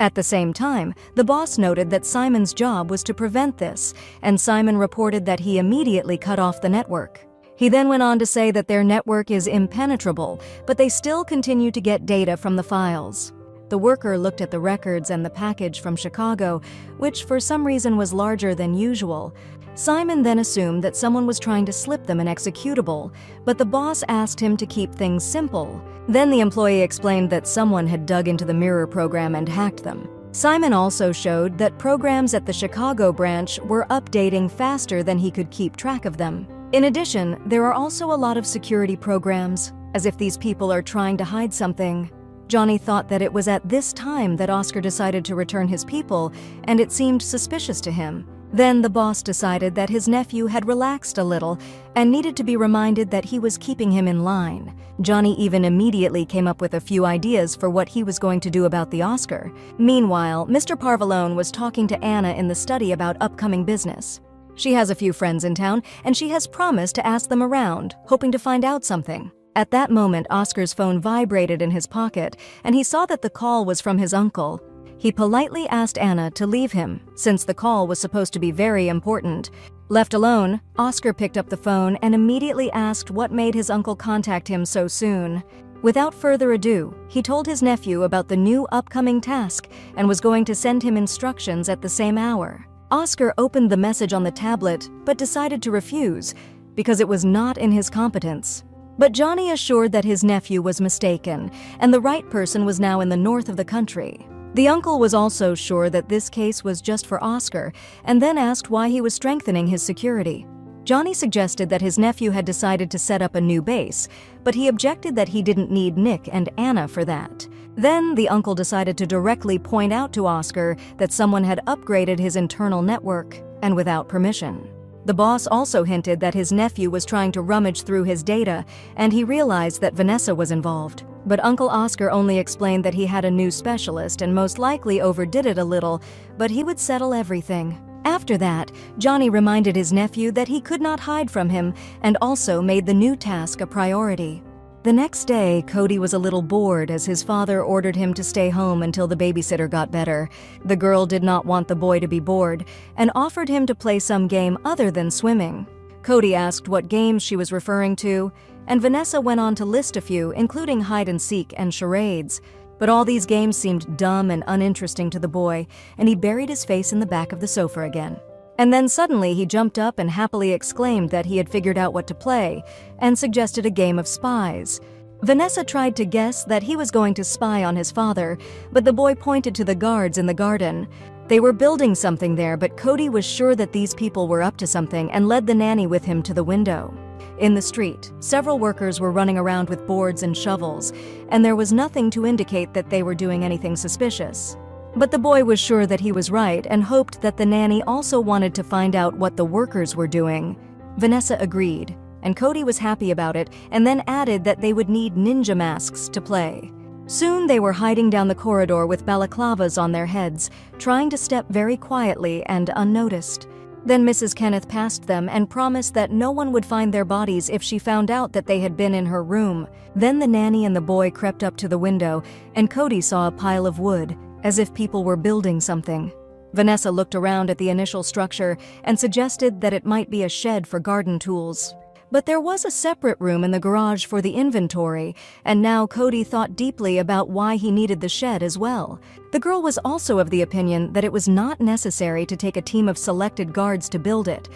At the same time, the boss noted that Simon's job was to prevent this, and Simon reported that he immediately cut off the network. He then went on to say that their network is impenetrable, but they still continue to get data from the files. The worker looked at the records and the package from Chicago, which for some reason was larger than usual. Simon then assumed that someone was trying to slip them an executable, but the boss asked him to keep things simple. Then the employee explained that someone had dug into the mirror program and hacked them. Simon also showed that programs at the Chicago branch were updating faster than he could keep track of them. In addition, there are also a lot of security programs, as if these people are trying to hide something. Johnny thought that it was at this time that Oscar decided to return his people, and it seemed suspicious to him. Then the boss decided that his nephew had relaxed a little and needed to be reminded that he was keeping him in line. Johnny even immediately came up with a few ideas for what he was going to do about the Oscar. Meanwhile, Mr. Parvalone was talking to Anna in the study about upcoming business. She has a few friends in town, and she has promised to ask them around, hoping to find out something. At that moment, Oscar's phone vibrated in his pocket, and he saw that the call was from his uncle. He politely asked Anna to leave him, since the call was supposed to be very important. Left alone, Oscar picked up the phone and immediately asked what made his uncle contact him so soon. Without further ado, he told his nephew about the new upcoming task and was going to send him instructions at the same hour. Oscar opened the message on the tablet, but decided to refuse, because it was not in his competence. But Johnny assured that his nephew was mistaken, and the right person was now in the north of the country. The uncle was also sure that this case was just for Oscar, and then asked why he was strengthening his security. Johnny suggested that his nephew had decided to set up a new base, but he objected that he didn't need Nick and Anna for that. Then the uncle decided to directly point out to Oscar that someone had upgraded his internal network, and without permission. The boss also hinted that his nephew was trying to rummage through his data, and he realized that Vanessa was involved. But Uncle Oscar only explained that he had a new specialist and most likely overdid it a little, but he would settle everything. After that, Johnny reminded his nephew that he could not hide from him and also made the new task a priority. The next day, Cody was a little bored as his father ordered him to stay home until the babysitter got better. The girl did not want the boy to be bored and offered him to play some game other than swimming. Cody asked what games she was referring to, and Vanessa went on to list a few, including hide-and-seek and charades. But all these games seemed dumb and uninteresting to the boy, and he buried his face in the back of the sofa again. And then suddenly he jumped up and happily exclaimed that he had figured out what to play, and suggested a game of spies. Vanessa tried to guess that he was going to spy on his father, but the boy pointed to the guards in the garden. They were building something there, but Cody was sure that these people were up to something and led the nanny with him to the window. In the street, several workers were running around with boards and shovels, and there was nothing to indicate that they were doing anything suspicious. But the boy was sure that he was right and hoped that the nanny also wanted to find out what the workers were doing. Vanessa agreed, and Cody was happy about it and then added that they would need ninja masks to play. Soon they were hiding down the corridor with balaclavas on their heads, trying to step very quietly and unnoticed. Then Mrs. Kenneth passed them and promised that no one would find their bodies if she found out that they had been in her room. Then the nanny and the boy crept up to the window, and Cody saw a pile of wood, as if people were building something. Vanessa looked around at the initial structure and suggested that it might be a shed for garden tools. But there was a separate room in the garage for the inventory, and now Cody thought deeply about why he needed the shed as well. The girl was also of the opinion that it was not necessary to take a team of selected guards to build it.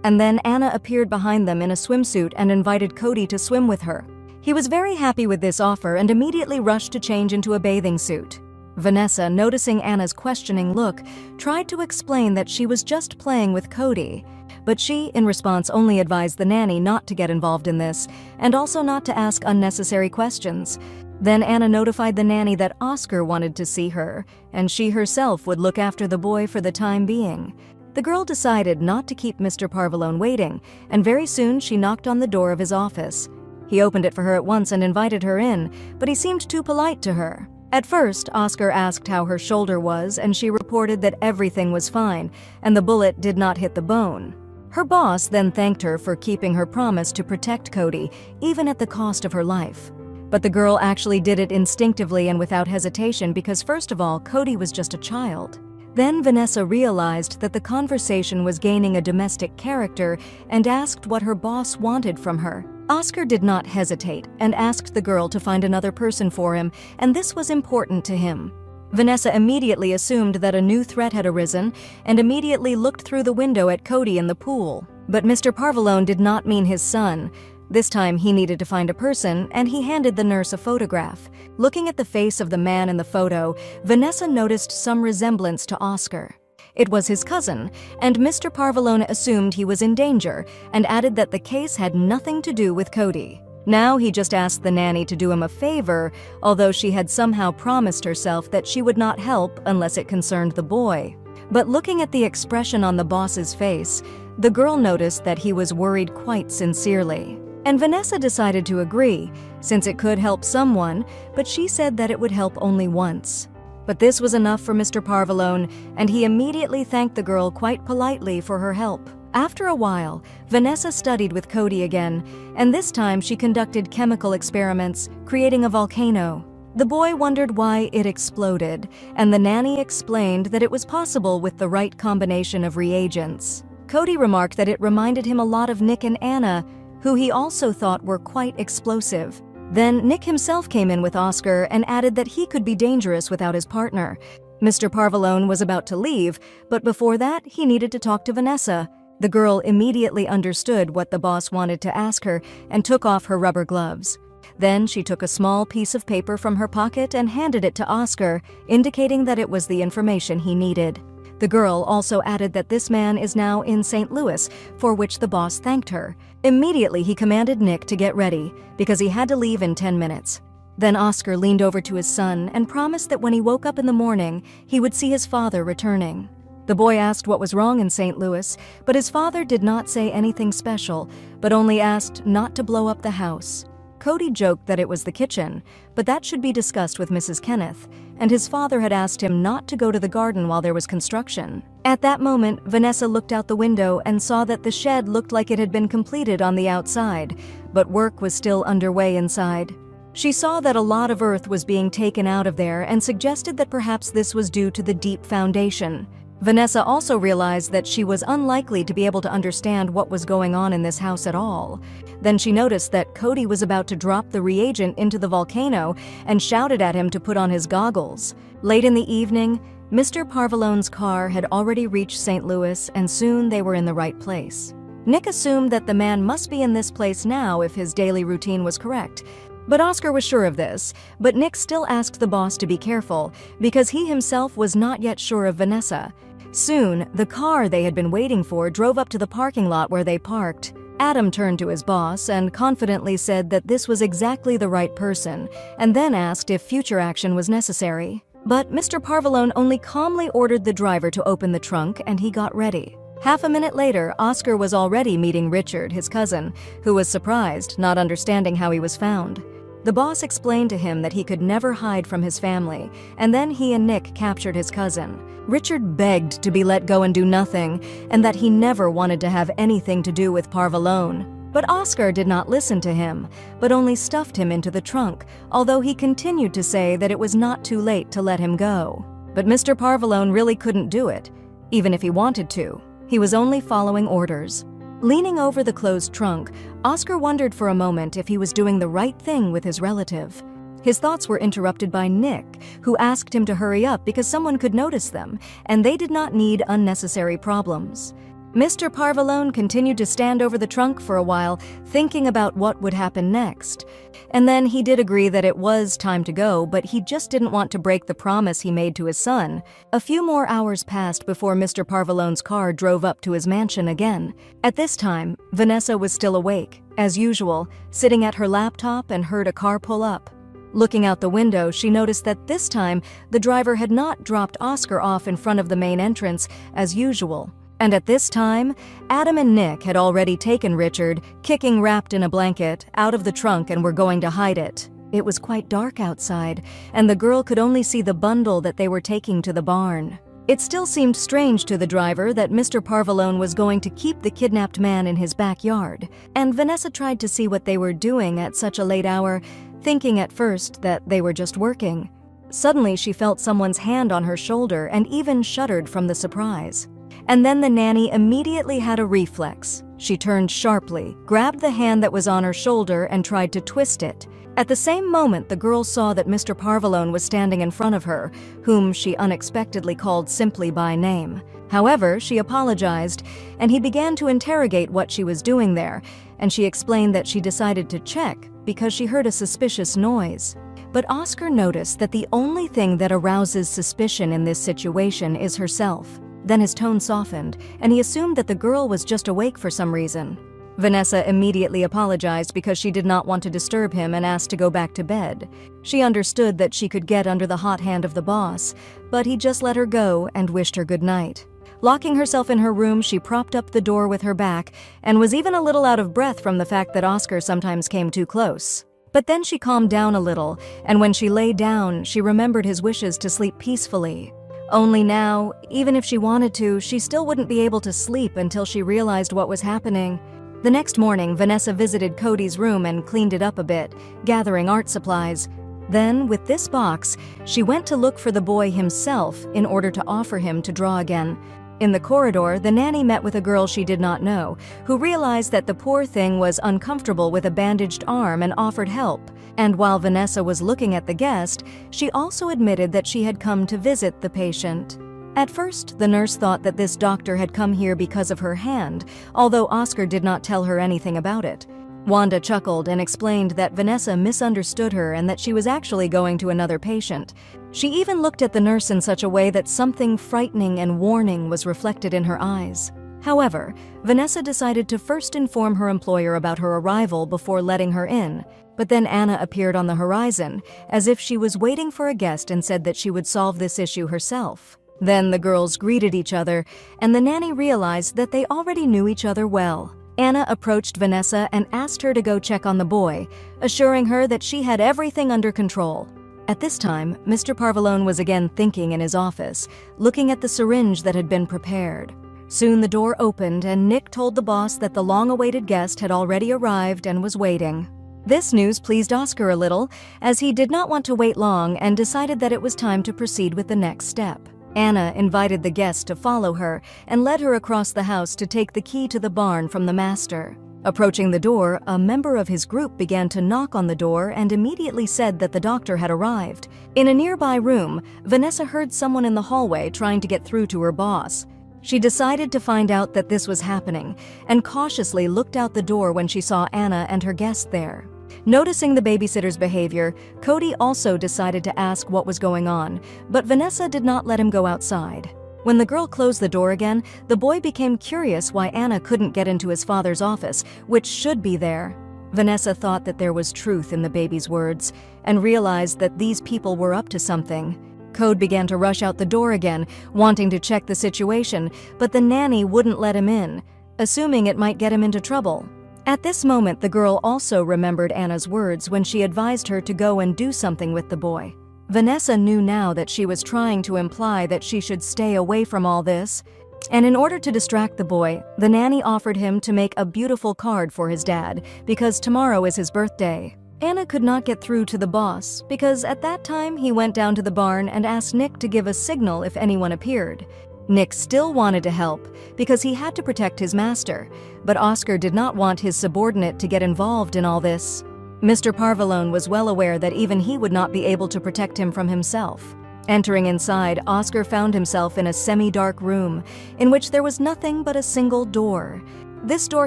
And then Anna appeared behind them in a swimsuit and invited Cody to swim with her. He was very happy with this offer and immediately rushed to change into a bathing suit. Vanessa, noticing Anna's questioning look, tried to explain that she was just playing with Cody. But she, in response, only advised the nanny not to get involved in this, and also not to ask unnecessary questions. Then Anna notified the nanny that Oscar wanted to see her, and she herself would look after the boy for the time being. The girl decided not to keep Mr. Parvalone waiting, and very soon she knocked on the door of his office. He opened it for her at once and invited her in, but he seemed too polite to her. At first, Oscar asked how her shoulder was, and she reported that everything was fine, and the bullet did not hit the bone. Her boss then thanked her for keeping her promise to protect Cody, even at the cost of her life. But the girl actually did it instinctively and without hesitation because, first of all, Cody was just a child. Then Vanessa realized that the conversation was gaining a domestic character and asked what her boss wanted from her. Oscar did not hesitate and asked the girl to find another person for him, and this was important to him. Vanessa immediately assumed that a new threat had arisen and immediately looked through the window at Cody in the pool. But Mr. Parvalone did not mean his son. This time he needed to find a person, and he handed the nurse a photograph. Looking at the face of the man in the photo, Vanessa noticed some resemblance to Oscar. It was his cousin, and Mr. Parvalone assumed he was in danger and added that the case had nothing to do with Cody. Now he just asked the nanny to do him a favor, although she had somehow promised herself that she would not help unless it concerned the boy. But looking at the expression on the boss's face, the girl noticed that he was worried quite sincerely. And Vanessa decided to agree, since it could help someone, but she said that it would help only once. But this was enough for Mr. Parvalone, and he immediately thanked the girl quite politely for her help. After a while, Vanessa studied with Cody again, and this time she conducted chemical experiments, creating a volcano. The boy wondered why it exploded, and the nanny explained that it was possible with the right combination of reagents. Cody remarked that it reminded him a lot of Nick and Anna, who he also thought were quite explosive. Then Nick himself came in with Oscar and added that he could be dangerous without his partner. Mr. Parvalone was about to leave, but before that, he needed to talk to Vanessa. The girl immediately understood what the boss wanted to ask her and took off her rubber gloves. Then she took a small piece of paper from her pocket and handed it to Oscar, indicating that it was the information he needed. The girl also added that this man is now in St. Louis, for which the boss thanked her. Immediately, he commanded Nick to get ready, because he had to leave in 10 minutes. Then Oscar leaned over to his son and promised that when he woke up in the morning, he would see his father returning. The boy asked what was wrong in St. Louis, but his father did not say anything special, but only asked not to blow up the house. Cody joked that it was the kitchen, but that should be discussed with Mrs. Kenneth, and his father had asked him not to go to the garden while there was construction. At that moment, Vanessa looked out the window and saw that the shed looked like it had been completed on the outside, but work was still underway inside. She saw that a lot of earth was being taken out of there and suggested that perhaps this was due to the deep foundation. Vanessa also realized that she was unlikely to be able to understand what was going on in this house at all. Then she noticed that Cody was about to drop the reagent into the volcano and shouted at him to put on his goggles. Late in the evening, Mr. Parvalone's car had already reached St. Louis, and soon they were in the right place. Nick assumed that the man must be in this place now if his daily routine was correct. But Oscar was sure of this, but Nick still asked the boss to be careful because he himself was not yet sure of Vanessa. Soon, the car they had been waiting for drove up to the parking lot where they parked. Adam turned to his boss and confidently said that this was exactly the right person, and then asked if future action was necessary. But Mr. Parvalone only calmly ordered the driver to open the trunk, and he got ready. Half a minute later, Oscar was already meeting Richard, his cousin, who was surprised, not understanding how he was found. The boss explained to him that he could never hide from his family, and then he and Nick captured his cousin. Richard begged to be let go and do nothing, and that he never wanted to have anything to do with Parvalone. But Oscar did not listen to him, but only stuffed him into the trunk, although he continued to say that it was not too late to let him go. But Mr. Parvalone really couldn't do it, even if he wanted to. He was only following orders. Leaning over the closed trunk, Oscar wondered for a moment if he was doing the right thing with his relative. His thoughts were interrupted by Nick, who asked him to hurry up because someone could notice them, and they did not need unnecessary problems. Mr. Parvalone continued to stand over the trunk for a while, thinking about what would happen next. And then he did agree that it was time to go, but he just didn't want to break the promise he made to his son. A few more hours passed before Mr. Parvalone's car drove up to his mansion again. At this time, Vanessa was still awake, as usual, sitting at her laptop and heard a car pull up. Looking out the window, she noticed that this time, the driver had not dropped Oscar off in front of the main entrance, as usual. And at this time, Adam and Nick had already taken Richard, kicking wrapped in a blanket, out of the trunk and were going to hide it. It was quite dark outside, and the girl could only see the bundle that they were taking to the barn. It still seemed strange to the driver that Mr. Parvalone was going to keep the kidnapped man in his backyard, and Vanessa tried to see what they were doing at such a late hour, thinking at first that they were just working. Suddenly, she felt someone's hand on her shoulder and even shuddered from the surprise. And then the nanny immediately had a reflex. She turned sharply, grabbed the hand that was on her shoulder and tried to twist it. At the same moment, the girl saw that Mr. Parvalone was standing in front of her, whom she unexpectedly called simply by name. However, she apologized, and he began to interrogate what she was doing there, and she explained that she decided to check because she heard a suspicious noise. But Oscar noticed that the only thing that arouses suspicion in this situation is herself. Then his tone softened, and he assumed that the girl was just awake for some reason. Vanessa immediately apologized because she did not want to disturb him and asked to go back to bed. She understood that she could get under the hot hand of the boss, but he just let her go and wished her good night. Locking herself in her room, she propped up the door with her back and was even a little out of breath from the fact that Oscar sometimes came too close. But then she calmed down a little, and when she lay down, she remembered his wishes to sleep peacefully. Only now, even if she wanted to, she still wouldn't be able to sleep until she realized what was happening. The next morning, Vanessa visited Cody's room and cleaned it up a bit, gathering art supplies. Then, with this box, she went to look for the boy himself in order to offer him to draw again. In the corridor, the nanny met with a girl she did not know, who realized that the poor thing was uncomfortable with a bandaged arm and offered help. And while Vanessa was looking at the guest, she also admitted that she had come to visit the patient. At first, the nurse thought that this doctor had come here because of her hand, although Oscar did not tell her anything about it. Wanda chuckled and explained that Vanessa misunderstood her and that she was actually going to another patient. She even looked at the nurse in such a way that something frightening and warning was reflected in her eyes. However, Vanessa decided to first inform her employer about her arrival before letting her in. But then Anna appeared on the horizon, as if she was waiting for a guest, and said that she would solve this issue herself. Then the girls greeted each other, and the nanny realized that they already knew each other well. Anna approached Vanessa and asked her to go check on the boy, assuring her that she had everything under control. At this time, Mr. Parvalone was again thinking in his office, looking at the syringe that had been prepared. Soon the door opened and Nick told the boss that the long-awaited guest had already arrived and was waiting. This news pleased Oscar a little, as he did not want to wait long and decided that it was time to proceed with the next step. Anna invited the guest to follow her and led her across the house to take the key to the barn from the master. Approaching the door, a member of his group began to knock on the door and immediately said that the doctor had arrived. In a nearby room, Vanessa heard someone in the hallway trying to get through to her boss. She decided to find out that this was happening and cautiously looked out the door when she saw Anna and her guest there. Noticing the babysitter's behavior, Cody also decided to ask what was going on, but Vanessa did not let him go outside. When the girl closed the door again, the boy became curious why Anna couldn't get into his father's office, which should be there. Vanessa thought that there was truth in the baby's words and realized that these people were up to something. Code began to rush out the door again, wanting to check the situation, but the nanny wouldn't let him in, assuming it might get him into trouble. At this moment, the girl also remembered Anna's words when she advised her to go and do something with the boy. Vanessa knew now that she was trying to imply that she should stay away from all this, and in order to distract the boy, the nanny offered him to make a beautiful card for his dad because tomorrow is his birthday. Anna could not get through to the boss because at that time he went down to the barn and asked Nick to give a signal if anyone appeared. Nick still wanted to help because he had to protect his master, but Oscar did not want his subordinate to get involved in all this. Mr. Parvalone was well aware that even he would not be able to protect him from himself. Entering inside, Oscar found himself in a semi-dark room in which there was nothing but a single door. This door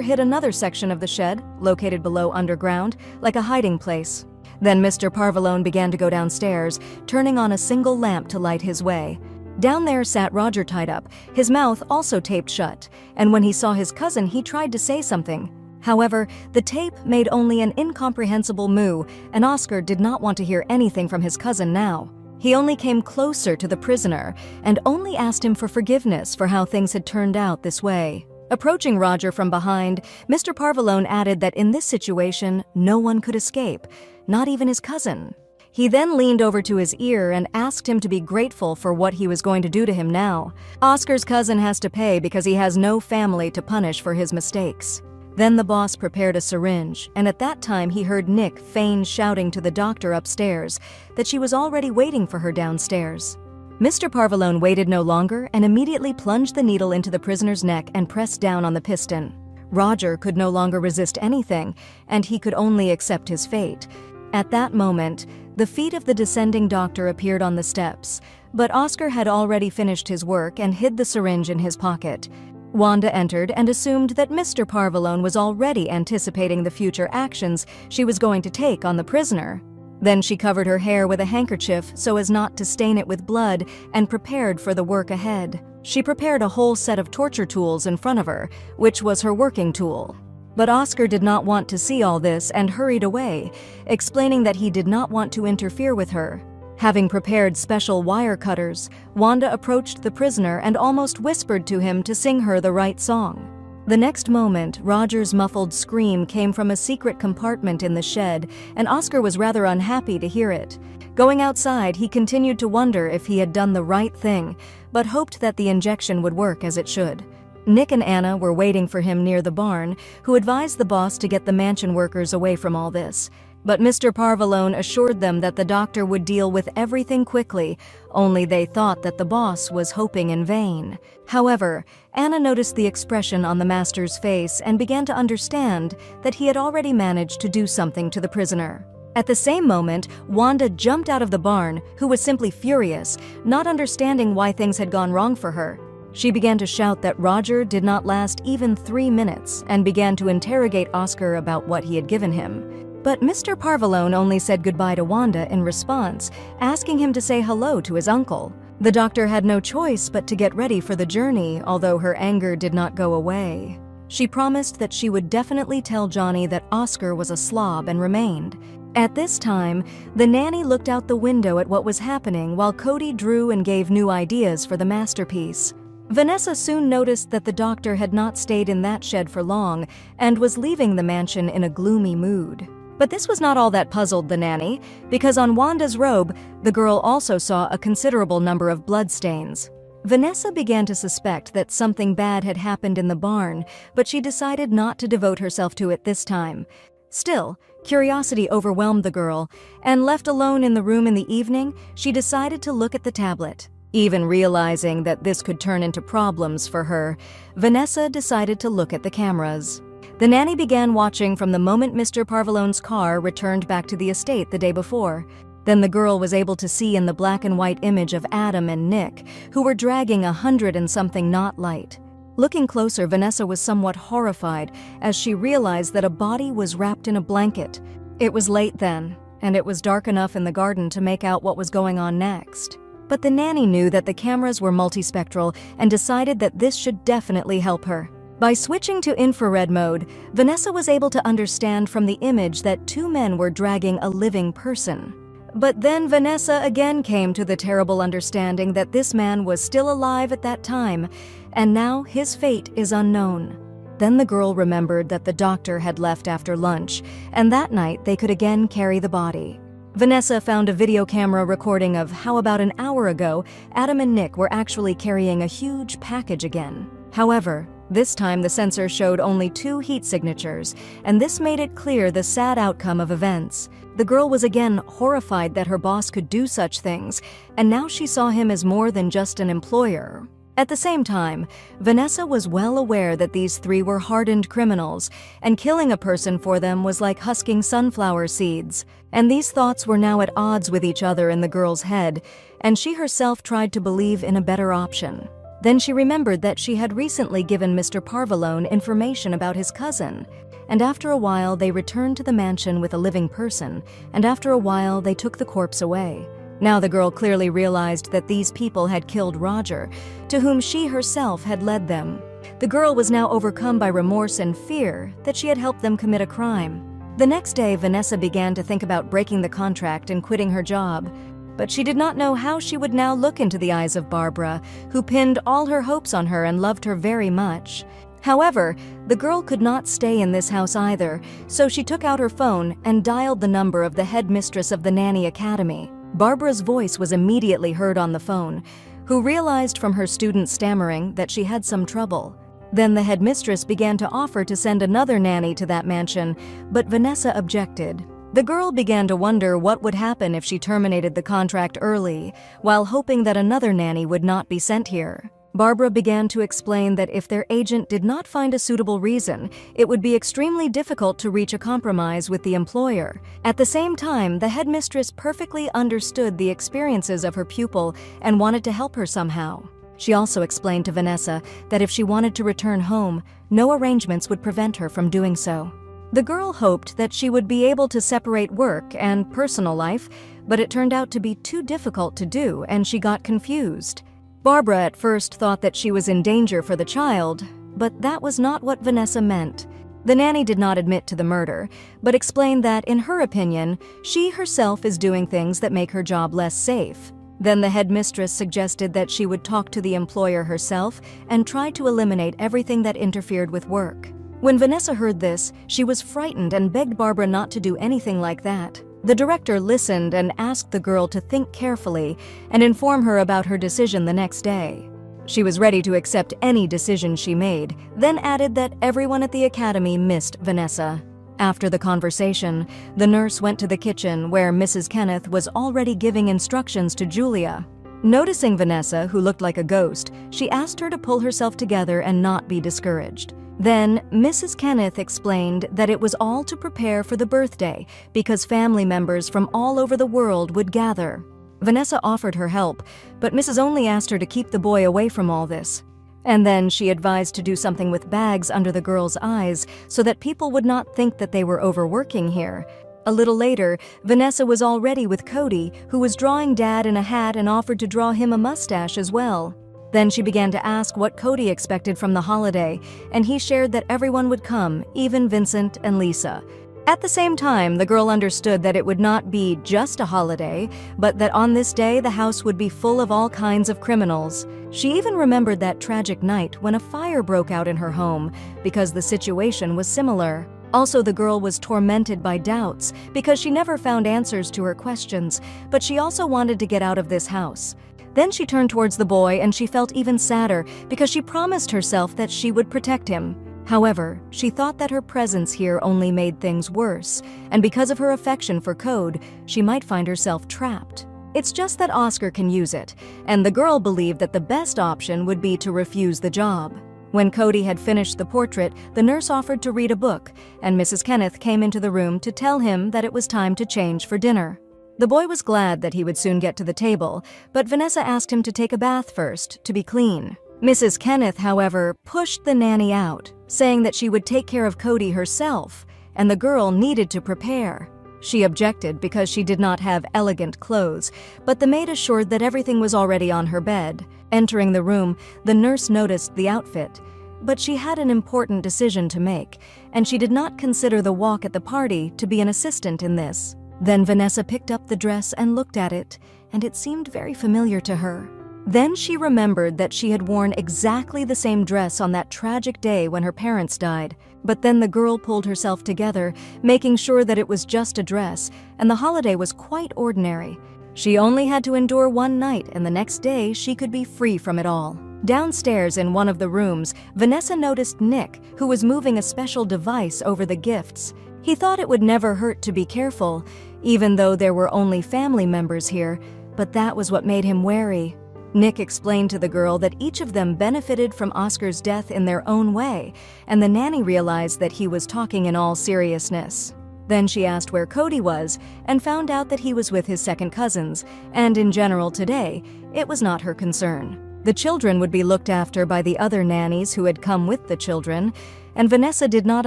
hid another section of the shed, located below underground, like a hiding place. Then Mr. Parvalone began to go downstairs, turning on a single lamp to light his way. Down there sat Roger tied up, his mouth also taped shut, and when he saw his cousin, he tried to say something. However, the tape made only an incomprehensible moo, and Oscar did not want to hear anything from his cousin now. He only came closer to the prisoner and only asked him for forgiveness for how things had turned out this way. Approaching Roger from behind, Mr. Parvalone added that in this situation, no one could escape, not even his cousin. He then leaned over to his ear and asked him to be grateful for what he was going to do to him now. Oscar's cousin has to pay because he has no family to punish for his mistakes. Then the boss prepared a syringe, and at that time he heard Nick feign shouting to the doctor upstairs that she was already waiting for her downstairs. Mr. Parvalone waited no longer and immediately plunged the needle into the prisoner's neck and pressed down on the piston. Roger could no longer resist anything, and he could only accept his fate. At that moment, the feet of the descending doctor appeared on the steps, but Oscar had already finished his work and hid the syringe in his pocket. Wanda entered and assumed that Mr. Parvalone was already anticipating the future actions she was going to take on the prisoner. Then she covered her hair with a handkerchief so as not to stain it with blood and prepared for the work ahead. She prepared a whole set of torture tools in front of her, which was her working tool. But Oscar did not want to see all this and hurried away, explaining that he did not want to interfere with her. Having prepared special wire cutters, Wanda approached the prisoner and almost whispered to him to sing her the right song. The next moment, Roger's muffled scream came from a secret compartment in the shed, and Oscar was rather unhappy to hear it. Going outside, he continued to wonder if he had done the right thing, but hoped that the injection would work as it should. Nick and Anna were waiting for him near the barn, who advised the boss to get the mansion workers away from all this. But Mr. Parvalone assured them that the doctor would deal with everything quickly, only they thought that the boss was hoping in vain. However, Anna noticed the expression on the master's face and began to understand that he had already managed to do something to the prisoner. At the same moment, Wanda jumped out of the barn, who was simply furious, not understanding why things had gone wrong for her. She began to shout that Roger did not last even 3 minutes and began to interrogate Oscar about what he had given him. But Mr. Parvalone only said goodbye to Wanda in response, asking him to say hello to his uncle. The doctor had no choice but to get ready for the journey, although her anger did not go away. She promised that she would definitely tell Johnny that Oscar was a slob and remained. At this time, the nanny looked out the window at what was happening while Cody drew and gave new ideas for the masterpiece. Vanessa soon noticed that the doctor had not stayed in that shed for long and was leaving the mansion in a gloomy mood. But this was not all that puzzled the nanny, because on Wanda's robe, the girl also saw a considerable number of bloodstains. Vanessa began to suspect that something bad had happened in the barn, but she decided not to devote herself to it this time. Still, curiosity overwhelmed the girl, and left alone in the room in the evening, she decided to look at the tablet. Even realizing that this could turn into problems for her, Vanessa decided to look at the cameras. The nanny began watching from the moment Mr. Parvalone's car returned back to the estate the day before. Then the girl was able to see in the black and white image of Adam and Nick, who were dragging 100-and-something knot light. Looking closer, Vanessa was somewhat horrified as she realized that a body was wrapped in a blanket. It was late then, and it was dark enough in the garden to make out what was going on next. But the nanny knew that the cameras were multispectral and decided that this should definitely help her. By switching to infrared mode, Vanessa was able to understand from the image that 2 men were dragging a living person. But then Vanessa again came to the terrible understanding that this man was still alive at that time, and now his fate is unknown. Then the girl remembered that the doctor had left after lunch, and that night they could again carry the body. Vanessa found a video camera recording of how about an hour ago, Adam and Nick were actually carrying a huge package again. However, this time the sensor showed only 2 heat signatures, and this made it clear the sad outcome of events. The girl was again horrified that her boss could do such things, and now she saw him as more than just an employer. At the same time, Vanessa was well aware that these 3 were hardened criminals, and killing a person for them was like husking sunflower seeds. And these thoughts were now at odds with each other in the girl's head, and she herself tried to believe in a better option. Then she remembered that she had recently given Mr. Parvalone information about his cousin, and after a while they returned to the mansion with a living person, and after a while they took the corpse away. Now the girl clearly realized that these people had killed Roger, to whom she herself had led them. The girl was now overcome by remorse and fear that she had helped them commit a crime. The next day, Vanessa began to think about breaking the contract and quitting her job. But she did not know how she would now look into the eyes of Barbara, who pinned all her hopes on her and loved her very much. However, the girl could not stay in this house either, so she took out her phone and dialed the number of the headmistress of the Nanny Academy. Barbara's voice was immediately heard on the phone, who realized from her student stammering that she had some trouble. Then the headmistress began to offer to send another nanny to that mansion, but Vanessa objected. The girl began to wonder what would happen if she terminated the contract early, while hoping that another nanny would not be sent here. Barbara began to explain that if their agent did not find a suitable reason, it would be extremely difficult to reach a compromise with the employer. At the same time, the headmistress perfectly understood the experiences of her pupil and wanted to help her somehow. She also explained to Vanessa that if she wanted to return home, no arrangements would prevent her from doing so. The girl hoped that she would be able to separate work and personal life, but it turned out to be too difficult to do, and she got confused. Barbara at first thought that she was in danger for the child, but that was not what Vanessa meant. The nanny did not admit to the murder, but explained that, in her opinion, she herself is doing things that make her job less safe. Then the headmistress suggested that she would talk to the employer herself and try to eliminate everything that interfered with work. When Vanessa heard this, she was frightened and begged Barbara not to do anything like that. The director listened and asked the girl to think carefully and inform her about her decision the next day. She was ready to accept any decision she made, then added that everyone at the academy missed Vanessa. After the conversation, the nurse went to the kitchen where Mrs. Kenneth was already giving instructions to Julia. Noticing Vanessa, who looked like a ghost, she asked her to pull herself together and not be discouraged. Then, Mrs. Kenneth explained that it was all to prepare for the birthday because family members from all over the world would gather. Vanessa offered her help, but Mrs. only asked her to keep the boy away from all this. And then she advised to do something with bags under the girl's eyes so that people would not think that they were overworking here. A little later, Vanessa was already with Cody, who was drawing Dad in a hat and offered to draw him a mustache as well. Then she began to ask what Cody expected from the holiday, and he shared that everyone would come, even Vincent and Lisa. At the same time, the girl understood that it would not be just a holiday, but that on this day the house would be full of all kinds of criminals. She even remembered that tragic night when a fire broke out in her home, because the situation was similar. Also, the girl was tormented by doubts because she never found answers to her questions, but she also wanted to get out of this house. Then she turned towards the boy and she felt even sadder because she promised herself that she would protect him. However, she thought that her presence here only made things worse, and because of her affection for Code, she might find herself trapped. It's just that Oscar can use it, and the girl believed that the best option would be to refuse the job. When Cody had finished the portrait, the nurse offered to read a book, and Mrs. Kenneth came into the room to tell him that it was time to change for dinner. The boy was glad that he would soon get to the table, but Vanessa asked him to take a bath first, to be clean. Mrs. Kenneth, however, pushed the nanny out, saying that she would take care of Cody herself, and the girl needed to prepare. She objected because she did not have elegant clothes, but the maid assured that everything was already on her bed. Entering the room, the nurse noticed the outfit, but she had an important decision to make, and she did not consider the walk at the party to be an assistant in this. Then Vanessa picked up the dress and looked at it, and it seemed very familiar to her. Then she remembered that she had worn exactly the same dress on that tragic day when her parents died. But then the girl pulled herself together, making sure that it was just a dress, and the holiday was quite ordinary. She only had to endure one night, and the next day she could be free from it all. Downstairs in one of the rooms, Vanessa noticed Nick, who was moving a special device over the gifts. He thought it would never hurt to be careful, even though there were only family members here, but that was what made him wary. Nick explained to the girl that each of them benefited from Oscar's death in their own way, and the nanny realized that he was talking in all seriousness. Then she asked where Cody was and found out that he was with his second cousins, and in general today, it was not her concern. The children would be looked after by the other nannies who had come with the children, and Vanessa did not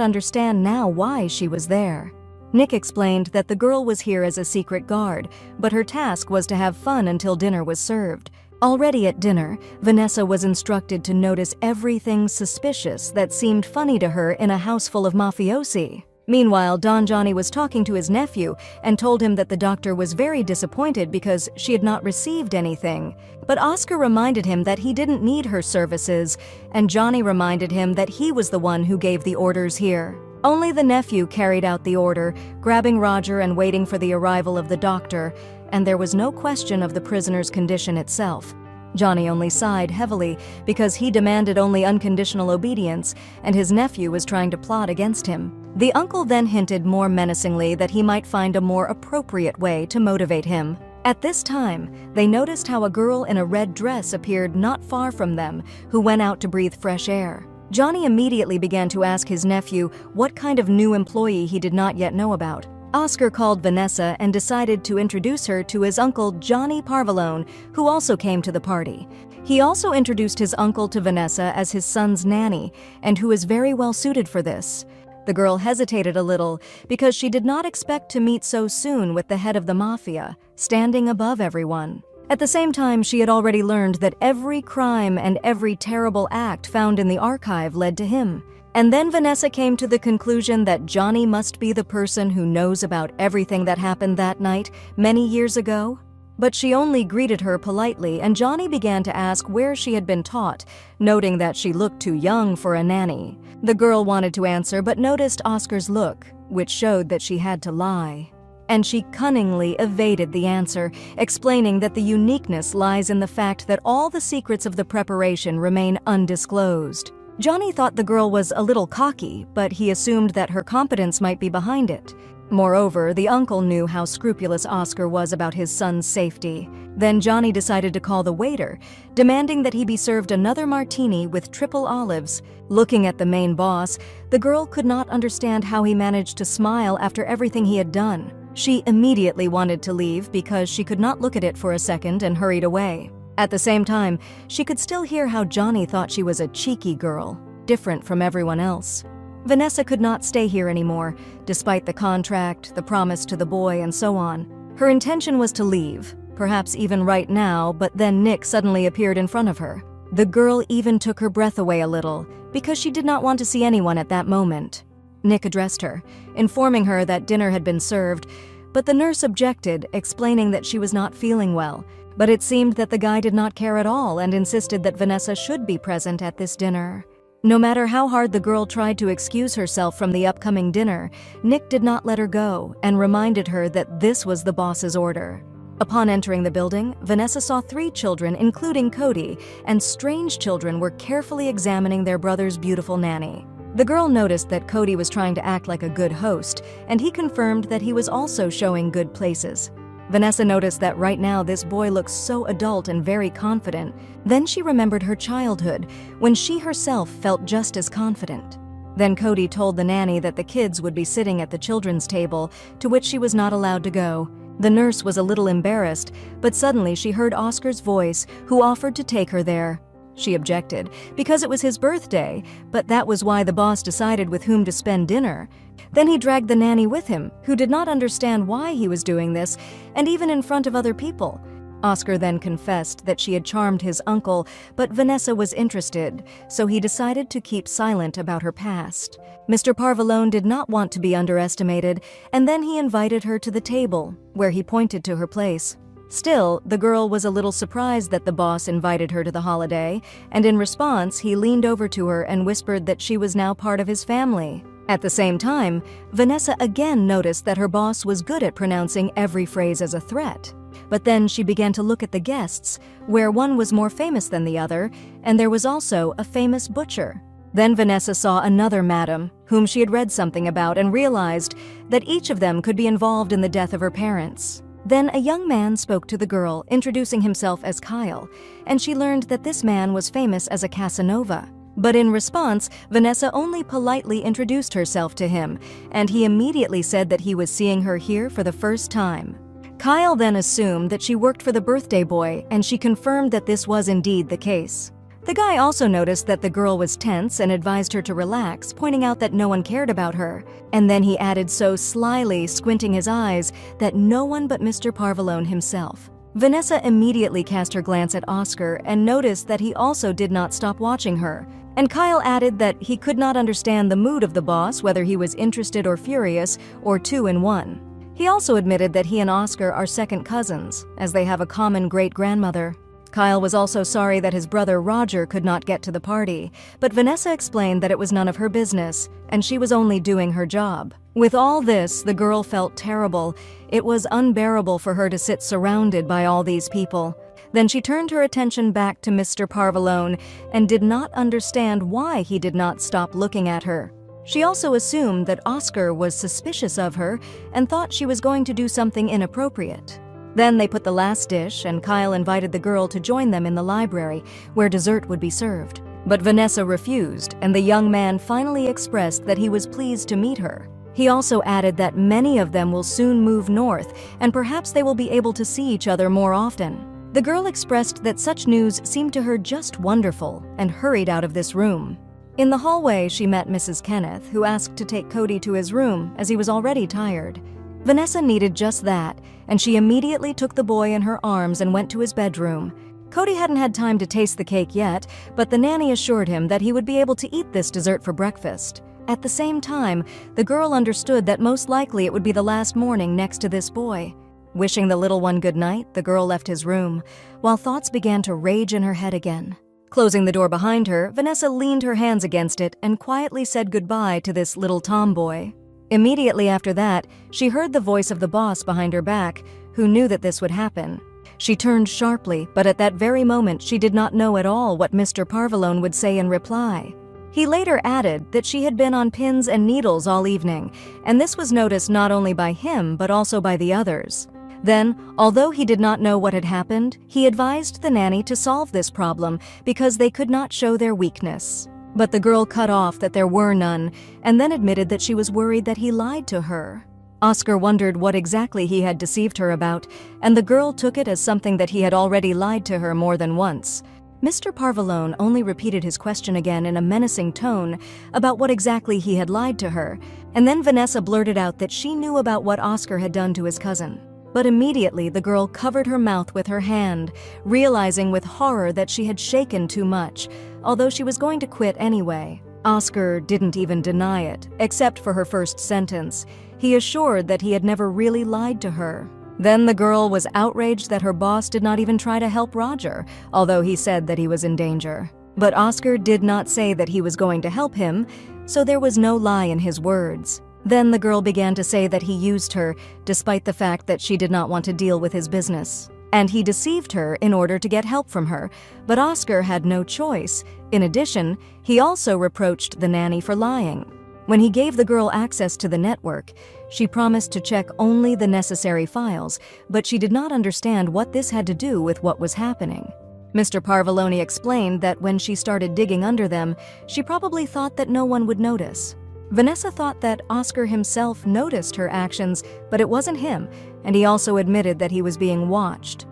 understand now why she was there. Nick explained that the girl was here as a secret guard, but her task was to have fun until dinner was served. Already at dinner, Vanessa was instructed to notice everything suspicious that seemed funny to her in a house full of mafiosi. Meanwhile, Don Johnny was talking to his nephew and told him that the doctor was very disappointed because she had not received anything. But Oscar reminded him that he didn't need her services, and Johnny reminded him that he was the one who gave the orders here. Only the nephew carried out the order, grabbing Roger and waiting for the arrival of the doctor, and there was no question of the prisoner's condition itself. Johnny only sighed heavily because he demanded only unconditional obedience, and his nephew was trying to plot against him. The uncle then hinted more menacingly that he might find a more appropriate way to motivate him. At this time, they noticed how a girl in a red dress appeared not far from them, who went out to breathe fresh air. Johnny immediately began to ask his nephew what kind of new employee he did not yet know about. Oscar called Vanessa and decided to introduce her to his uncle Johnny Parvalone, who also came to the party. He also introduced his uncle to Vanessa as his son's nanny, and who is very well suited for this. The girl hesitated a little because she did not expect to meet so soon with the head of the Mafia, standing above everyone. At the same time, she had already learned that every crime and every terrible act found in the archive led to him. And then Vanessa came to the conclusion that Johnny must be the person who knows about everything that happened that night, many years ago. But she only greeted her politely, and Johnny began to ask where she had been taught, noting that she looked too young for a nanny. The girl wanted to answer but noticed Oscar's look, which showed that she had to lie. And she cunningly evaded the answer, explaining that the uniqueness lies in the fact that all the secrets of the preparation remain undisclosed. Johnny thought the girl was a little cocky, but he assumed that her competence might be behind it. Moreover, the uncle knew how scrupulous Oscar was about his son's safety. Then Johnny decided to call the waiter, demanding that he be served another martini with triple olives. Looking at the main boss, the girl could not understand how he managed to smile after everything he had done. She immediately wanted to leave because she could not look at it for a second and hurried away. At the same time, she could still hear how Johnny thought she was a cheeky girl, different from everyone else. Vanessa could not stay here anymore, despite the contract, the promise to the boy, and so on. Her intention was to leave, perhaps even right now, but then Nick suddenly appeared in front of her. The girl even took her breath away a little, because she did not want to see anyone at that moment. Nick addressed her, informing her that dinner had been served, but the nurse objected, explaining that she was not feeling well. But it seemed that the guy did not care at all and insisted that Vanessa should be present at this dinner. No matter how hard the girl tried to excuse herself from the upcoming dinner, Nick did not let her go and reminded her that this was the boss's order. Upon entering the building, Vanessa saw 3 children, including Cody, and strange children were carefully examining their brother's beautiful nanny. The girl noticed that Cody was trying to act like a good host, and he confirmed that he was also showing good places. Vanessa noticed that right now this boy looked so adult and very confident. Then she remembered her childhood, when she herself felt just as confident. Then Cody told the nanny that the kids would be sitting at the children's table, to which she was not allowed to go. The nurse was a little embarrassed, but suddenly she heard Oscar's voice, who offered to take her there. She objected, because it was his birthday, but that was why the boss decided with whom to spend dinner. Then he dragged the nanny with him, who did not understand why he was doing this, and even in front of other people. Oscar then confessed that she had charmed his uncle, but Vanessa was interested, so he decided to keep silent about her past. Mr. Parvalone did not want to be underestimated, and then he invited her to the table, where he pointed to her place. Still, the girl was a little surprised that the boss invited her to the holiday, and in response, he leaned over to her and whispered that she was now part of his family. At the same time, Vanessa again noticed that her boss was good at pronouncing every phrase as a threat. But then she began to look at the guests, where one was more famous than the other, and there was also a famous butcher. Then Vanessa saw another madam, whom she had read something about, and realized that each of them could be involved in the death of her parents. Then a young man spoke to the girl, introducing himself as Kyle, and she learned that this man was famous as a Casanova. But in response, Vanessa only politely introduced herself to him, and he immediately said that he was seeing her here for the first time. Kyle then assumed that she worked for the birthday boy, and she confirmed that this was indeed the case. The guy also noticed that the girl was tense and advised her to relax, pointing out that no one cared about her. And then he added so slyly, squinting his eyes, that no one but Mr. Parvalone himself. Vanessa immediately cast her glance at Oscar and noticed that he also did not stop watching her. And Kyle added that he could not understand the mood of the boss, whether he was interested or furious, or two in one. He also admitted that he and Oscar are second cousins, as they have a common great-grandmother. Kyle was also sorry that his brother Roger could not get to the party, but Vanessa explained that it was none of her business, and she was only doing her job. With all this, the girl felt terrible. It was unbearable for her to sit surrounded by all these people. Then she turned her attention back to Mr. Parvalone and did not understand why he did not stop looking at her. She also assumed that Oscar was suspicious of her and thought she was going to do something inappropriate. Then they put the last dish, and Kyle invited the girl to join them in the library, where dessert would be served. But Vanessa refused, and the young man finally expressed that he was pleased to meet her. He also added that many of them will soon move north, and perhaps they will be able to see each other more often. The girl expressed that such news seemed to her just wonderful, and hurried out of this room. In the hallway, she met Mrs. Kenneth, who asked to take Cody to his room, as he was already tired. Vanessa needed just that, and she immediately took the boy in her arms and went to his bedroom. Cody hadn't had time to taste the cake yet, but the nanny assured him that he would be able to eat this dessert for breakfast. At the same time, the girl understood that most likely it would be the last morning next to this boy. Wishing the little one good night, the girl left his room, while thoughts began to rage in her head again. Closing the door behind her, Vanessa leaned her hands against it and quietly said goodbye to this little tomboy. Immediately after that, she heard the voice of the boss behind her back, who knew that this would happen. She turned sharply, but at that very moment she did not know at all what Mr. Parvalone would say in reply. He later added that she had been on pins and needles all evening, and this was noticed not only by him but also by the others. Then, although he did not know what had happened, he advised the nanny to solve this problem because they could not show their weakness. But the girl cut off that there were none, and then admitted that she was worried that he lied to her. Oscar wondered what exactly he had deceived her about, and the girl took it as something that he had already lied to her more than once. Mr. Parvalone only repeated his question again in a menacing tone about what exactly he had lied to her, and then Vanessa blurted out that she knew about what Oscar had done to his cousin. But immediately the girl covered her mouth with her hand, realizing with horror that she had shaken too much, although she was going to quit anyway. Oscar didn't even deny it, except for her first sentence. He assured that he had never really lied to her. Then the girl was outraged that her boss did not even try to help Roger, although he said that he was in danger. But Oscar did not say that he was going to help him, so there was no lie in his words. Then the girl began to say that he used her, despite the fact that she did not want to deal with his business. And he deceived her in order to get help from her, but Oscar had no choice. In addition, he also reproached the nanny for lying. When he gave the girl access to the network, she promised to check only the necessary files, but she did not understand what this had to do with what was happening. Mr. Parvalone explained that when she started digging under them, she probably thought that no one would notice. Vanessa thought that Oscar himself noticed her actions, but it wasn't him, and he also admitted that he was being watched.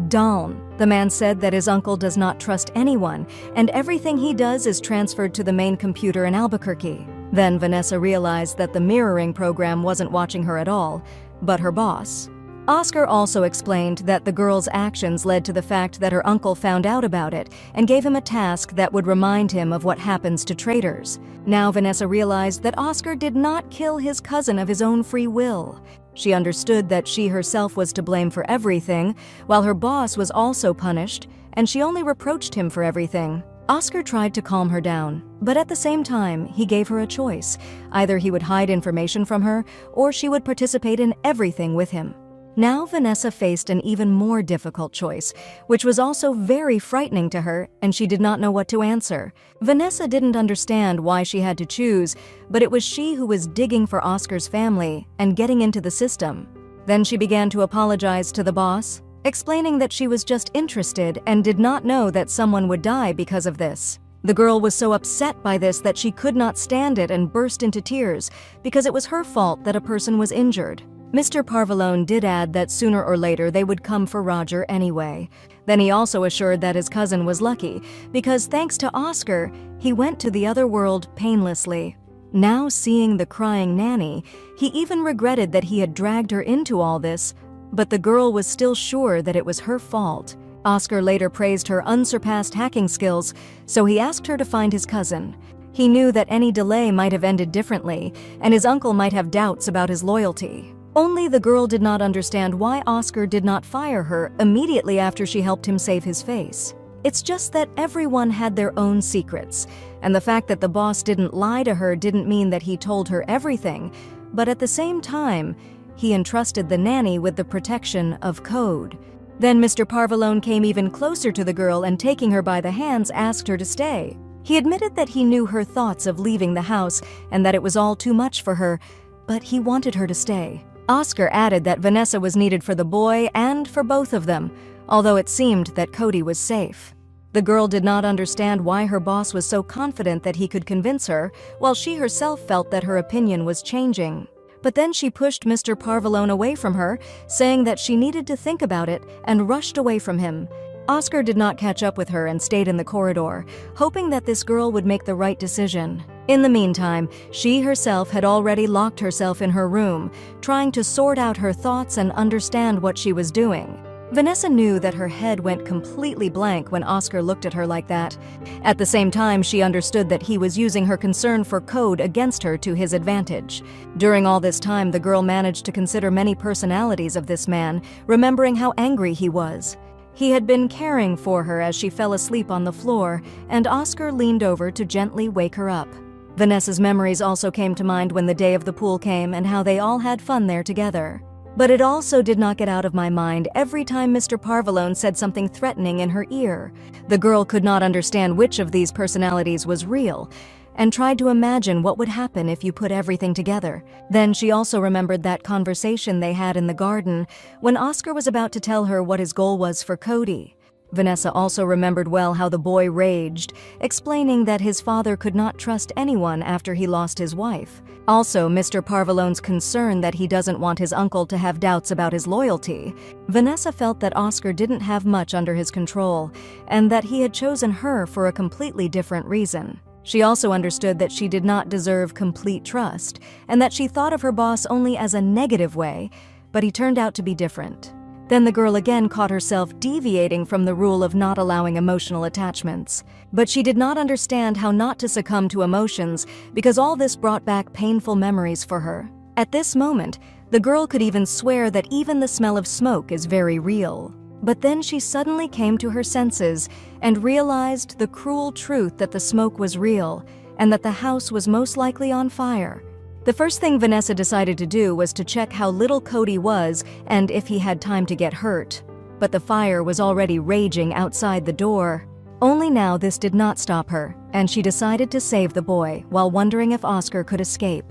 Daln, the man said that his uncle does not trust anyone, and everything he does is transferred to the main computer in Albuquerque. Then Vanessa realized that the mirroring program wasn't watching her at all, but her boss. Oscar also explained that the girl's actions led to the fact that her uncle found out about it and gave him a task that would remind him of what happens to traitors. Now Vanessa realized that Oscar did not kill his cousin of his own free will. She understood that she herself was to blame for everything, while her boss was also punished, and she only reproached him for everything. Oscar tried to calm her down, but at the same time, he gave her a choice. Either he would hide information from her, or she would participate in everything with him. Now Vanessa faced an even more difficult choice, which was also very frightening to her, and she did not know what to answer. Vanessa didn't understand why she had to choose, but it was she who was digging for Oscar's family and getting into the system. Then she began to apologize to the boss, explaining that she was just interested and did not know that someone would die because of this. The girl was so upset by this that she could not stand it and burst into tears because it was her fault that a person was injured. Mr. Parvalone did add that sooner or later they would come for Roger anyway. Then he also assured that his cousin was lucky because thanks to Oscar, he went to the other world painlessly. Now seeing the crying Nanny, he even regretted that he had dragged her into all this, but the girl was still sure that it was her fault. Oscar later praised her unsurpassed hacking skills, so he asked her to find his cousin. He knew that any delay might have ended differently, and his uncle might have doubts about his loyalty. Only the girl did not understand why Oscar did not fire her immediately after she helped him save his face. It's just that everyone had their own secrets, and the fact that the boss didn't lie to her didn't mean that he told her everything, but at the same time, he entrusted the nanny with the protection of code. Then Mr. Parvalone came even closer to the girl and taking her by the hands asked her to stay. He admitted that he knew her thoughts of leaving the house and that it was all too much for her, but he wanted her to stay. Oscar added that Vanessa was needed for the boy and for both of them, although it seemed that Cody was safe. The girl did not understand why her boss was so confident that he could convince her, while she herself felt that her opinion was changing. But then she pushed Mr. Parvalone away from her, saying that she needed to think about it, and rushed away from him. Oscar did not catch up with her and stayed in the corridor, hoping that this girl would make the right decision. In the meantime, she herself had already locked herself in her room, trying to sort out her thoughts and understand what she was doing. Vanessa knew that her head went completely blank when Oscar looked at her like that. At the same time, she understood that he was using her concern for code against her to his advantage. During all this time, the girl managed to consider many personalities of this man, remembering how angry he was. He had been caring for her as she fell asleep on the floor, and Oscar leaned over to gently wake her up. Vanessa's memories also came to mind when the day of the pool came and how they all had fun there together. But it also did not get out of my mind every time Mr. Parvalone said something threatening in her ear. The girl could not understand which of these personalities was real, and tried to imagine what would happen if you put everything together. Then she also remembered that conversation they had in the garden when Oscar was about to tell her what his goal was for Cody. Vanessa also remembered well how the boy raged, explaining that his father could not trust anyone after he lost his wife. Also, Mr. Parvalone's concern that he doesn't want his uncle to have doubts about his loyalty. Vanessa felt that Oscar didn't have much under his control, and that he had chosen her for a completely different reason. She also understood that she did not deserve complete trust, and that she thought of her boss only as a negative way, but he turned out to be different. Then the girl again caught herself deviating from the rule of not allowing emotional attachments. But she did not understand how not to succumb to emotions because all this brought back painful memories for her. At this moment, the girl could even swear that even the smell of smoke is very real. But then she suddenly came to her senses and realized the cruel truth that the smoke was real and that the house was most likely on fire. The first thing Vanessa decided to do was to check how little Cody was and if he had time to get hurt. But the fire was already raging outside the door. Only now this did not stop her, and she decided to save the boy while wondering if Oscar could escape.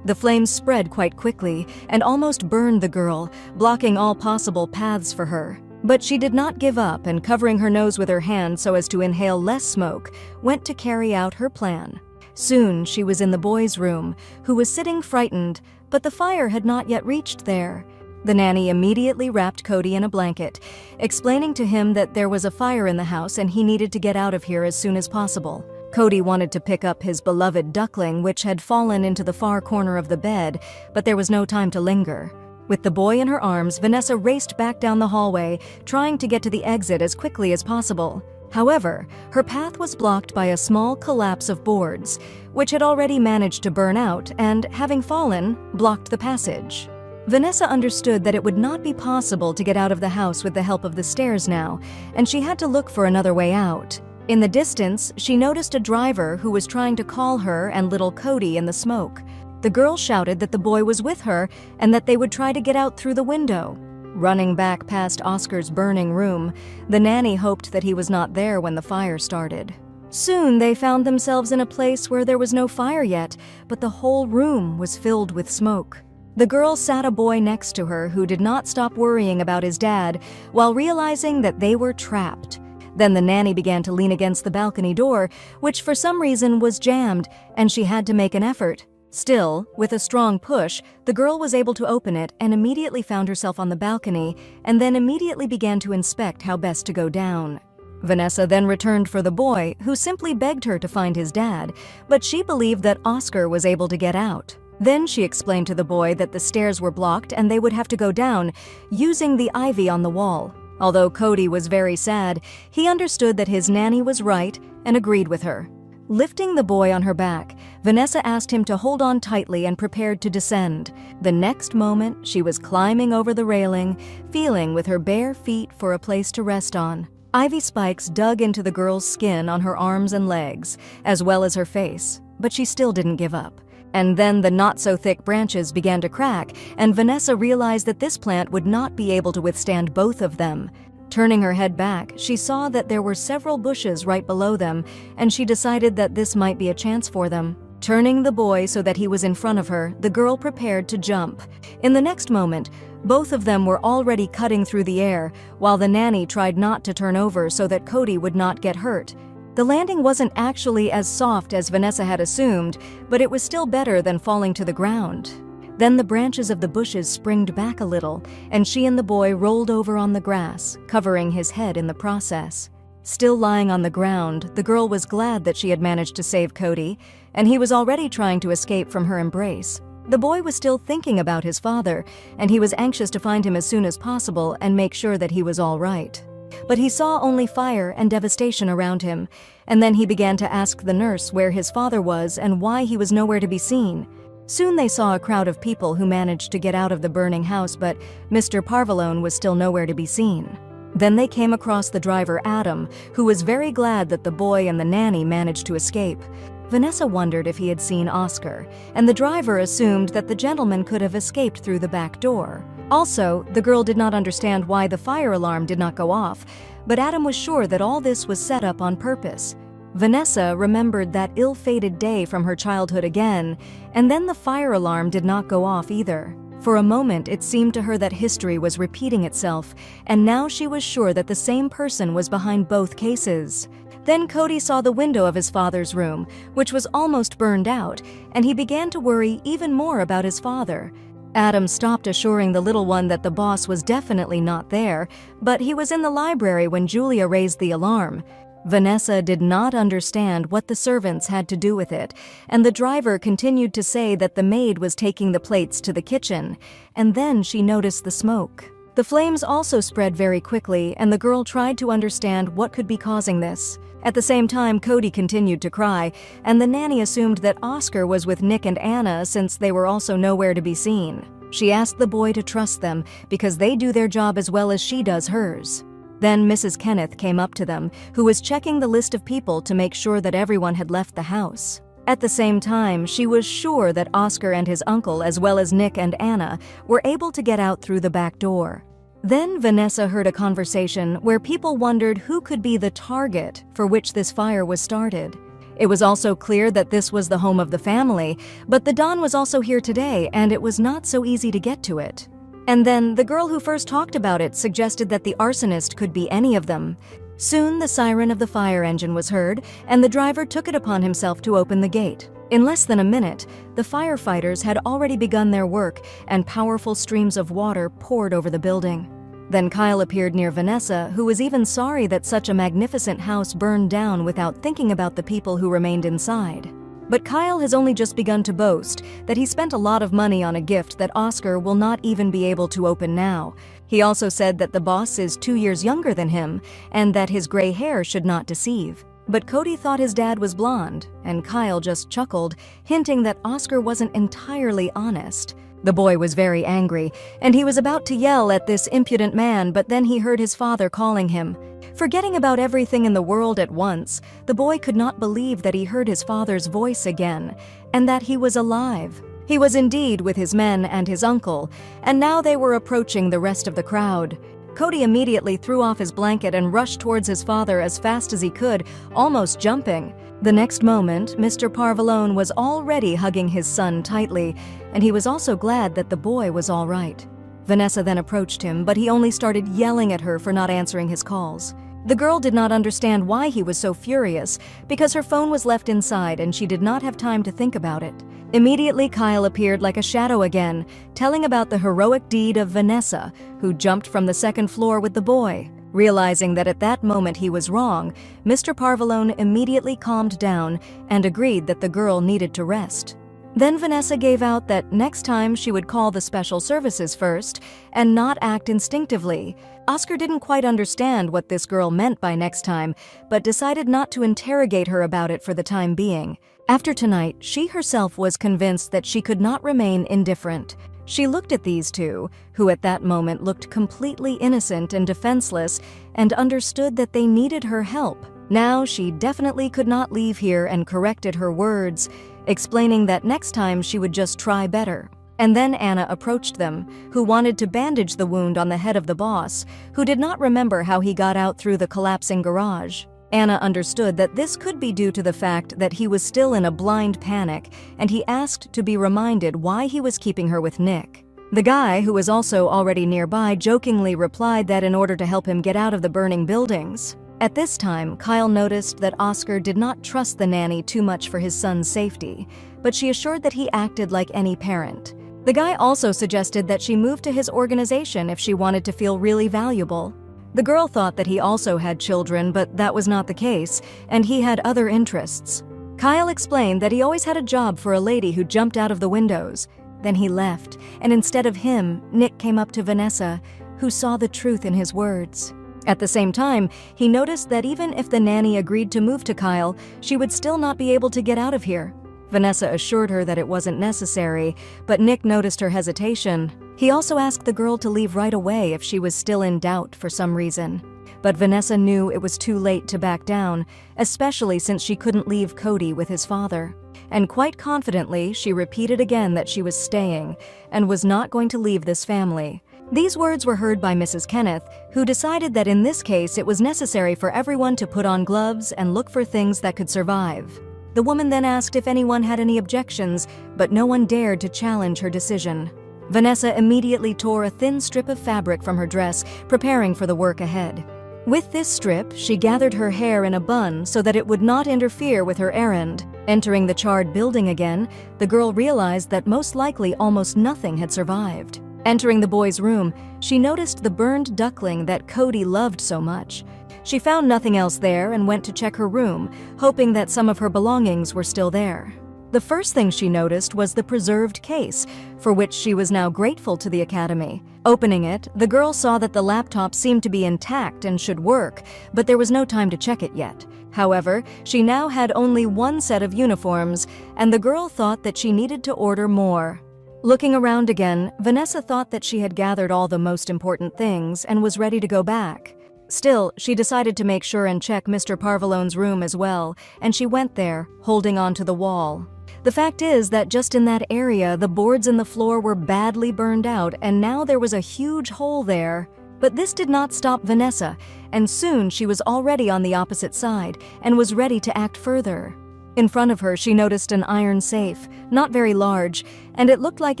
The flames spread quite quickly and almost burned the girl, blocking all possible paths for her. But she did not give up, and covering her nose with her hand so as to inhale less smoke, went to carry out her plan. Soon she was in the boy's room, who was sitting frightened, but the fire had not yet reached there. The nanny immediately wrapped Cody in a blanket, explaining to him that there was a fire in the house and he needed to get out of here as soon as possible. Cody wanted to pick up his beloved duckling, which had fallen into the far corner of the bed, but there was no time to linger. With the boy in her arms, Vanessa raced back down the hallway, trying to get to the exit as quickly as possible. However, her path was blocked by a small collapse of boards, which had already managed to burn out and, having fallen, blocked the passage. Vanessa understood that it would not be possible to get out of the house with the help of the stairs now, and she had to look for another way out. In the distance, she noticed a driver who was trying to call her and little Cody in the smoke. The girl shouted that the boy was with her and that they would try to get out through the window. Running back past Oscar's burning room, the nanny hoped that he was not there when the fire started. Soon they found themselves in a place where there was no fire yet, but the whole room was filled with smoke. The girl sat a boy next to her who did not stop worrying about his dad while realizing that they were trapped. Then the nanny began to lean against the balcony door, which for some reason was jammed, and she had to make an effort. Still, with a strong push, the girl was able to open it and immediately found herself on the balcony, and then immediately began to inspect how best to go down. Vanessa then returned for the boy, who simply begged her to find his dad, but she believed that Oscar was able to get out. Then she explained to the boy that the stairs were blocked and they would have to go down, using the ivy on the wall. Although Cody was very sad, he understood that his nanny was right and agreed with her. Lifting the boy on her back, Vanessa asked him to hold on tightly and prepared to descend. The next moment, she was climbing over the railing, feeling with her bare feet for a place to rest on. Ivy spikes dug into the girl's skin on her arms and legs, as well as her face, but she still didn't give up. And then the not-so-thick branches began to crack, and Vanessa realized that this plant would not be able to withstand both of them. Turning her head back, she saw that there were several bushes right below them, and she decided that this might be a chance for them. Turning the boy so that he was in front of her, the girl prepared to jump. In the next moment, both of them were already cutting through the air, while the nanny tried not to turn over so that Cody would not get hurt. The landing wasn't actually as soft as Vanessa had assumed, but it was still better than falling to the ground. Then the branches of the bushes springed back a little, and she and the boy rolled over on the grass, covering his head in the process. Still lying on the ground, the girl was glad that she had managed to save Cody, and he was already trying to escape from her embrace. The boy was still thinking about his father, and he was anxious to find him as soon as possible and make sure that he was all right. But he saw only fire and devastation around him, and then he began to ask the nurse where his father was and why he was nowhere to be seen. Soon they saw a crowd of people who managed to get out of the burning house, but Mr. Parvalone was still nowhere to be seen. Then they came across the driver Adam, who was very glad that the boy and the nanny managed to escape. Vanessa wondered if he had seen Oscar, and the driver assumed that the gentleman could have escaped through the back door. Also, the girl did not understand why the fire alarm did not go off, but Adam was sure that all this was set up on purpose. Vanessa remembered that ill-fated day from her childhood again, and then the fire alarm did not go off either. For a moment, it seemed to her that history was repeating itself, and now she was sure that the same person was behind both cases. Then Cody saw the window of his father's room, which was almost burned out, and he began to worry even more about his father. Adam stopped assuring the little one that the boss was definitely not there, but he was in the library when Julia raised the alarm. Vanessa did not understand what the servants had to do with it, and the driver continued to say that the maid was taking the plates to the kitchen, and then she noticed the smoke. The flames also spread very quickly, and the girl tried to understand what could be causing this. At the same time, Cody continued to cry, and the nanny assumed that Oscar was with Nick and Anna since they were also nowhere to be seen. She asked the boy to trust them because they do their job as well as she does hers. Then Mrs. Kenneth came up to them, who was checking the list of people to make sure that everyone had left the house. At the same time, she was sure that Oscar and his uncle, as well as Nick and Anna, were able to get out through the back door. Then Vanessa heard a conversation where people wondered who could be the target for which this fire was started. It was also clear that this was the home of the family, but the Don was also here today, and it was not so easy to get to it. And then the girl who first talked about it suggested that the arsonist could be any of them. Soon the siren of the fire engine was heard, and the driver took it upon himself to open the gate. In less than a minute, the firefighters had already begun their work, and powerful streams of water poured over the building. Then Kyle appeared near Vanessa, who was even sorry that such a magnificent house burned down without thinking about the people who remained inside. But Kyle has only just begun to boast that he spent a lot of money on a gift that Oscar will not even be able to open now. He also said that the boss is 2 years younger than him and that his gray hair should not deceive. But Cody thought his dad was blonde, and Kyle just chuckled, hinting that Oscar wasn't entirely honest. The boy was very angry, and he was about to yell at this impudent man, but then he heard his father calling him. Forgetting about everything in the world at once, the boy could not believe that he heard his father's voice again, and that he was alive. He was indeed with his men and his uncle, and now they were approaching the rest of the crowd. Cody immediately threw off his blanket and rushed towards his father as fast as he could, almost jumping. The next moment, Mr. Parvalone was already hugging his son tightly, and he was also glad that the boy was all right. Vanessa then approached him, but he only started yelling at her for not answering his calls. The girl did not understand why he was so furious, because her phone was left inside and she did not have time to think about it. Immediately, Kyle appeared like a shadow again, telling about the heroic deed of Vanessa, who jumped from the second floor with the boy. Realizing that at that moment he was wrong, Mr. Parvalone immediately calmed down and agreed that the girl needed to rest. Then Vanessa gave out that next time she would call the special services first and not act instinctively. Oscar didn't quite understand what this girl meant by next time, but decided not to interrogate her about it for the time being. After tonight, she herself was convinced that she could not remain indifferent. She looked at these two, who at that moment looked completely innocent and defenseless, and understood that they needed her help. Now she definitely could not leave here, and corrected her words, explaining that next time she would just try better. And then Anna approached them, who wanted to bandage the wound on the head of the boss, who did not remember how he got out through the collapsing garage. Anna understood that this could be due to the fact that he was still in a blind panic, and he asked to be reminded why he was keeping her with Nick. The guy, who was also already nearby, jokingly replied that in order to help him get out of the burning buildings. At this time, Kyle noticed that Oscar did not trust the nanny too much for his son's safety, but she assured that he acted like any parent. The guy also suggested that she move to his organization if she wanted to feel really valuable. The girl thought that he also had children, but that was not the case, and he had other interests. Kyle explained that he always had a job for a lady who jumped out of the windows. Then he left, and instead of him, Nick came up to Vanessa, who saw the truth in his words. At the same time, he noticed that even if the nanny agreed to move to Kyle, she would still not be able to get out of here. Vanessa assured her that it wasn't necessary, but Nick noticed her hesitation. He also asked the girl to leave right away if she was still in doubt for some reason. But Vanessa knew it was too late to back down, especially since she couldn't leave Cody with his father. And quite confidently, she repeated again that she was staying and was not going to leave this family. These words were heard by Mrs. Kenneth, who decided that in this case it was necessary for everyone to put on gloves and look for things that could survive. The woman then asked if anyone had any objections, but no one dared to challenge her decision. Vanessa immediately tore a thin strip of fabric from her dress, preparing for the work ahead. With this strip, she gathered her hair in a bun so that it would not interfere with her errand. Entering the charred building again, the girl realized that most likely almost nothing had survived. Entering the boy's room, she noticed the burned duckling that Cody loved so much. She found nothing else there and went to check her room, hoping that some of her belongings were still there. The first thing she noticed was the preserved case, for which she was now grateful to the academy. Opening it, the girl saw that the laptop seemed to be intact and should work, but there was no time to check it yet. However, she now had only one set of uniforms, and the girl thought that she needed to order more. Looking around again, Vanessa thought that she had gathered all the most important things and was ready to go back. Still, she decided to make sure and check Mr. Parvalone's room as well, and she went there, holding onto the wall. The fact is that just in that area, the boards in the floor were badly burned out, and now there was a huge hole there. But this did not stop Vanessa, and soon she was already on the opposite side and was ready to act further. In front of her, she noticed an iron safe, not very large, and it looked like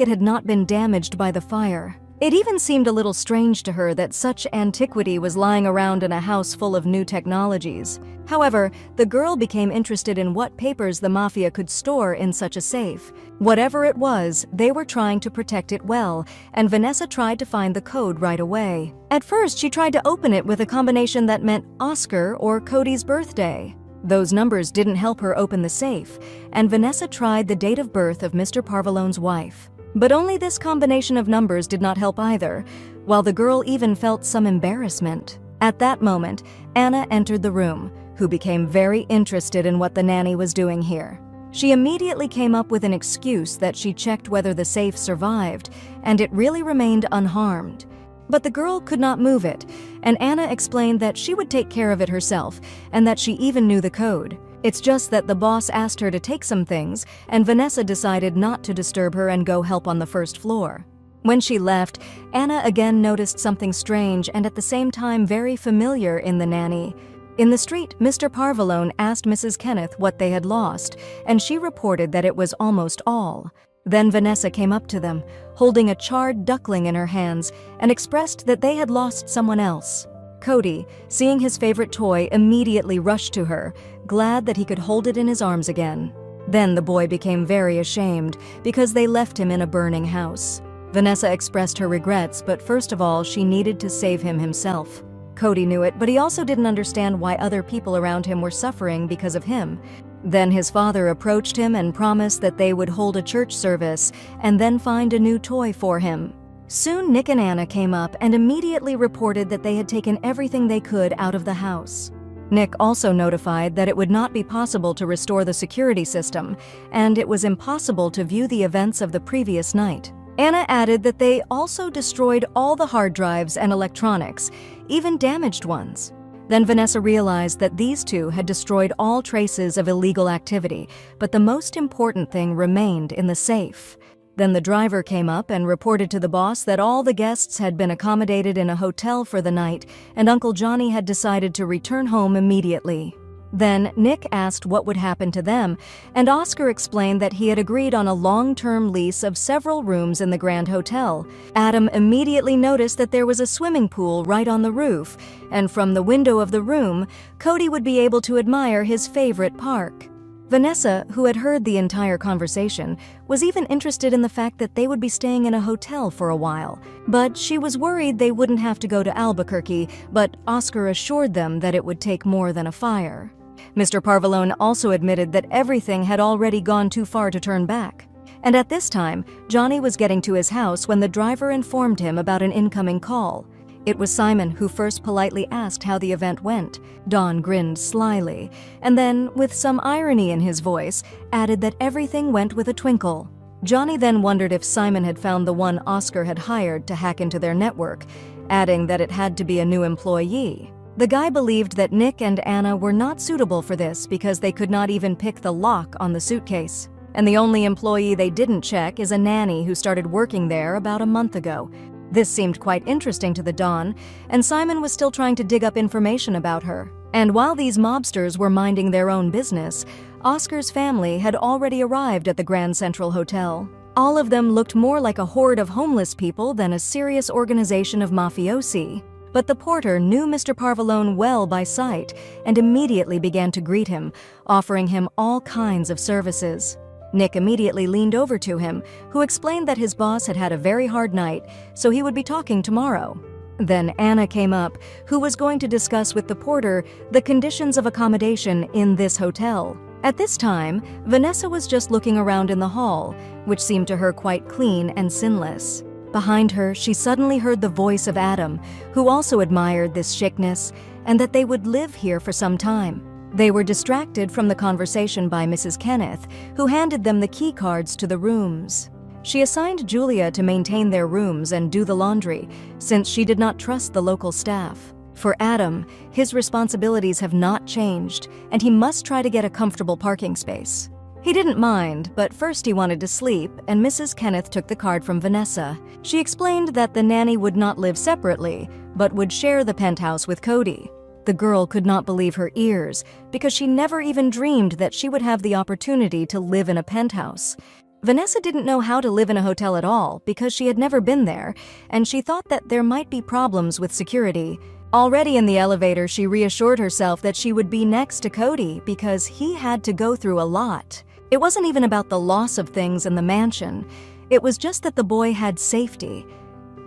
it had not been damaged by the fire. It even seemed a little strange to her that such antiquity was lying around in a house full of new technologies. However, the girl became interested in what papers the Mafia could store in such a safe. Whatever it was, they were trying to protect it well, and Vanessa tried to find the code right away. At first, she tried to open it with a combination that meant Oscar or Cody's birthday. Those numbers didn't help her open the safe, and Vanessa tried the date of birth of Mr. Parvalone's wife. But only this combination of numbers did not help either, while the girl even felt some embarrassment. At that moment, Anna entered the room, who became very interested in what the nanny was doing here. She immediately came up with an excuse that she checked whether the safe survived, and it really remained unharmed. But the girl could not move it, and Anna explained that she would take care of it herself, and that she even knew the code. It's just that the boss asked her to take some things, and Vanessa decided not to disturb her and go help on the first floor. When she left, Anna again noticed something strange and at the same time very familiar in the nanny. In the street, Mr. Parvalone asked Mrs. Kenneth what they had lost, and she reported that it was almost all. Then Vanessa came up to them, holding a charred duckling in her hands, and expressed that they had lost someone else. Cody, seeing his favorite toy, immediately rushed to her, glad that he could hold it in his arms again. Then the boy became very ashamed because they left him in a burning house. Vanessa expressed her regrets, but first of all, she needed to save him himself. Cody knew it, but he also didn't understand why other people around him were suffering because of him. Then his father approached him and promised that they would hold a church service and then find a new toy for him. Soon Nick and Anna came up and immediately reported that they had taken everything they could out of the house. Nick also notified that it would not be possible to restore the security system, and it was impossible to view the events of the previous night. Anna added that they also destroyed all the hard drives and electronics, even damaged ones. Then Vanessa realized that these two had destroyed all traces of illegal activity, but the most important thing remained in the safe. Then the driver came up and reported to the boss that all the guests had been accommodated in a hotel for the night, and Uncle Johnny had decided to return home immediately. Then Nick asked what would happen to them, and Oscar explained that he had agreed on a long-term lease of several rooms in the Grand Hotel. Adam immediately noticed that there was a swimming pool right on the roof, and from the window of the room, Cody would be able to admire his favorite park. Vanessa, who had heard the entire conversation, was even interested in the fact that they would be staying in a hotel for a while. But she was worried they wouldn't have to go to Albuquerque, but Oscar assured them that it would take more than a fire. Mr. Parvalone also admitted that everything had already gone too far to turn back. And at this time, Johnny was getting to his house when the driver informed him about an incoming call. It was Simon who first politely asked how the event went. Don grinned slyly, and then, with some irony in his voice, added that everything went with a twinkle. Johnny then wondered if Simon had found the one Oscar had hired to hack into their network, adding that it had to be a new employee. The guy believed that Nick and Anna were not suitable for this because they could not even pick the lock on the suitcase. And the only employee they didn't check is a nanny who started working there about a month ago. This seemed quite interesting to the Don, and Simon was still trying to dig up information about her. And while these mobsters were minding their own business, Oscar's family had already arrived at the Grand Central Hotel. All of them looked more like a horde of homeless people than a serious organization of mafiosi. But the porter knew Mr. Parvalone well by sight and immediately began to greet him, offering him all kinds of services. Nick immediately leaned over to him, who explained that his boss had had a very hard night, so he would be talking tomorrow. Then Anna came up, who was going to discuss with the porter the conditions of accommodation in this hotel. At this time, Vanessa was just looking around in the hall, which seemed to her quite clean and sinless. Behind her, she suddenly heard the voice of Adam, who also admired this chicness, and that they would live here for some time. They were distracted from the conversation by Mrs. Kenneth, who handed them the key cards to the rooms. She assigned Julia to maintain their rooms and do the laundry, since she did not trust the local staff. For Adam, his responsibilities have not changed, and he must try to get a comfortable parking space. He didn't mind, but first he wanted to sleep, and Mrs. Kenneth took the card from Vanessa. She explained that the nanny would not live separately, but would share the penthouse with Cody. The girl could not believe her ears, because she never even dreamed that she would have the opportunity to live in a penthouse. Vanessa didn't know how to live in a hotel at all, because she had never been there, and she thought that there might be problems with security. Already in the elevator, she reassured herself that she would be next to Cody, because he had to go through a lot. It wasn't even about the loss of things in the mansion. It was just that the boy had safety,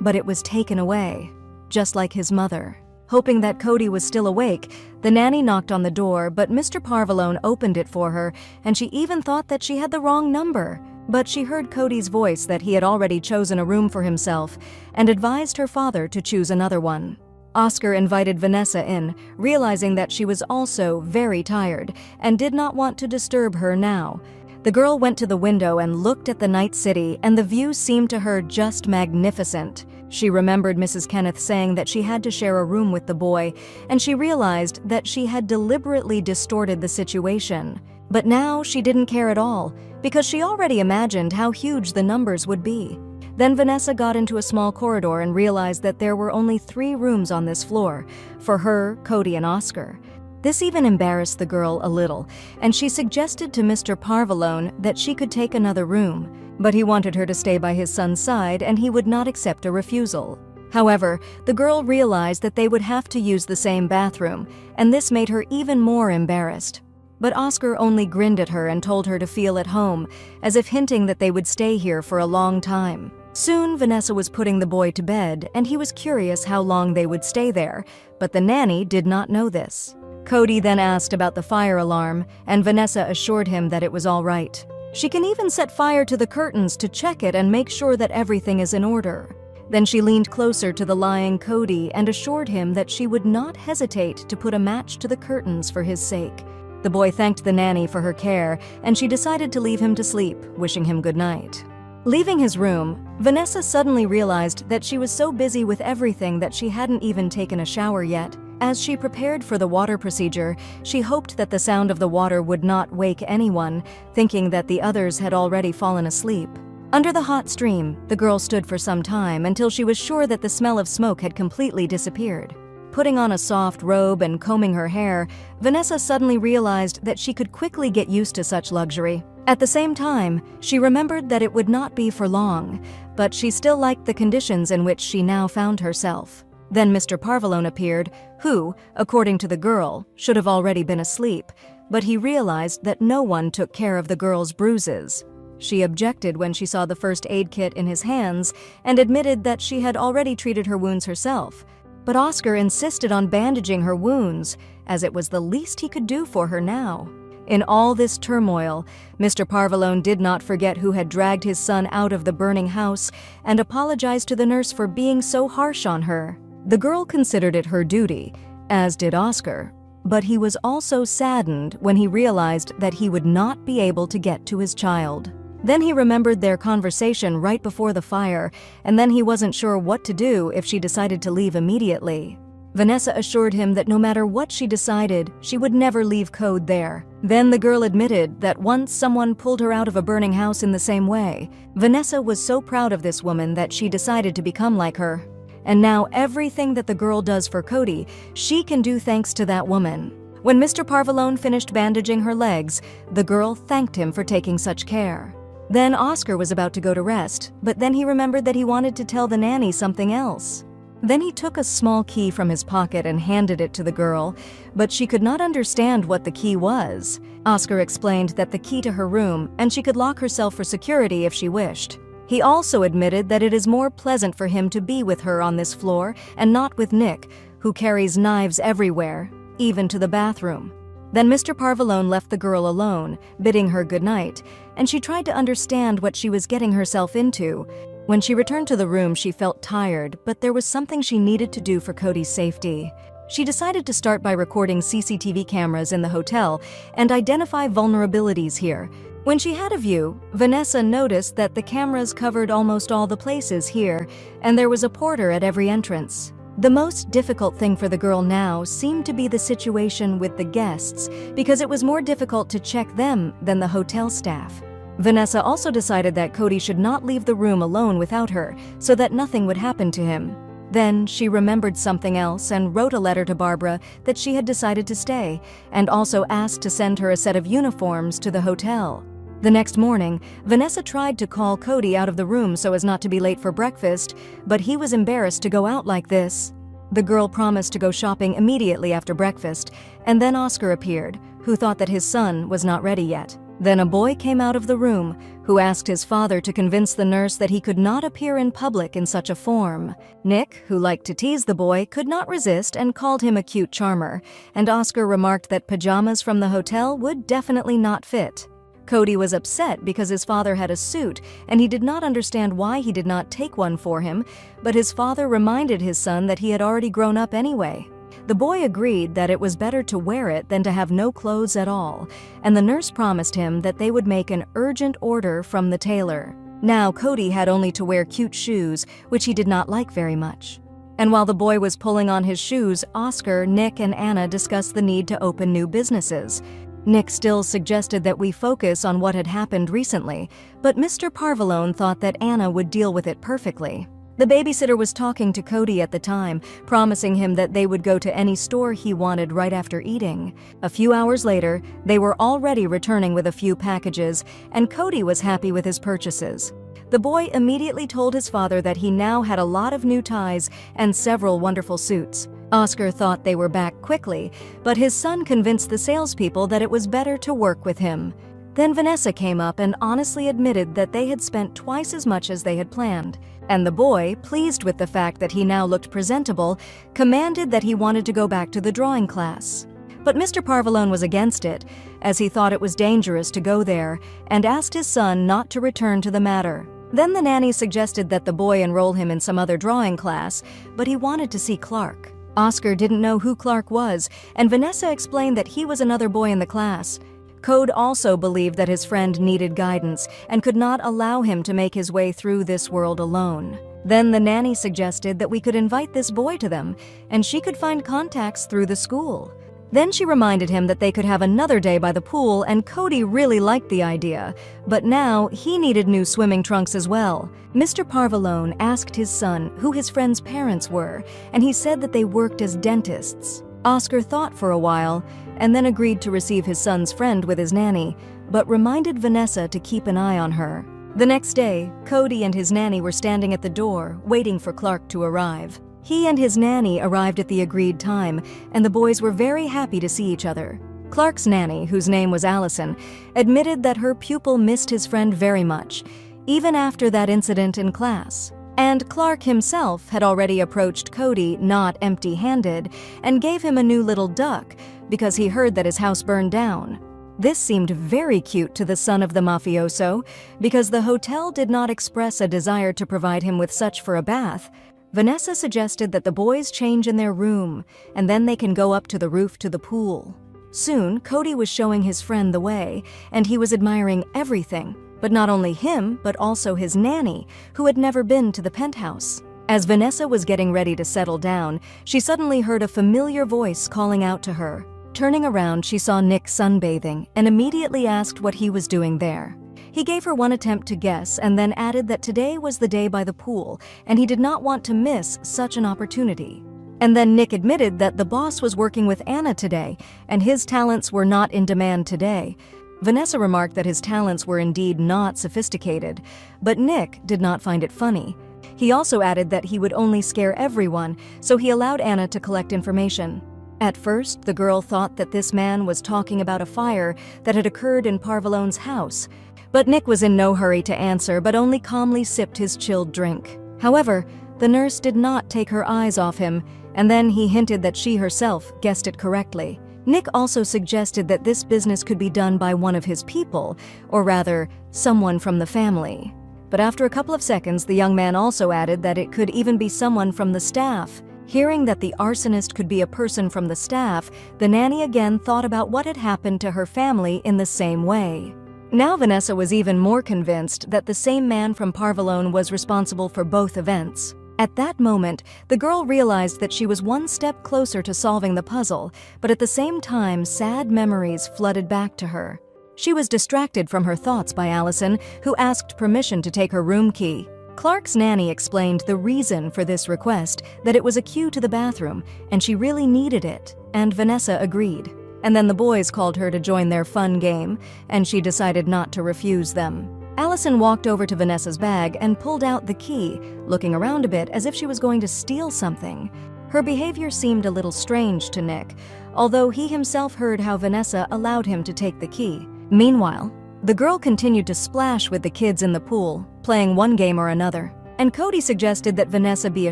but it was taken away, just like his mother. Hoping that Cody was still awake, the nanny knocked on the door, but Mr. Parvalone opened it for her, and she even thought that she had the wrong number. But she heard Cody's voice that he had already chosen a room for himself and advised her father to choose another one. Oscar invited Vanessa in, realizing that she was also very tired and did not want to disturb her now. The girl went to the window and looked at the night city, and the view seemed to her just magnificent. She remembered Mrs. Kenneth saying that she had to share a room with the boy, and she realized that she had deliberately distorted the situation. But now she didn't care at all, because she already imagined how huge the numbers would be. Then Vanessa got into a small corridor and realized that there were only 3 rooms on this floor, for her, Cody, and Oscar. This even embarrassed the girl a little, and she suggested to Mr. Parvalone that she could take another room, but he wanted her to stay by his son's side and he would not accept a refusal. However, the girl realized that they would have to use the same bathroom, and this made her even more embarrassed. But Oscar only grinned at her and told her to feel at home, as if hinting that they would stay here for a long time. Soon, Vanessa was putting the boy to bed, and he was curious how long they would stay there, but the nanny did not know this. Cody then asked about the fire alarm, and Vanessa assured him that it was all right. She can even set fire to the curtains to check it and make sure that everything is in order. Then she leaned closer to the lying Cody and assured him that she would not hesitate to put a match to the curtains for his sake. The boy thanked the nanny for her care, and she decided to leave him to sleep, wishing him good night. Leaving his room, Vanessa suddenly realized that she was so busy with everything that she hadn't even taken a shower yet. As she prepared for the water procedure, she hoped that the sound of the water would not wake anyone, thinking that the others had already fallen asleep. Under the hot stream, the girl stood for some time until she was sure that the smell of smoke had completely disappeared. Putting on a soft robe and combing her hair, Vanessa suddenly realized that she could quickly get used to such luxury. At the same time, she remembered that it would not be for long, but she still liked the conditions in which she now found herself. Then Mr. Parvalone appeared, who, according to the girl, should have already been asleep, but he realized that no one took care of the girl's bruises. She objected when she saw the first aid kit in his hands and admitted that she had already treated her wounds herself. But Oscar insisted on bandaging her wounds, as it was the least he could do for her now. In all this turmoil, Mr. Parvalone did not forget who had dragged his son out of the burning house and apologized to the nurse for being so harsh on her. The girl considered it her duty, as did Oscar, but he was also saddened when he realized that he would not be able to get to his child. Then he remembered their conversation right before the fire, and then he wasn't sure what to do if she decided to leave immediately. Vanessa assured him that no matter what she decided, she would never leave Code there. Then the girl admitted that once someone pulled her out of a burning house in the same way. Vanessa was so proud of this woman that she decided to become like her. And now everything that the girl does for Cody, she can do thanks to that woman. When Mr. Parvalone finished bandaging her legs, the girl thanked him for taking such care. Then Oscar was about to go to rest, but then he remembered that he wanted to tell the nanny something else. Then he took a small key from his pocket and handed it to the girl, but she could not understand what the key was. Oscar explained that the key to her room, and she could lock herself for security if she wished. He also admitted that it is more pleasant for him to be with her on this floor and not with Nick, who carries knives everywhere, even to the bathroom. Then Mr. Parvalone left the girl alone, bidding her good night, and she tried to understand what she was getting herself into. When she returned to the room, she felt tired, but there was something she needed to do for Cody's safety. She decided to start by recording CCTV cameras in the hotel and identify vulnerabilities here. When she had a view, Vanessa noticed that the cameras covered almost all the places here, and there was a porter at every entrance. The most difficult thing for the girl now seemed to be the situation with the guests, because it was more difficult to check them than the hotel staff. Vanessa also decided that Cody should not leave the room alone without her, so that nothing would happen to him. Then she remembered something else and wrote a letter to Barbara that she had decided to stay, and also asked to send her a set of uniforms to the hotel. The next morning, Vanessa tried to call Cody out of the room so as not to be late for breakfast, but he was embarrassed to go out like this. The girl promised to go shopping immediately after breakfast, and then Oscar appeared, who thought that his son was not ready yet. Then a boy came out of the room, who asked his father to convince the nurse that he could not appear in public in such a form. Nick, who liked to tease the boy, could not resist and called him a cute charmer, and Oscar remarked that pajamas from the hotel would definitely not fit. Cody was upset because his father had a suit, and he did not understand why he did not take one for him, but his father reminded his son that he had already grown up anyway. The boy agreed that it was better to wear it than to have no clothes at all, and the nurse promised him that they would make an urgent order from the tailor. Now Cody had only to wear cute shoes, which he did not like very much. And while the boy was pulling on his shoes, Oscar, Nick, and Anna discussed the need to open new businesses. Nick still suggested that we focus on what had happened recently, but Mr. Parvalone thought that Anna would deal with it perfectly. The babysitter was talking to Cody at the time, promising him that they would go to any store he wanted right after eating. A few hours later, they were already returning with a few packages, and Cody was happy with his purchases. The boy immediately told his father that he now had a lot of new ties and several wonderful suits. Oscar thought they were back quickly, but his son convinced the salespeople that it was better to work with him. Then Vanessa came up and honestly admitted that they had spent twice as much as they had planned. And the boy, pleased with the fact that he now looked presentable, commanded that he wanted to go back to the drawing class. But Mr. Parvalone was against it, as he thought it was dangerous to go there, and asked his son not to return to the matter. Then the nanny suggested that the boy enroll him in some other drawing class, but he wanted to see Clark. Oscar didn't know who Clark was, and Vanessa explained that he was another boy in the class. Code also believed that his friend needed guidance and could not allow him to make his way through this world alone. Then the nanny suggested that we could invite this boy to them, and she could find contacts through the school. Then she reminded him that they could have another day by the pool, and Cody really liked the idea, but now he needed new swimming trunks as well. Mr. Parvalone asked his son who his friend's parents were, and he said that they worked as dentists. Oscar thought for a while, and then agreed to receive his son's friend with his nanny, but reminded Vanessa to keep an eye on her. The next day, Cody and his nanny were standing at the door, waiting for Clark to arrive. He and his nanny arrived at the agreed time, and the boys were very happy to see each other. Clark's nanny, whose name was Allison, admitted that her pupil missed his friend very much, even after that incident in class. And Clark himself had already approached Cody not empty-handed and gave him a new little duck because he heard that his house burned down. This seemed very cute to the son of the mafioso because the hotel did not express a desire to provide him with such for a bath. Vanessa suggested that the boys change in their room and then they can go up to the roof to the pool. Soon, Cody was showing his friend the way, and he was admiring everything. But not only him, but also his nanny, who had never been to the penthouse. As Vanessa was getting ready to settle down, she suddenly heard a familiar voice calling out to her. Turning around, she saw Nick sunbathing and immediately asked what he was doing there. He gave her one attempt to guess and then added that today was the day by the pool, and he did not want to miss such an opportunity. And then Nick admitted that the boss was working with Anna today, and his talents were not in demand today. Vanessa remarked that his talents were indeed not sophisticated, but Nick did not find it funny. He also added that he would only scare everyone, so he allowed Anna to collect information. At first, the girl thought that this man was talking about a fire that had occurred in Parvalone's house, but Nick was in no hurry to answer but only calmly sipped his chilled drink. However, the nurse did not take her eyes off him, and then he hinted that she herself guessed it correctly. Nick also suggested that this business could be done by one of his people, or rather, someone from the family. But after a couple of seconds, the young man also added that it could even be someone from the staff. Hearing that the arsonist could be a person from the staff, the nanny again thought about what had happened to her family in the same way. Now Vanessa was even more convinced that the same man from Parvalone was responsible for both events. At that moment, the girl realized that she was one step closer to solving the puzzle, but at the same time, sad memories flooded back to her. She was distracted from her thoughts by Allison, who asked permission to take her room key. Clark's nanny explained the reason for this request, that it was a cue to the bathroom, and she really needed it, and Vanessa agreed. And then the boys called her to join their fun game, and she decided not to refuse them. Allison walked over to Vanessa's bag and pulled out the key, looking around a bit as if she was going to steal something. Her behavior seemed a little strange to Nick, although he himself heard how Vanessa allowed him to take the key. Meanwhile, The girl continued to splash with the kids in the pool, playing one game or another. And Cody suggested that Vanessa be a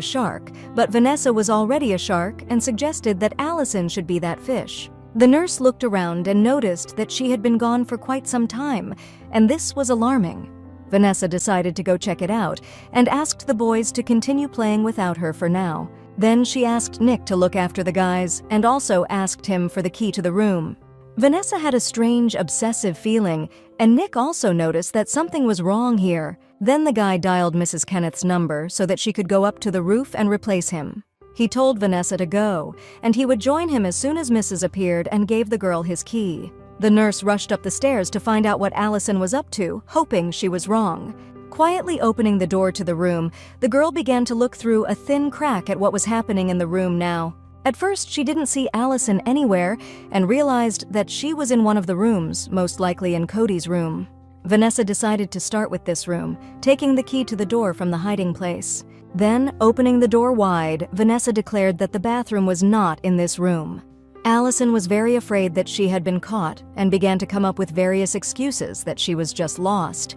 shark, but Vanessa was already a shark and suggested that Allison should be that fish. The nurse looked around and noticed that she had been gone for quite some time, and this was alarming. Vanessa decided to go check it out and asked the boys to continue playing without her for now. Then she asked Nick to look after the guys and also asked him for the key to the room. Vanessa had a strange, obsessive feeling, and Nick also noticed that something was wrong here. Then the guy dialed Mrs. Kenneth's number so that she could go up to the roof and replace him. He told Vanessa to go, and he would join him as soon as Mrs. appeared and gave the girl his key. The nurse rushed up the stairs to find out what Allison was up to, hoping she was wrong. Quietly opening the door to the room, the girl began to look through a thin crack at what was happening in the room now. At first, she didn't see Allison anywhere and realized that she was in one of the rooms, most likely in Cody's room. Vanessa decided to start with this room, taking the key to the door from the hiding place. Then, opening the door wide, Vanessa declared that the bathroom was not in this room. Allison was very afraid that she had been caught and began to come up with various excuses that she was just lost.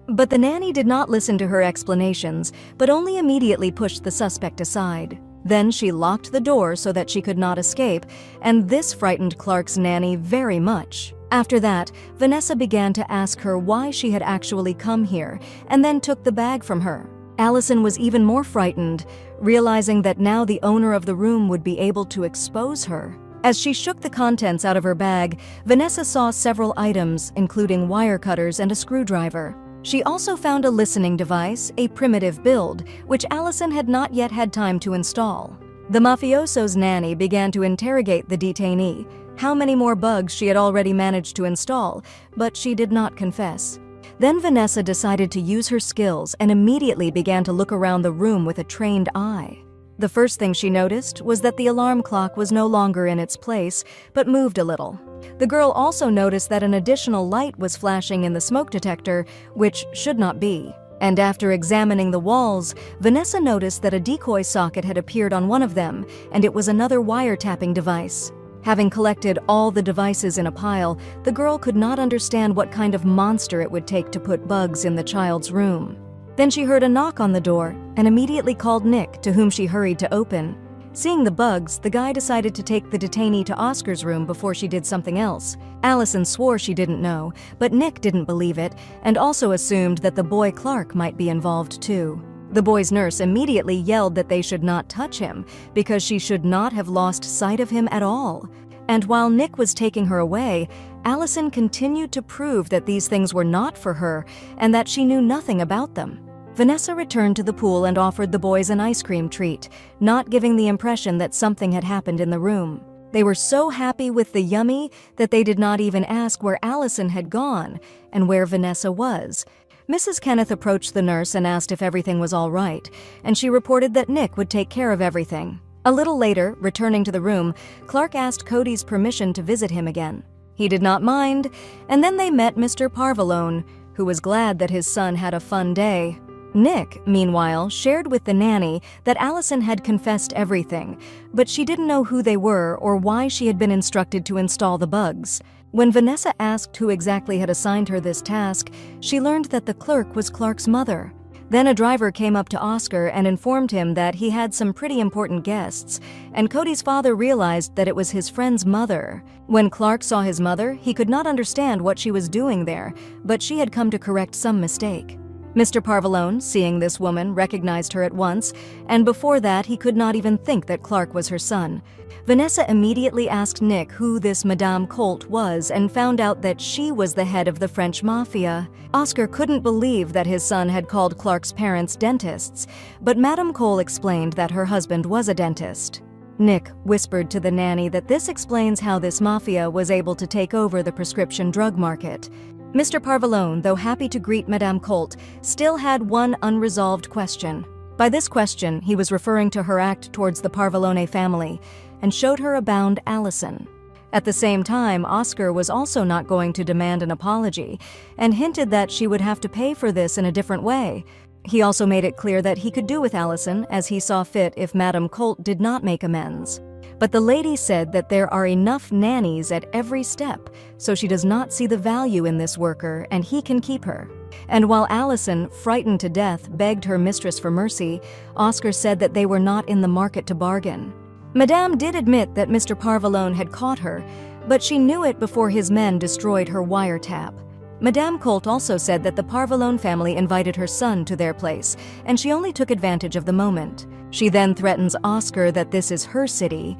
But the nanny did not listen to her explanations, but only immediately pushed the suspect aside. Then she locked the door so that she could not escape, and this frightened Clark's nanny very much. After that, Vanessa began to ask her why she had actually come here, and then took the bag from her. Allison was even more frightened, realizing that now the owner of the room would be able to expose her. As she shook the contents out of her bag, Vanessa saw several items, including wire cutters and a screwdriver. She also found a listening device, a primitive build, which Allison had not yet had time to install. The mafioso's nanny began to interrogate the detainee, how many more bugs she had already managed to install, but she did not confess. Then Vanessa decided to use her skills and immediately began to look around the room with a trained eye. The first thing she noticed was that the alarm clock was no longer in its place, but moved a little. The girl also noticed that an additional light was flashing in the smoke detector, which should not be. And after examining the walls, Vanessa noticed that a decoy socket had appeared on one of them, and it was another wiretapping device. Having collected all the devices in a pile, the girl could not understand what kind of monster it would take to put bugs in the child's room. Then she heard a knock on the door and immediately called Nick, to whom she hurried to open. Seeing the bugs, the guy decided to take the detainee to Oscar's room before she did something else. Allison swore she didn't know, but Nick didn't believe it and also assumed that the boy Clark might be involved too. The boy's nurse immediately yelled that they should not touch him because she should not have lost sight of him at all. And while Nick was taking her away, Allison continued to prove that these things were not for her and that she knew nothing about them. Vanessa returned to the pool and offered the boys an ice cream treat, not giving the impression that something had happened in the room. They were so happy with the yummy that they did not even ask where Allison had gone and where Vanessa was. Mrs. Kenneth approached the nurse and asked if everything was all right, and she reported that Nick would take care of everything. A little later, returning to the room, Clark asked Cody's permission to visit him again. He did not mind, and then they met Mr. Parvalone, who was glad that his son had a fun day. Nick, meanwhile, shared with the nanny that Allison had confessed everything, but she didn't know who they were or why she had been instructed to install the bugs. When Vanessa asked who exactly had assigned her this task, she learned that the clerk was Clark's mother. Then a driver came up to Oscar and informed him that he had some pretty important guests, and Cody's father realized that it was his friend's mother. When Clark saw his mother, he could not understand what she was doing there, but she had come to correct some mistake. Mr. Parvalone, seeing this woman, recognized her at once, and before that he could not even think that Clark was her son. Vanessa immediately asked Nick who this Madame Colt was and found out that she was the head of the French Mafia. Oscar couldn't believe that his son had called Clark's parents dentists, but Madame Cole explained that her husband was a dentist. Nick whispered to the nanny that this explains how this mafia was able to take over the prescription drug market. Mr. Parvalone, though happy to greet Madame Colt, still had one unresolved question. By this question, he was referring to her act towards the Parvalone family, and showed her a bound Allison. At the same time, Oscar was also not going to demand an apology, and hinted that she would have to pay for this in a different way. He also made it clear that he could do with Allison as he saw fit if Madame Colt did not make amends. But the lady said that there are enough nannies at every step, so she does not see the value in this worker and he can keep her. And while Allison, frightened to death, begged her mistress for mercy, Oscar said that they were not in the market to bargain. Madame did admit that Mr. Parvalone had caught her, but she knew it before his men destroyed her wiretap. Madame Colt also said that the Parvalone family invited her son to their place, and she only took advantage of the moment. She then threatens Oscar that this is her city,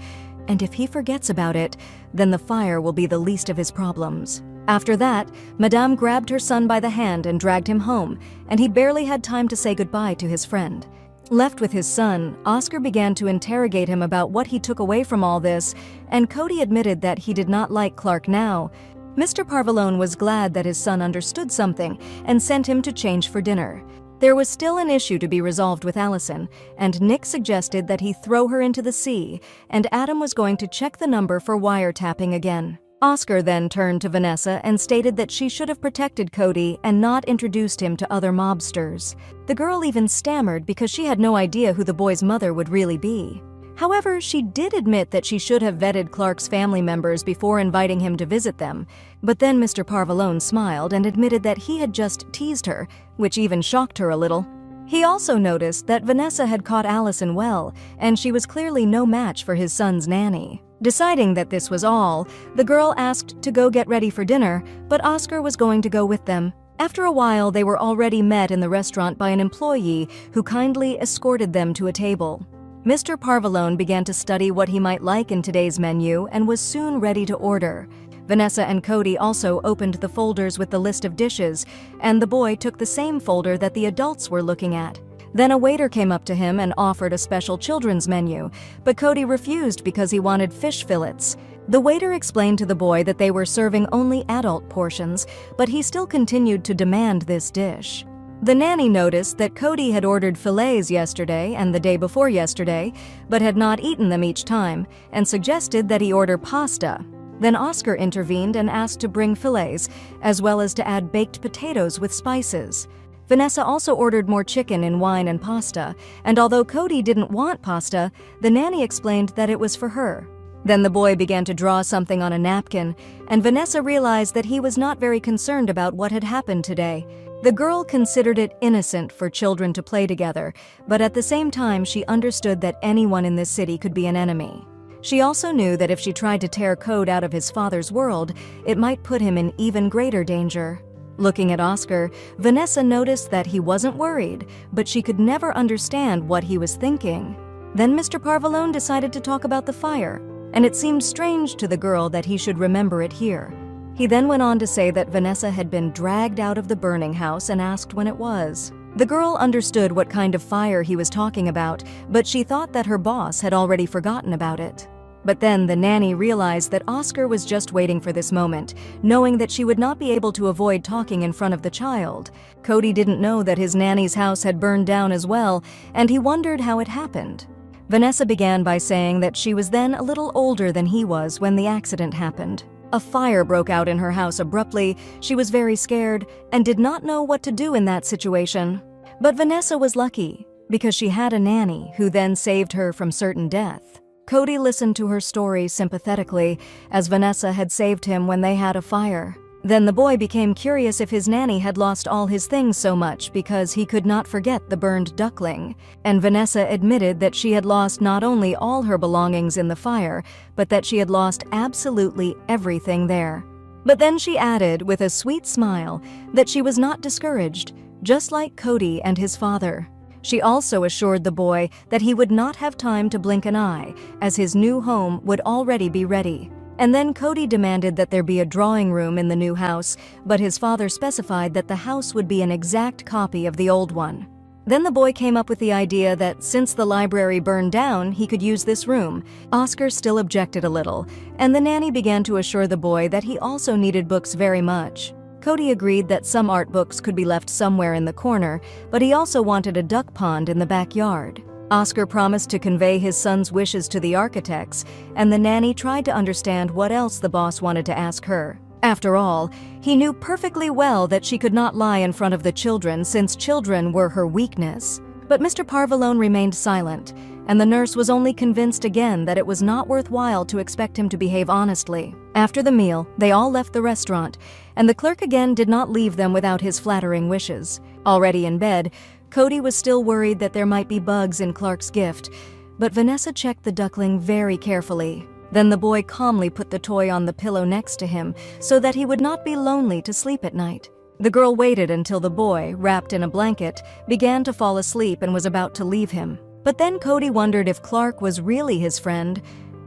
and if he forgets about it, then the fire will be the least of his problems. After that, Madame grabbed her son by the hand and dragged him home, and he barely had time to say goodbye to his friend. Left with his son, Oscar began to interrogate him about what he took away from all this, and Cody admitted that he did not like Clark now. Mr. Parvalone was glad that his son understood something and sent him to change for dinner. There was still an issue to be resolved with Allison, and Nick suggested that he throw her into the sea, and Adam was going to check the number for wiretapping again. Oscar then turned to Vanessa and stated that she should have protected Cody and not introduced him to other mobsters. The girl even stammered because she had no idea who the boy's mother would really be. However, she did admit that she should have vetted Clark's family members before inviting him to visit them, but then Mr. Parvalone smiled and admitted that he had just teased her, which even shocked her a little. He also noticed that Vanessa had caught Allison well, and she was clearly no match for his son's nanny. Deciding that this was all, the girl asked to go get ready for dinner, but Oscar was going to go with them. After a while, they were already met in the restaurant by an employee who kindly escorted them to a table. Mr. Parvalone began to study what he might like in today's menu and was soon ready to order. Vanessa and Cody also opened the folders with the list of dishes, and the boy took the same folder that the adults were looking at. Then a waiter came up to him and offered a special children's menu, but Cody refused because he wanted fish fillets. The waiter explained to the boy that they were serving only adult portions, but he still continued to demand this dish. The nanny noticed that Cody had ordered fillets yesterday and the day before yesterday, but had not eaten them each time, and suggested that he order pasta. Then Oscar intervened and asked to bring fillets, as well as to add baked potatoes with spices. Vanessa also ordered more chicken in wine and pasta, and although Cody didn't want pasta, the nanny explained that it was for her. Then the boy began to draw something on a napkin, and Vanessa realized that he was not very concerned about what had happened today. The girl considered it innocent for children to play together, but at the same time she understood that anyone in this city could be an enemy. She also knew that if she tried to tear Code out of his father's world, it might put him in even greater danger. Looking at Oscar, Vanessa noticed that he wasn't worried, but she could never understand what he was thinking. Then Mr. Parvalone decided to talk about the fire, and it seemed strange to the girl that he should remember it here. He then went on to say that Vanessa had been dragged out of the burning house and asked when it was. The girl understood what kind of fire he was talking about, but she thought that her boss had already forgotten about it. But then the nanny realized that Oscar was just waiting for this moment, knowing that she would not be able to avoid talking in front of the child. Cody didn't know that his nanny's house had burned down as well, and he wondered how it happened. Vanessa began by saying that she was then a little older than he was when the accident happened. A fire broke out in her house abruptly, she was very scared, and did not know what to do in that situation. But Vanessa was lucky, because she had a nanny who then saved her from certain death. Cody listened to her story sympathetically, as Vanessa had saved him when they had a fire. Then the boy became curious if his nanny had lost all his things so much because he could not forget the burned duckling. And Vanessa admitted that she had lost not only all her belongings in the fire, but that she had lost absolutely everything there. But then she added, with a sweet smile, that she was not discouraged, just like Cody and his father. She also assured the boy that he would not have time to blink an eye, as his new home would already be ready. And then Cody demanded that there be a drawing room in the new house, but his father specified that the house would be an exact copy of the old one. Then the boy came up with the idea that since the library burned down, he could use this room. Oscar still objected a little, and the nanny began to assure the boy that he also needed books very much. Cody agreed that some art books could be left somewhere in the corner, but he also wanted a duck pond in the backyard. Oscar promised to convey his son's wishes to the architects, and the nanny tried to understand what else the boss wanted to ask her. After all, he knew perfectly well that she could not lie in front of the children since children were her weakness. But Mr. Parvalone remained silent, and the nurse was only convinced again that it was not worthwhile to expect him to behave honestly. After the meal, they all left the restaurant, and the clerk again did not leave them without his flattering wishes. Already in bed, Cody was still worried that there might be bugs in Clark's gift, but Vanessa checked the duckling very carefully. Then the boy calmly put the toy on the pillow next to him so that he would not be lonely to sleep at night. The girl waited until the boy, wrapped in a blanket, began to fall asleep and was about to leave him. But then Cody wondered if Clark was really his friend,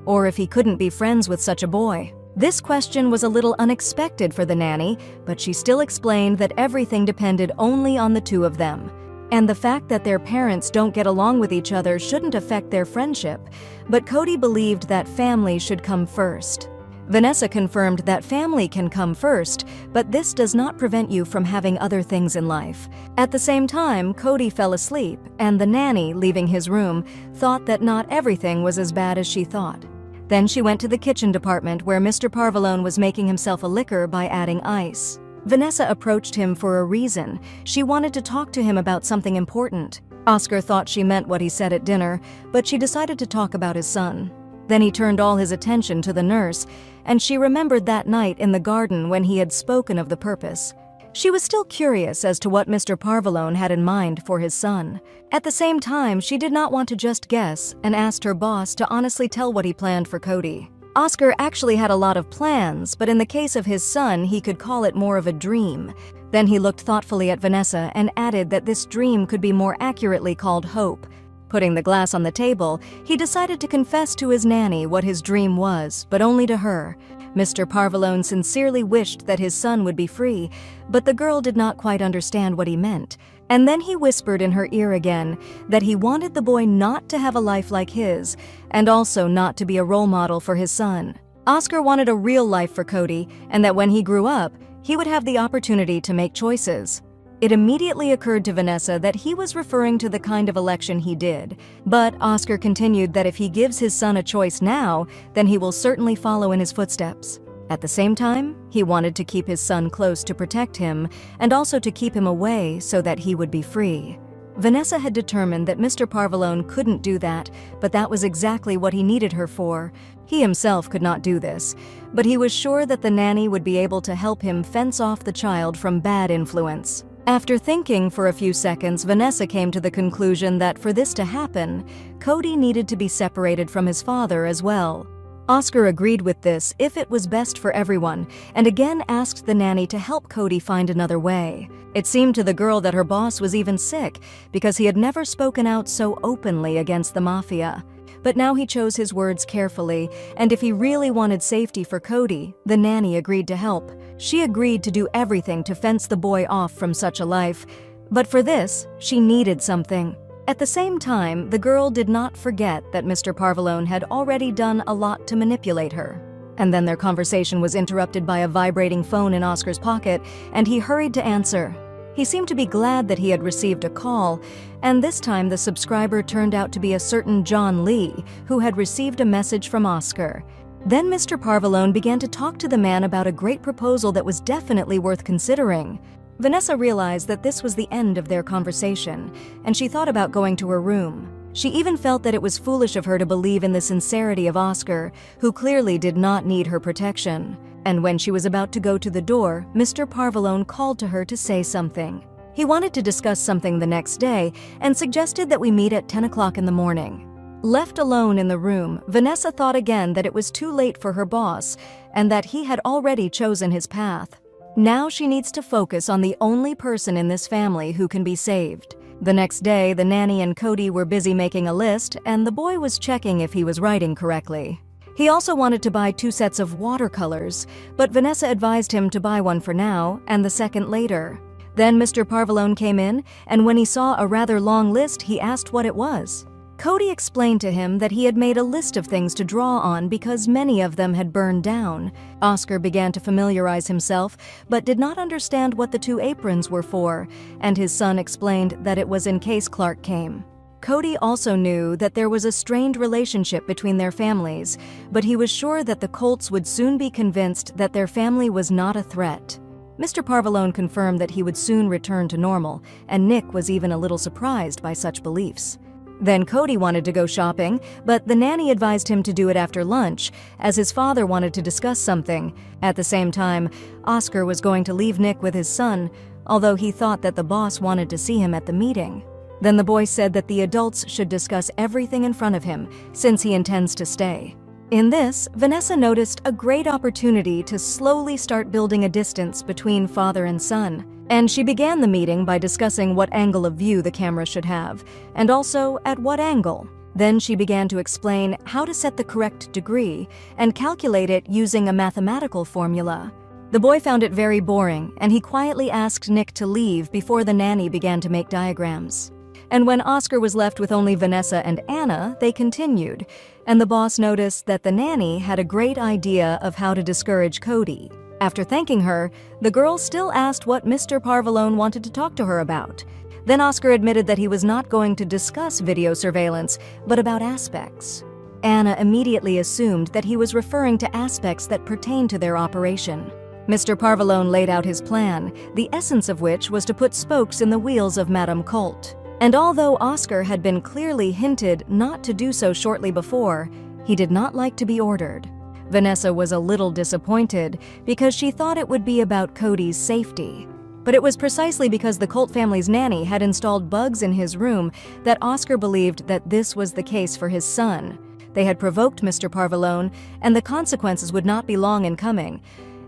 or if he couldn't be friends with such a boy. This question was a little unexpected for the nanny, but she still explained that everything depended only on the two of them. And the fact that their parents don't get along with each other shouldn't affect their friendship, but Cody believed that family should come first. Vanessa confirmed that family can come first, but this does not prevent you from having other things in life. At the same time, Cody fell asleep, and the nanny, leaving his room, thought that not everything was as bad as she thought. Then she went to the kitchen department where Mr. Parvalone was making himself a liquor by adding ice. Vanessa approached him for a reason. She wanted to talk to him about something important. Oscar thought she meant what he said at dinner, but she decided to talk about his son. Then he turned all his attention to the nurse, and she remembered that night in the garden when he had spoken of the purpose. She was still curious as to what Mr. Parvalone had in mind for his son. At the same time, she did not want to just guess and asked her boss to honestly tell what he planned for Cody. Oscar actually had a lot of plans, but in the case of his son, he could call it more of a dream. Then he looked thoughtfully at Vanessa and added that this dream could be more accurately called hope. Putting the glass on the table, he decided to confess to his nanny what his dream was, but only to her. Mr. Parvalone sincerely wished that his son would be free, but the girl did not quite understand what he meant. And then he whispered in her ear again that he wanted the boy not to have a life like his, and also not to be a role model for his son. Oscar wanted a real life for Cody, and that when he grew up, he would have the opportunity to make choices. It immediately occurred to Vanessa that he was referring to the kind of election he did, but Oscar continued that if he gives his son a choice now, then he will certainly follow in his footsteps. At the same time, he wanted to keep his son close to protect him, and also to keep him away so that he would be free. Vanessa had determined that Mr. Parvalone couldn't do that, but that was exactly what he needed her for. He himself could not do this, but he was sure that the nanny would be able to help him fence off the child from bad influence. After thinking for a few seconds, Vanessa came to the conclusion that for this to happen, Cody needed to be separated from his father as well. Oscar agreed with this if it was best for everyone, and again asked the nanny to help Cody find another way. It seemed to the girl that her boss was even sick, because he had never spoken out so openly against the Mafia. But now he chose his words carefully, and if he really wanted safety for Cody, the nanny agreed to help. She agreed to do everything to fence the boy off from such a life, but for this, she needed something. At the same time, the girl did not forget that Mr. Parvalone had already done a lot to manipulate her. And then their conversation was interrupted by a vibrating phone in Oscar's pocket, and he hurried to answer. He seemed to be glad that he had received a call, and this time the subscriber turned out to be a certain John Lee, who had received a message from Oscar. Then Mr. Parvalone began to talk to the man about a great proposal that was definitely worth considering. Vanessa realized that this was the end of their conversation, and she thought about going to her room. She even felt that it was foolish of her to believe in the sincerity of Oscar, who clearly did not need her protection. And when she was about to go to the door, Mr. Parvalone called to her to say something. He wanted to discuss something the next day and suggested that we meet at 10 o'clock in the morning. Left alone in the room, Vanessa thought again that it was too late for her boss and that he had already chosen his path. Now she needs to focus on the only person in this family who can be saved. The next day, the nanny and Cody were busy making a list, and the boy was checking if he was writing correctly. He also wanted to buy 2 sets of watercolors, but Vanessa advised him to buy one for now and the second later. Then Mr. Parvalone came in, and when he saw a rather long list, he asked what it was. Cody explained to him that he had made a list of things to draw on because many of them had burned down. Oscar began to familiarize himself, but did not understand what the 2 aprons were for, and his son explained that it was in case Clark came. Cody also knew that there was a strained relationship between their families, but he was sure that the Colts would soon be convinced that their family was not a threat. Mr. Parvalone confirmed that he would soon return to normal, and Nick was even a little surprised by such beliefs. Then Cody wanted to go shopping, but the nanny advised him to do it after lunch, as his father wanted to discuss something. At the same time, Oscar was going to leave Nick with his son, although he thought that the boss wanted to see him at the meeting. Then the boy said that the adults should discuss everything in front of him, since he intends to stay. In this, Vanessa noticed a great opportunity to slowly start building a distance between father and son. And she began the meeting by discussing what angle of view the camera should have, and also at what angle. Then she began to explain how to set the correct degree and calculate it using a mathematical formula. The boy found it very boring, and he quietly asked Nick to leave before the nanny began to make diagrams. And when Oscar was left with only Vanessa and Anna, they continued, and the boss noticed that the nanny had a great idea of how to discourage Cody. After thanking her, the girl still asked what Mr. Parvalone wanted to talk to her about. Then Oscar admitted that he was not going to discuss video surveillance, but about aspects. Anna immediately assumed that he was referring to aspects that pertain to their operation. Mr. Parvalone laid out his plan, the essence of which was to put spokes in the wheels of Madame Colt. And although Oscar had been clearly hinted not to do so shortly before, he did not like to be ordered. Vanessa was a little disappointed because she thought it would be about Cody's safety. But it was precisely because the Colt family's nanny had installed bugs in his room that Oscar believed that this was the case for his son. They had provoked Mr. Parvalone, and the consequences would not be long in coming.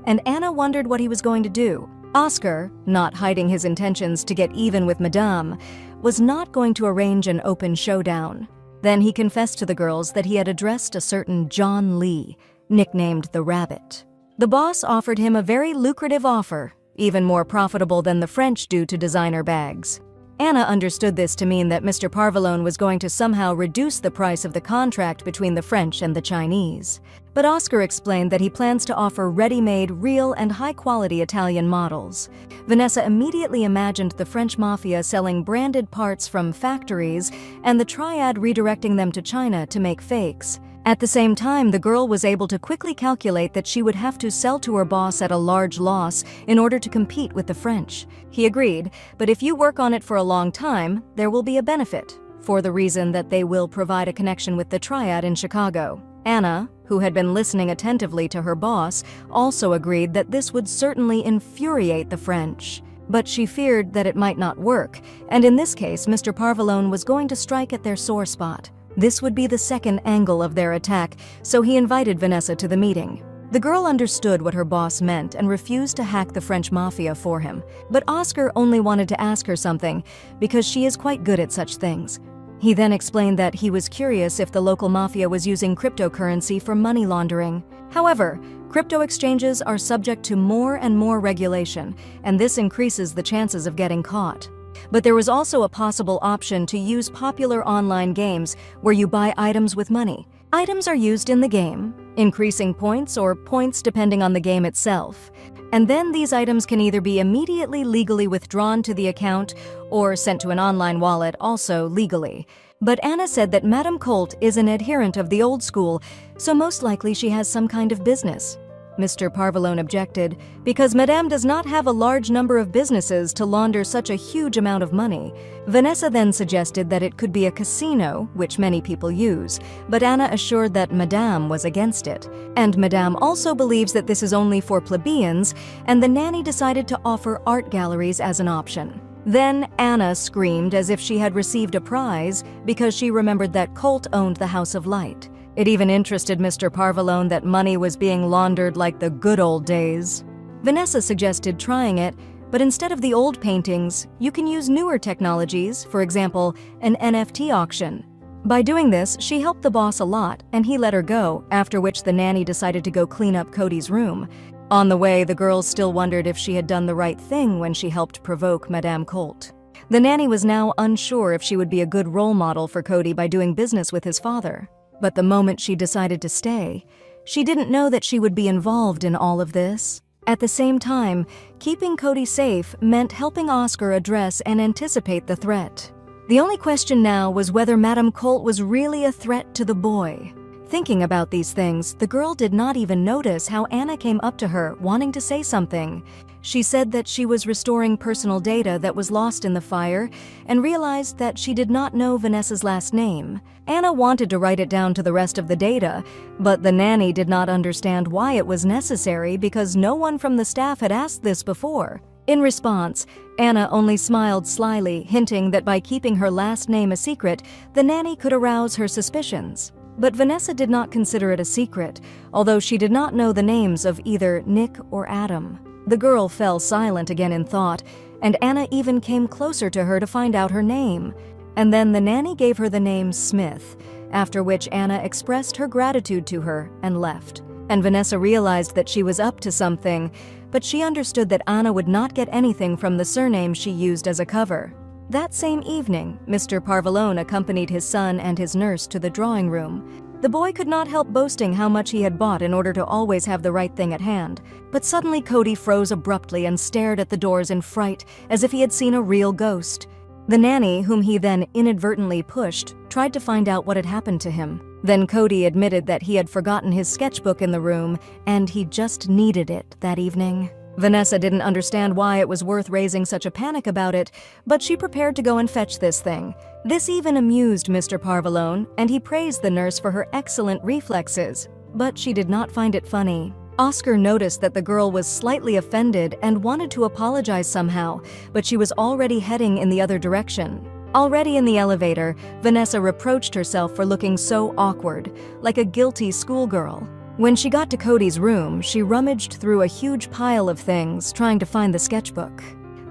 And Anna wondered what he was going to do. Oscar, not hiding his intentions to get even with Madame, was not going to arrange an open showdown. Then he confessed to the girls that he had addressed a certain John Lee, nicknamed the Rabbit. The boss offered him a very lucrative offer, even more profitable than the French do to designer bags. Anna understood this to mean that Mr. Parvalone was going to somehow reduce the price of the contract between the French and the Chinese. But Oscar explained that he plans to offer ready-made, real and high-quality Italian models. Vanessa immediately imagined the French Mafia selling branded parts from factories and the triad redirecting them to China to make fakes. At the same time, the girl was able to quickly calculate that she would have to sell to her boss at a large loss in order to compete with the French. He agreed, but if you work on it for a long time, there will be a benefit, for the reason that they will provide a connection with the triad in Chicago. Anna, who had been listening attentively to her boss, also agreed that this would certainly infuriate the French. But she feared that it might not work, and in this case, Mr. Parvalone was going to strike at their sore spot. This would be the second angle of their attack, so he invited Vanessa to the meeting. The girl understood what her boss meant and refused to hack the French Mafia for him, but Oscar only wanted to ask her something because she is quite good at such things. He then explained that he was curious if the local mafia was using cryptocurrency for money laundering. However, crypto exchanges are subject to more and more regulation, and this increases the chances of getting caught. But there was also a possible option to use popular online games where you buy items with money. Items are used in the game, increasing points or points depending on the game itself. And then these items can either be immediately legally withdrawn to the account or sent to an online wallet, also legally. But Anna said that Madame Colt is an adherent of the old school, so most likely she has some kind of business. Mr. Parvalone objected, because Madame does not have a large number of businesses to launder such a huge amount of money. Vanessa then suggested that it could be a casino, which many people use, but Anna assured that Madame was against it. And Madame also believes that this is only for plebeians, and the nanny decided to offer art galleries as an option. Then Anna screamed as if she had received a prize because she remembered that Colt owned the House of Light. It even interested Mr. Parvalone that money was being laundered like the good old days. Vanessa suggested trying it, but instead of the old paintings, you can use newer technologies, for example, an NFT auction. By doing this, she helped the boss a lot, and he let her go, after which the nanny decided to go clean up Cody's room. On the way, the girls still wondered if she had done the right thing when she helped provoke Madame Colt. The nanny was now unsure if she would be a good role model for Cody by doing business with his father. But the moment she decided to stay, she didn't know that she would be involved in all of this. At the same time, keeping Cody safe meant helping Oscar address and anticipate the threat. The only question now was whether Madame Colt was really a threat to the boy. Thinking about these things, the girl did not even notice how Anna came up to her, wanting to say something. She said that she was restoring personal data that was lost in the fire and realized that she did not know Vanessa's last name. Anna wanted to write it down to the rest of the data, but the nanny did not understand why it was necessary because no one from the staff had asked this before. In response, Anna only smiled slyly, hinting that by keeping her last name a secret, the nanny could arouse her suspicions. But Vanessa did not consider it a secret, although she did not know the names of either Nick or Adam. The girl fell silent again in thought, and Anna even came closer to her to find out her name. And then the nanny gave her the name Smith, after which Anna expressed her gratitude to her and left. And Vanessa realized that she was up to something, but she understood that Anna would not get anything from the surname she used as a cover. That same evening, Mr. Parvalone accompanied his son and his nurse to the drawing room. The boy could not help boasting how much he had bought in order to always have the right thing at hand. But suddenly Cody froze abruptly and stared at the doors in fright, as if he had seen a real ghost. The nanny, whom he then inadvertently pushed, tried to find out what had happened to him. Then Cody admitted that he had forgotten his sketchbook in the room, and he just needed it that evening. Vanessa didn't understand why it was worth raising such a panic about it, but she prepared to go and fetch this thing. This even amused Mr. Parvalone, and he praised the nurse for her excellent reflexes. But she did not find it funny. Oscar noticed that the girl was slightly offended and wanted to apologize somehow, but she was already heading in the other direction. Already in the elevator, Vanessa reproached herself for looking so awkward, like a guilty schoolgirl. When she got to Cody's room, she rummaged through a huge pile of things, trying to find the sketchbook.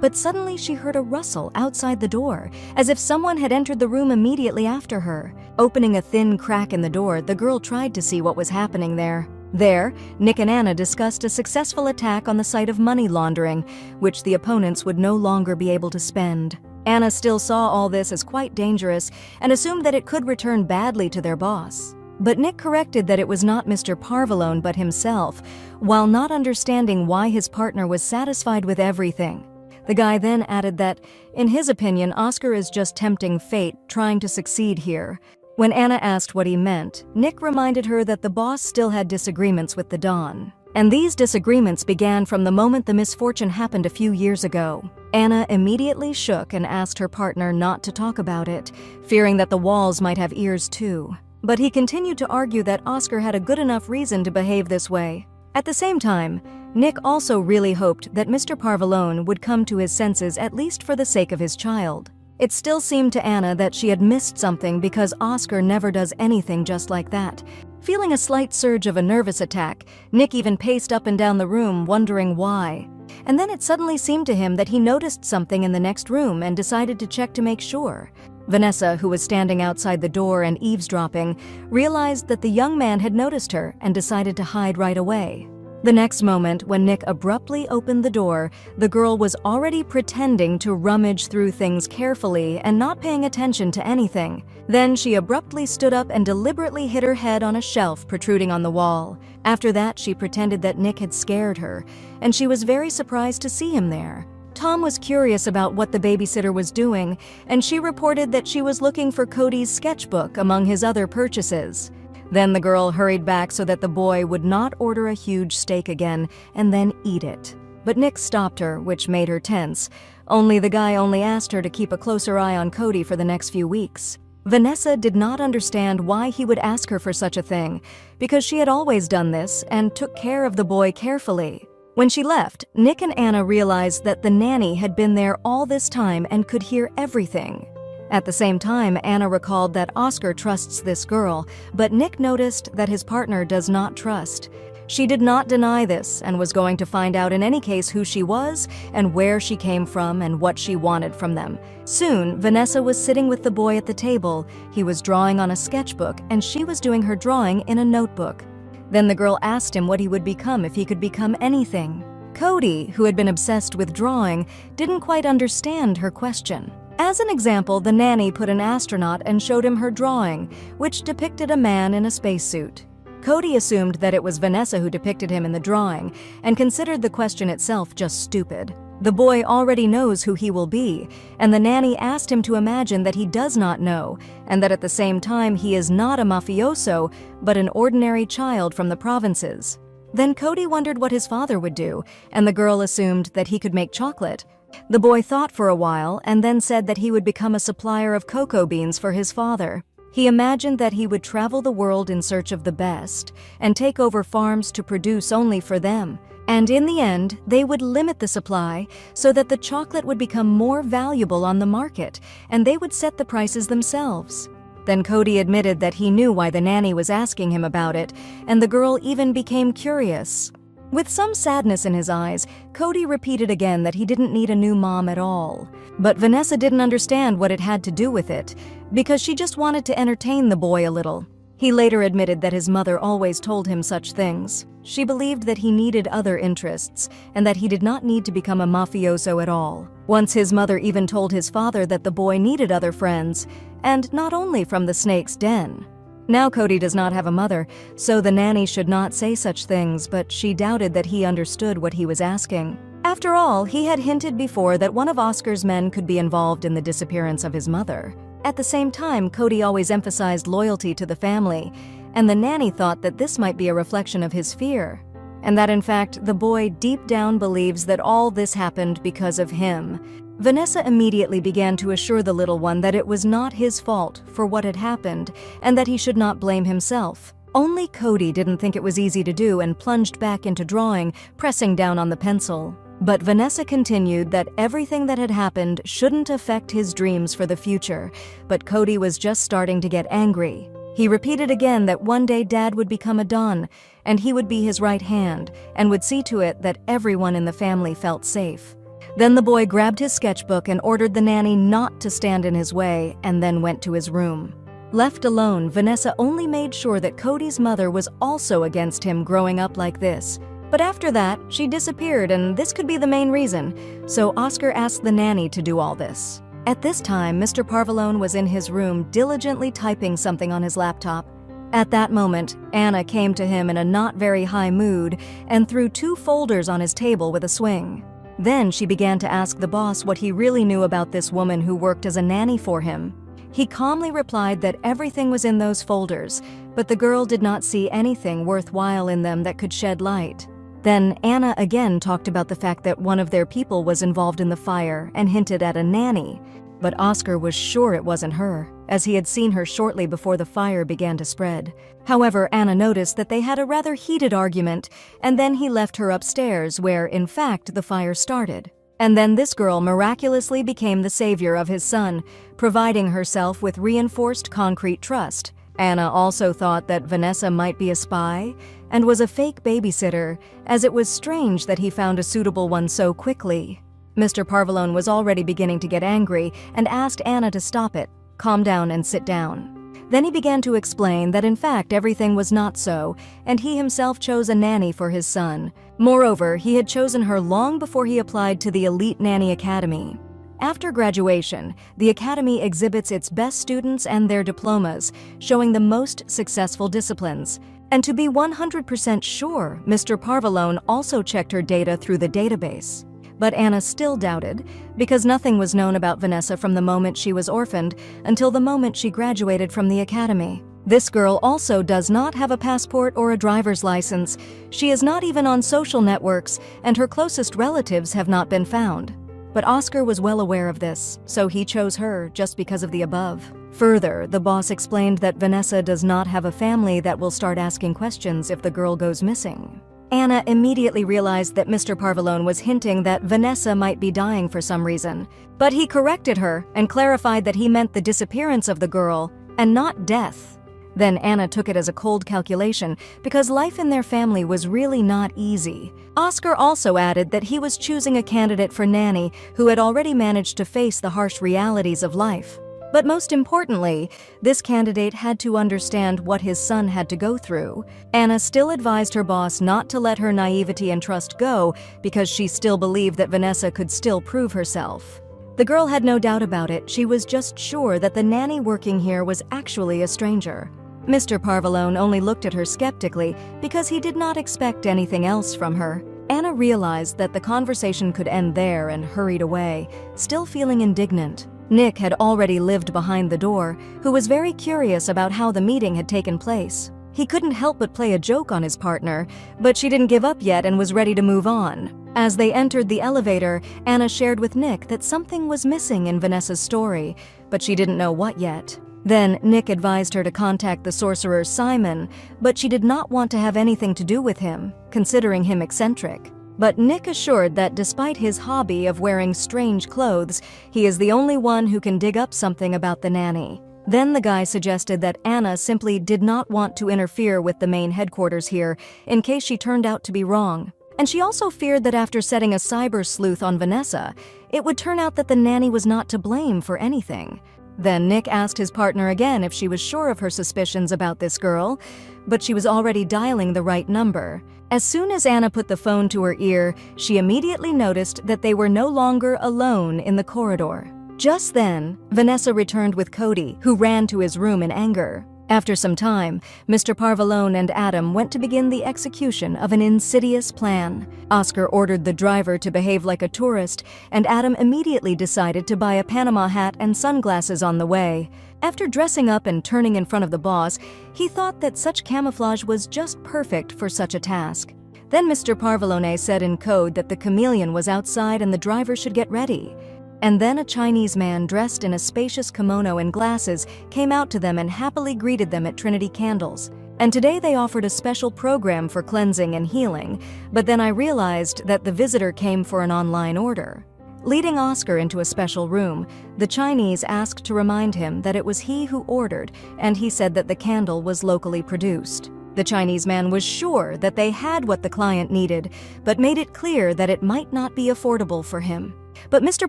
But suddenly she heard a rustle outside the door, as if someone had entered the room immediately after her. Opening a thin crack in the door, the girl tried to see what was happening there. There, Nick and Anna discussed a successful attack on the site of money laundering, which the opponents would no longer be able to spend. Anna still saw all this as quite dangerous and assumed that it could return badly to their boss. But Nick corrected that it was not Mr. Parvalone but himself, while not understanding why his partner was satisfied with everything. The guy then added that, in his opinion, Oscar is just tempting fate, trying to succeed here. When Anna asked what he meant, Nick reminded her that the boss still had disagreements with the Don. And these disagreements began from the moment the misfortune happened a few years ago. Anna immediately shook and asked her partner not to talk about it, fearing that the walls might have ears too. But he continued to argue that Oscar had a good enough reason to behave this way. At the same time, Nick also really hoped that Mr. Parvalone would come to his senses at least for the sake of his child. It still seemed to Anna that she had missed something because Oscar never does anything just like that. Feeling a slight surge of a nervous attack, Nick even paced up and down the room, wondering why. And then it suddenly seemed to him that he noticed something in the next room and decided to check to make sure. Vanessa, who was standing outside the door and eavesdropping, realized that the young man had noticed her and decided to hide right away. The next moment, when Nick abruptly opened the door, the girl was already pretending to rummage through things carefully and not paying attention to anything. Then she abruptly stood up and deliberately hit her head on a shelf protruding on the wall. After that, she pretended that Nick had scared her, and she was very surprised to see him there. Tom was curious about what the babysitter was doing, and she reported that she was looking for Cody's sketchbook among his other purchases. Then the girl hurried back so that the boy would not order a huge steak again and then eat it. But Nick stopped her, which made her tense. The guy only asked her to keep a closer eye on Cody for the next few weeks. Vanessa did not understand why he would ask her for such a thing, because she had always done this and took care of the boy carefully. When she left, Nick and Anna realized that the nanny had been there all this time and could hear everything. At the same time, Anna recalled that Oscar trusts this girl, but Nick noticed that his partner does not trust. She did not deny this and was going to find out in any case who she was and where she came from and what she wanted from them. Soon, Vanessa was sitting with the boy at the table. He was drawing on a sketchbook and she was doing her drawing in a notebook. Then the girl asked him what he would become if he could become anything. Cody, who had been obsessed with drawing, didn't quite understand her question. As an example, the nanny put an astronaut and showed him her drawing, which depicted a man in a spacesuit. Cody assumed that it was Vanessa who depicted him in the drawing and considered the question itself just stupid. The boy already knows who he will be, and the nanny asked him to imagine that he does not know, and that at the same time he is not a mafioso, but an ordinary child from the provinces. Then Cody wondered what his father would do, and the girl assumed that he could make chocolate. The boy thought for a while and then said that he would become a supplier of cocoa beans for his father. He imagined that he would travel the world in search of the best and take over farms to produce only for them. And in the end, they would limit the supply so that the chocolate would become more valuable on the market, and they would set the prices themselves. Then Cody admitted that he knew why the nanny was asking him about it, and the girl even became curious. With some sadness in his eyes, Cody repeated again that he didn't need a new mom at all. But Vanessa didn't understand what it had to do with it, because she just wanted to entertain the boy a little. He later admitted that his mother always told him such things. She believed that he needed other interests, and that he did not need to become a mafioso at all. Once his mother even told his father that the boy needed other friends, and not only from the snake's den. Now Cody does not have a mother, so the nanny should not say such things, but she doubted that he understood what he was asking. After all, he had hinted before that one of Oscar's men could be involved in the disappearance of his mother. At the same time, Cody always emphasized loyalty to the family, and the nanny thought that this might be a reflection of his fear, and that in fact the boy deep down believes that all this happened because of him. Vanessa immediately began to assure the little one that it was not his fault for what had happened, and that he should not blame himself. Only Cody didn't think it was easy to do and plunged back into drawing, pressing down on the pencil. But Vanessa continued that everything that had happened shouldn't affect his dreams for the future, but Cody was just starting to get angry. He repeated again that one day Dad would become a Don, and he would be his right hand, and would see to it that everyone in the family felt safe. Then the boy grabbed his sketchbook and ordered the nanny not to stand in his way, and then went to his room. Left alone, Vanessa only made sure that Cody's mother was also against him growing up like this. But after that, she disappeared, and this could be the main reason, so Oscar asked the nanny to do all this. At this time, Mr. Parvalone was in his room diligently typing something on his laptop. At that moment, Anna came to him in a not very high mood and threw 2 folders on his table with a swing. Then she began to ask the boss what he really knew about this woman who worked as a nanny for him. He calmly replied that everything was in those folders, but the girl did not see anything worthwhile in them that could shed light. Then Anna again talked about the fact that one of their people was involved in the fire and hinted at a nanny, but Oscar was sure it wasn't her, as he had seen her shortly before the fire began to spread. However, Anna noticed that they had a rather heated argument, and then he left her upstairs where, in fact, the fire started. And then this girl miraculously became the savior of his son, providing herself with reinforced concrete trust. Anna also thought that Vanessa might be a spy and was a fake babysitter, as it was strange that he found a suitable one so quickly. Mr. Parvalone was already beginning to get angry and asked Anna to stop it, calm down and sit down. Then he began to explain that in fact everything was not so, and he himself chose a nanny for his son. Moreover, he had chosen her long before he applied to the elite nanny academy. After graduation, the academy exhibits its best students and their diplomas, showing the most successful disciplines. And to be 100% sure, Mr. Parvalone also checked her data through the database. But Anna still doubted, because nothing was known about Vanessa from the moment she was orphaned until the moment she graduated from the academy. This girl also does not have a passport or a driver's license. She is not even on social networks, and her closest relatives have not been found. But Oscar was well aware of this, so he chose her just because of the above. Further, the boss explained that Vanessa does not have a family that will start asking questions if the girl goes missing. Anna immediately realized that Mr. Parvalone was hinting that Vanessa might be dying for some reason, but he corrected her and clarified that he meant the disappearance of the girl and not death. Then Anna took it as a cold calculation because life in their family was really not easy. Oscar also added that he was choosing a candidate for nanny who had already managed to face the harsh realities of life. But most importantly, this candidate had to understand what his son had to go through. Anna still advised her boss not to let her naivety and trust go because she still believed that Vanessa could still prove herself. The girl had no doubt about it. She was just sure that the nanny working here was actually a stranger. Mr. Parvalone only looked at her skeptically because he did not expect anything else from her. Anna realized that the conversation could end there and hurried away, still feeling indignant. Nick had already lived behind the door, who was very curious about how the meeting had taken place. He couldn't help but play a joke on his partner, but she didn't give up yet and was ready to move on. As they entered the elevator, Anna shared with Nick that something was missing in Vanessa's story, but she didn't know what yet. Then Nick advised her to contact the sorcerer Simon, but she did not want to have anything to do with him, considering him eccentric. But Nick assured that despite his hobby of wearing strange clothes, he is the only one who can dig up something about the nanny. Then the guy suggested that Anna simply did not want to interfere with the main headquarters here in case she turned out to be wrong. And she also feared that after setting a cyber sleuth on Vanessa, it would turn out that the nanny was not to blame for anything. Then Nick asked his partner again if she was sure of her suspicions about this girl, but she was already dialing the right number. As soon as Anna put the phone to her ear, she immediately noticed that they were no longer alone in the corridor. Just then, Vanessa returned with Cody, who ran to his room in anger. After some time, Mr. Parvalone and Adam went to begin the execution of an insidious plan. Oscar ordered the driver to behave like a tourist, and Adam immediately decided to buy a Panama hat and sunglasses on the way. After dressing up and turning in front of the boss, he thought that such camouflage was just perfect for such a task. Then Mr. Parvalone said in code that the chameleon was outside and the driver should get ready. And then a Chinese man dressed in a spacious kimono and glasses came out to them and happily greeted them at Trinity Candles. And today they offered a special program for cleansing and healing, but then I realized that the visitor came for an online order. Leading Oscar into a special room, the Chinese asked to remind him that it was he who ordered, and he said that the candle was locally produced. The Chinese man was sure that they had what the client needed, but made it clear that it might not be affordable for him. But Mr.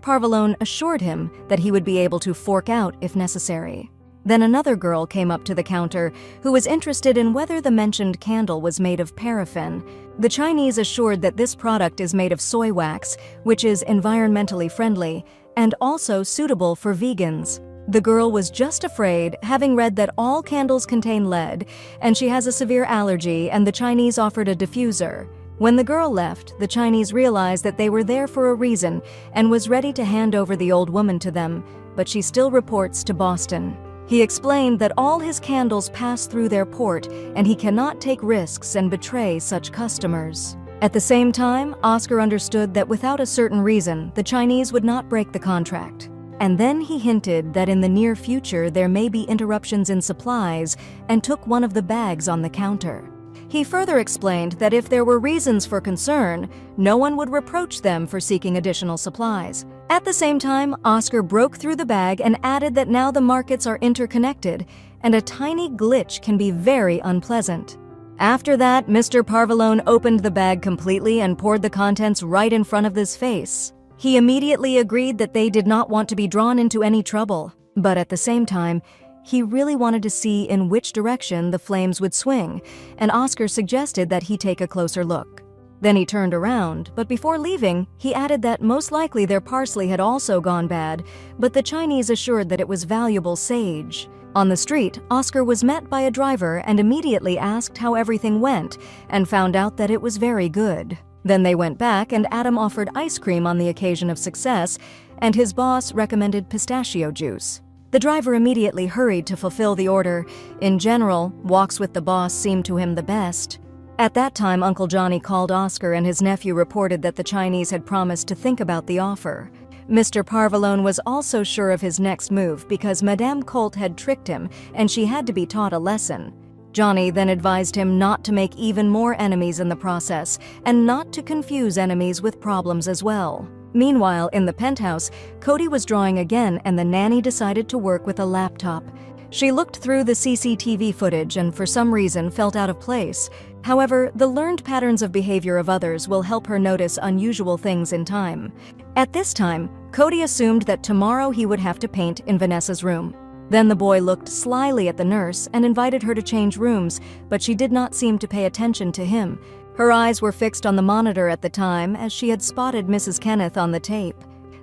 Parvalone assured him that he would be able to fork out if necessary. Then another girl came up to the counter who was interested in whether the mentioned candle was made of paraffin. The Chinese assured that this product is made of soy wax, which is environmentally friendly and also suitable for vegans. The girl was just afraid, having read that all candles contain lead, and she has a severe allergy, and the Chinese offered a diffuser. When the girl left, the Chinese realized that they were there for a reason and was ready to hand over the old woman to them, but she still reports to Boston. He explained that all his candles pass through their port and he cannot take risks and betray such customers. At the same time, Oscar understood that without a certain reason, the Chinese would not break the contract. And then he hinted that in the near future there may be interruptions in supplies and took one of the bags on the counter. He further explained that if there were reasons for concern, no one would reproach them for seeking additional supplies. At the same time, Oscar broke through the bag and added that now the markets are interconnected, and a tiny glitch can be very unpleasant. After that, Mr. Parvalone opened the bag completely and poured the contents right in front of his face. He immediately agreed that they did not want to be drawn into any trouble, but at the same time, he really wanted to see in which direction the flames would swing, and Oscar suggested that he take a closer look. Then he turned around, but before leaving, he added that most likely their parsley had also gone bad, but the Chinese assured that it was valuable sage. On the street, Oscar was met by a driver and immediately asked how everything went, and found out that it was very good. Then they went back, and Adam offered ice cream on the occasion of success, and his boss recommended pistachio juice. The driver immediately hurried to fulfill the order. In general, walks with the boss seemed to him the best. At that time, Uncle Johnny called Oscar and his nephew reported that the Chinese had promised to think about the offer. Mr. Parvalone was also sure of his next move because Madame Colt had tricked him and she had to be taught a lesson. Johnny then advised him not to make even more enemies in the process and not to confuse enemies with problems as well. Meanwhile, in the penthouse, Cody was drawing again and the nanny decided to work with a laptop. She looked through the CCTV footage and for some reason felt out of place. However, the learned patterns of behavior of others will help her notice unusual things in time. At this time, Cody assumed that tomorrow he would have to paint in Vanessa's room. Then the boy looked slyly at the nurse and invited her to change rooms, but she did not seem to pay attention to him. Her eyes were fixed on the monitor at the time as she had spotted Mrs. Kenneth on the tape.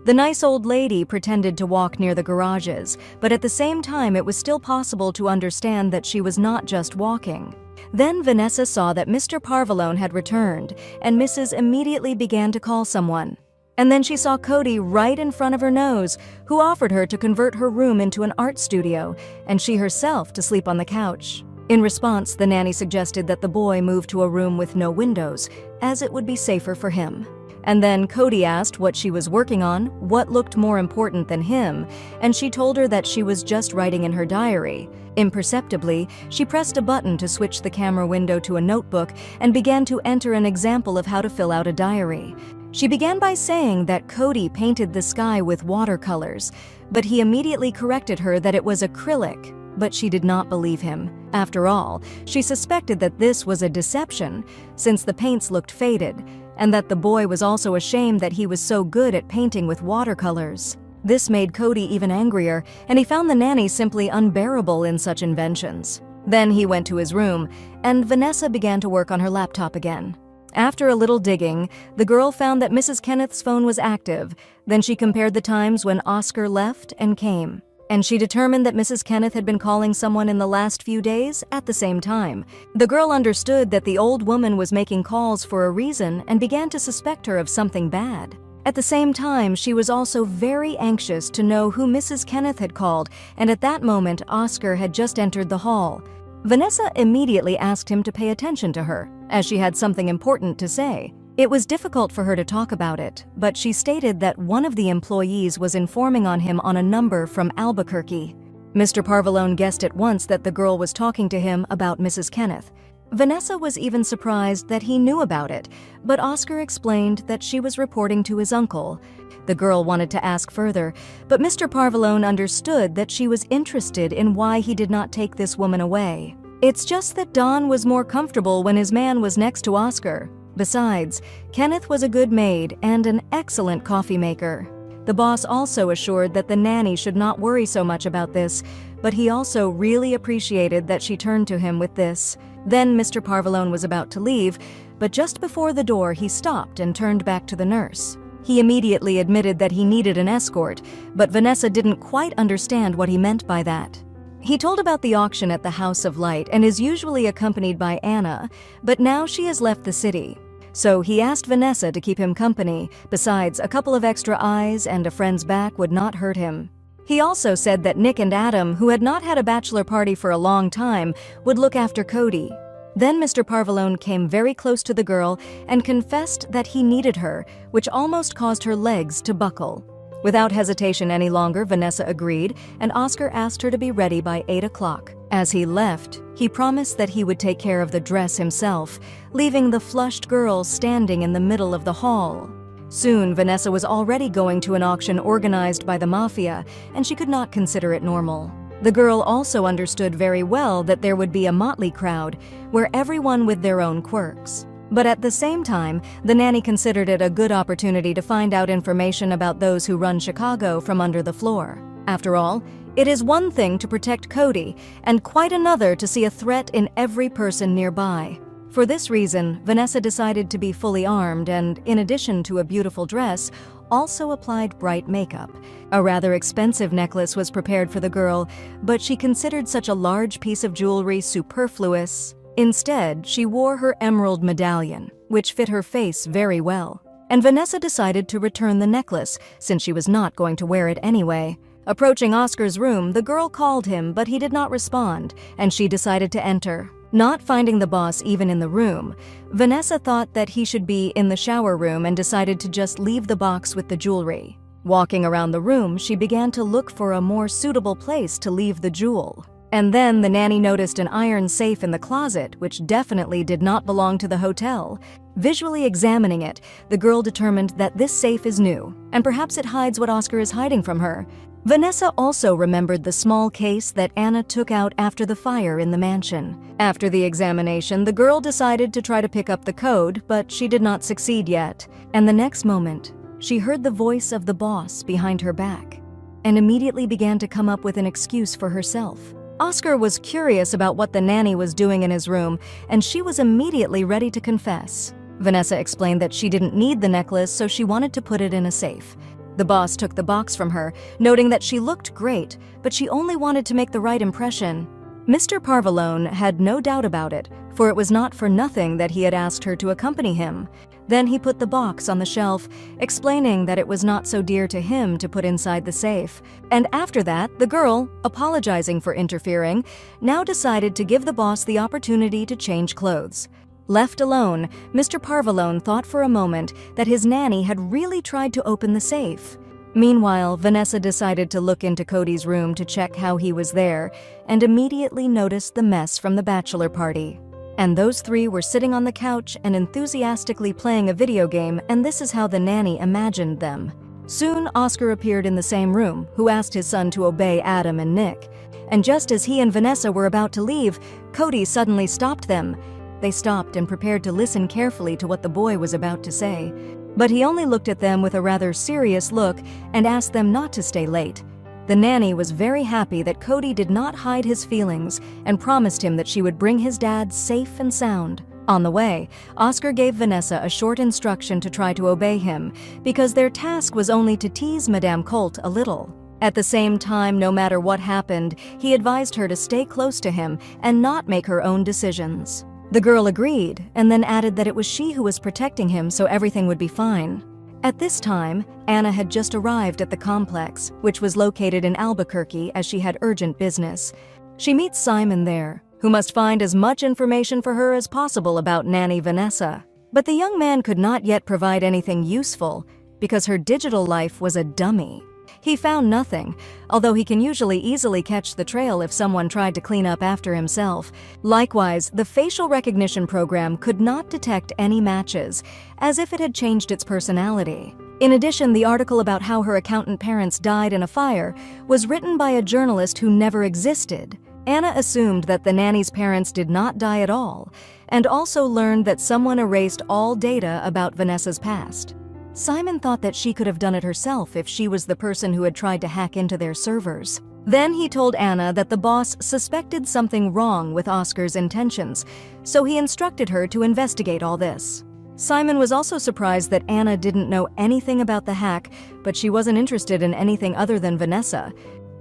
The nice old lady pretended to walk near the garages, but at the same time it was still possible to understand that she was not just walking. Then Vanessa saw that Mr. Parvalone had returned, and Mrs. immediately began to call someone. And then she saw Cody right in front of her nose, who offered her to convert her room into an art studio, and she herself to sleep on the couch. In response, the nanny suggested that the boy move to a room with no windows, as it would be safer for him. And then Cody asked what she was working on, what looked more important than him, and she told her that she was just writing in her diary. Imperceptibly, she pressed a button to switch the camera window to a notebook and began to enter an example of how to fill out a diary. She began by saying that Cody painted the sky with watercolors, but he immediately corrected her that it was acrylic, but she did not believe him. After all, she suspected that this was a deception, since the paints looked faded, and that the boy was also ashamed that he was so good at painting with watercolors. This made Cody even angrier, and he found the nanny simply unbearable in such inventions. Then he went to his room, and Vanessa began to work on her laptop again. After a little digging, the girl found that Mrs. Kenneth's phone was active. Then she compared the times when Oscar left and came, and she determined that Mrs. Kenneth had been calling someone in the last few days at the same time. The girl understood that the old woman was making calls for a reason and began to suspect her of something bad. At the same time, she was also very anxious to know who Mrs. Kenneth had called, and at that moment, Oscar had just entered the hall. Vanessa immediately asked him to pay attention to her, as she had something important to say. It was difficult for her to talk about it, but she stated that one of the employees was informing on him on a number from Albuquerque. Mr. Parvalone guessed at once that the girl was talking to him about Mrs. Kenneth. Vanessa was even surprised that he knew about it, but Oscar explained that she was reporting to his uncle. The girl wanted to ask further, but Mr. Parvalone understood that she was interested in why he did not take this woman away. It's just that Don was more comfortable when his man was next to Oscar. Besides, Kenneth was a good maid and an excellent coffee maker. The boss also assured that the nanny should not worry so much about this, but he also really appreciated that she turned to him with this. Then Mr. Parvalone was about to leave, but just before the door he stopped and turned back to the nurse. He immediately admitted that he needed an escort, but Vanessa didn't quite understand what he meant by that. He told about the auction at the House of Light and is usually accompanied by Anna, but now she has left the city. So he asked Vanessa to keep him company. Besides, a couple of extra eyes and a friend's back would not hurt him. He also said that Nick and Adam, who had not had a bachelor party for a long time, would look after Cody. Then Mr. Parvalone came very close to the girl and confessed that he needed her, which almost caused her legs to buckle. Without hesitation any longer, Vanessa agreed, and Oscar asked her to be ready by 8 o'clock. As he left, he promised that he would take care of the dress himself, leaving the flushed girl standing in the middle of the hall. Soon, Vanessa was already going to an auction organized by the Mafia, and she could not consider it normal. The girl also understood very well that there would be a motley crowd, where everyone with their own quirks. But at the same time, the nanny considered it a good opportunity to find out information about those who run Chicago from under the floor. After all, it is one thing to protect Cody, and quite another to see a threat in every person nearby. For this reason, Vanessa decided to be fully armed and, in addition to a beautiful dress, also applied bright makeup. A rather expensive necklace was prepared for the girl, but she considered such a large piece of jewelry superfluous. Instead, she wore her emerald medallion, which fit her face very well. And Vanessa decided to return the necklace, since she was not going to wear it anyway. Approaching Oscar's room, the girl called him, but he did not respond, and she decided to enter. Not finding the boss even in the room, Vanessa thought that he should be in the shower room and decided to just leave the box with the jewelry. Walking around the room, she began to look for a more suitable place to leave the jewel. And then the nanny noticed an iron safe in the closet, which definitely did not belong to the hotel. Visually examining it, the girl determined that this safe is new, and perhaps it hides what Oscar is hiding from her. Vanessa also remembered the small case that Anna took out after the fire in the mansion. After the examination, the girl decided to try to pick up the code, but she did not succeed yet. And the next moment, she heard the voice of the boss behind her back, and immediately began to come up with an excuse for herself. Oscar was curious about what the nanny was doing in his room, and she was immediately ready to confess. Vanessa explained that she didn't need the necklace, so she wanted to put it in a safe. The boss took the box from her, noting that she looked great, but she only wanted to make the right impression. Mr. Parvalone had no doubt about it, for it was not for nothing that he had asked her to accompany him. Then he put the box on the shelf, explaining that it was not so dear to him to put inside the safe. And after that, the girl, apologizing for interfering, now decided to give the boss the opportunity to change clothes. Left alone, Mr. Parvalone thought for a moment that his nanny had really tried to open the safe. Meanwhile, Vanessa decided to look into Cody's room to check how he was there, and immediately noticed the mess from the bachelor party. And those three were sitting on the couch and enthusiastically playing a video game, and this is how the nanny imagined them. Soon, Oscar appeared in the same room, who asked his son to obey Adam and Nick. And just as he and Vanessa were about to leave, Cody suddenly stopped them. They stopped and prepared to listen carefully to what the boy was about to say. But he only looked at them with a rather serious look and asked them not to stay late. The nanny was very happy that Cody did not hide his feelings and promised him that she would bring his dad safe and sound. On the way, Oscar gave Vanessa a short instruction to try to obey him, because their task was only to tease Madame Colt a little. At the same time, no matter what happened, he advised her to stay close to him and not make her own decisions. The girl agreed, and then added that it was she who was protecting him, so everything would be fine. At this time, Anna had just arrived at the complex, which was located in Albuquerque, as she had urgent business. She meets Simon there, who must find as much information for her as possible about Nanny Vanessa. But the young man could not yet provide anything useful, because her digital life was a dummy. He found nothing, although he can usually easily catch the trail if someone tried to clean up after himself. Likewise, the facial recognition program could not detect any matches, as if it had changed its personality. In addition, the article about how her accountant parents died in a fire was written by a journalist who never existed. Anna assumed that the nanny's parents did not die at all, and also learned that someone erased all data about Vanessa's past. Simon thought that she could have done it herself if she was the person who had tried to hack into their servers. Then he told Anna that the boss suspected something wrong with Oscar's intentions, so he instructed her to investigate all this. Simon was also surprised that Anna didn't know anything about the hack, but she wasn't interested in anything other than Vanessa.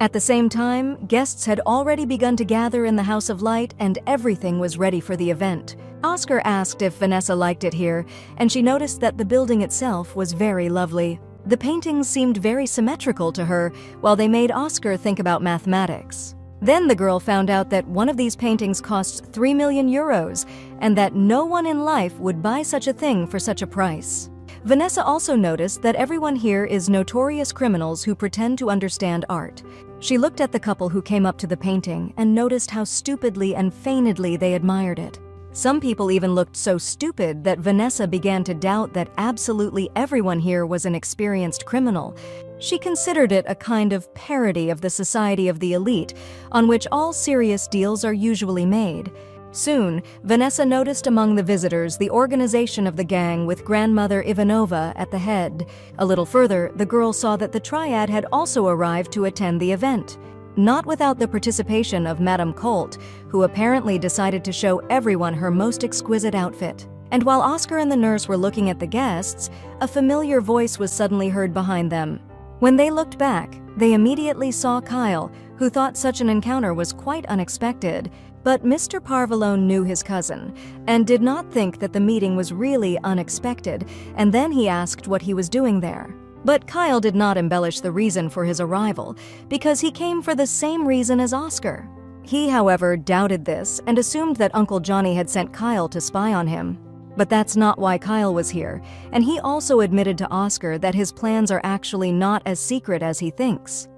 At the same time, guests had already begun to gather in the House of Light, and everything was ready for the event. Oscar asked if Vanessa liked it here, and she noticed that the building itself was very lovely. The paintings seemed very symmetrical to her, while they made Oscar think about mathematics. Then the girl found out that one of these paintings costs 3 million euros, and that no one in life would buy such a thing for such a price. Vanessa also noticed that everyone here is notorious criminals who pretend to understand art. She looked at the couple who came up to the painting and noticed how stupidly and feignedly they admired it. Some people even looked so stupid that Vanessa began to doubt that absolutely everyone here was an experienced criminal. She considered it a kind of parody of the society of the elite, on which all serious deals are usually made. Soon, Vanessa noticed among the visitors the organization of the gang with grandmother Ivanova at the head. A little further, the girl saw that the triad had also arrived to attend the event. Not without the participation of Madame Colt, who apparently decided to show everyone her most exquisite outfit. And while Oscar and the nurse were looking at the guests, a familiar voice was suddenly heard behind them. When they looked back, they immediately saw Kyle, who thought such an encounter was quite unexpected. But Mr. Parvalone knew his cousin, and did not think that the meeting was really unexpected, and then he asked what he was doing there. But Kyle did not embellish the reason for his arrival, because he came for the same reason as Oscar. He, however, doubted this and assumed that Uncle Johnny had sent Kyle to spy on him. But that's not why Kyle was here, and he also admitted to Oscar that his plans are actually not as secret as he thinks.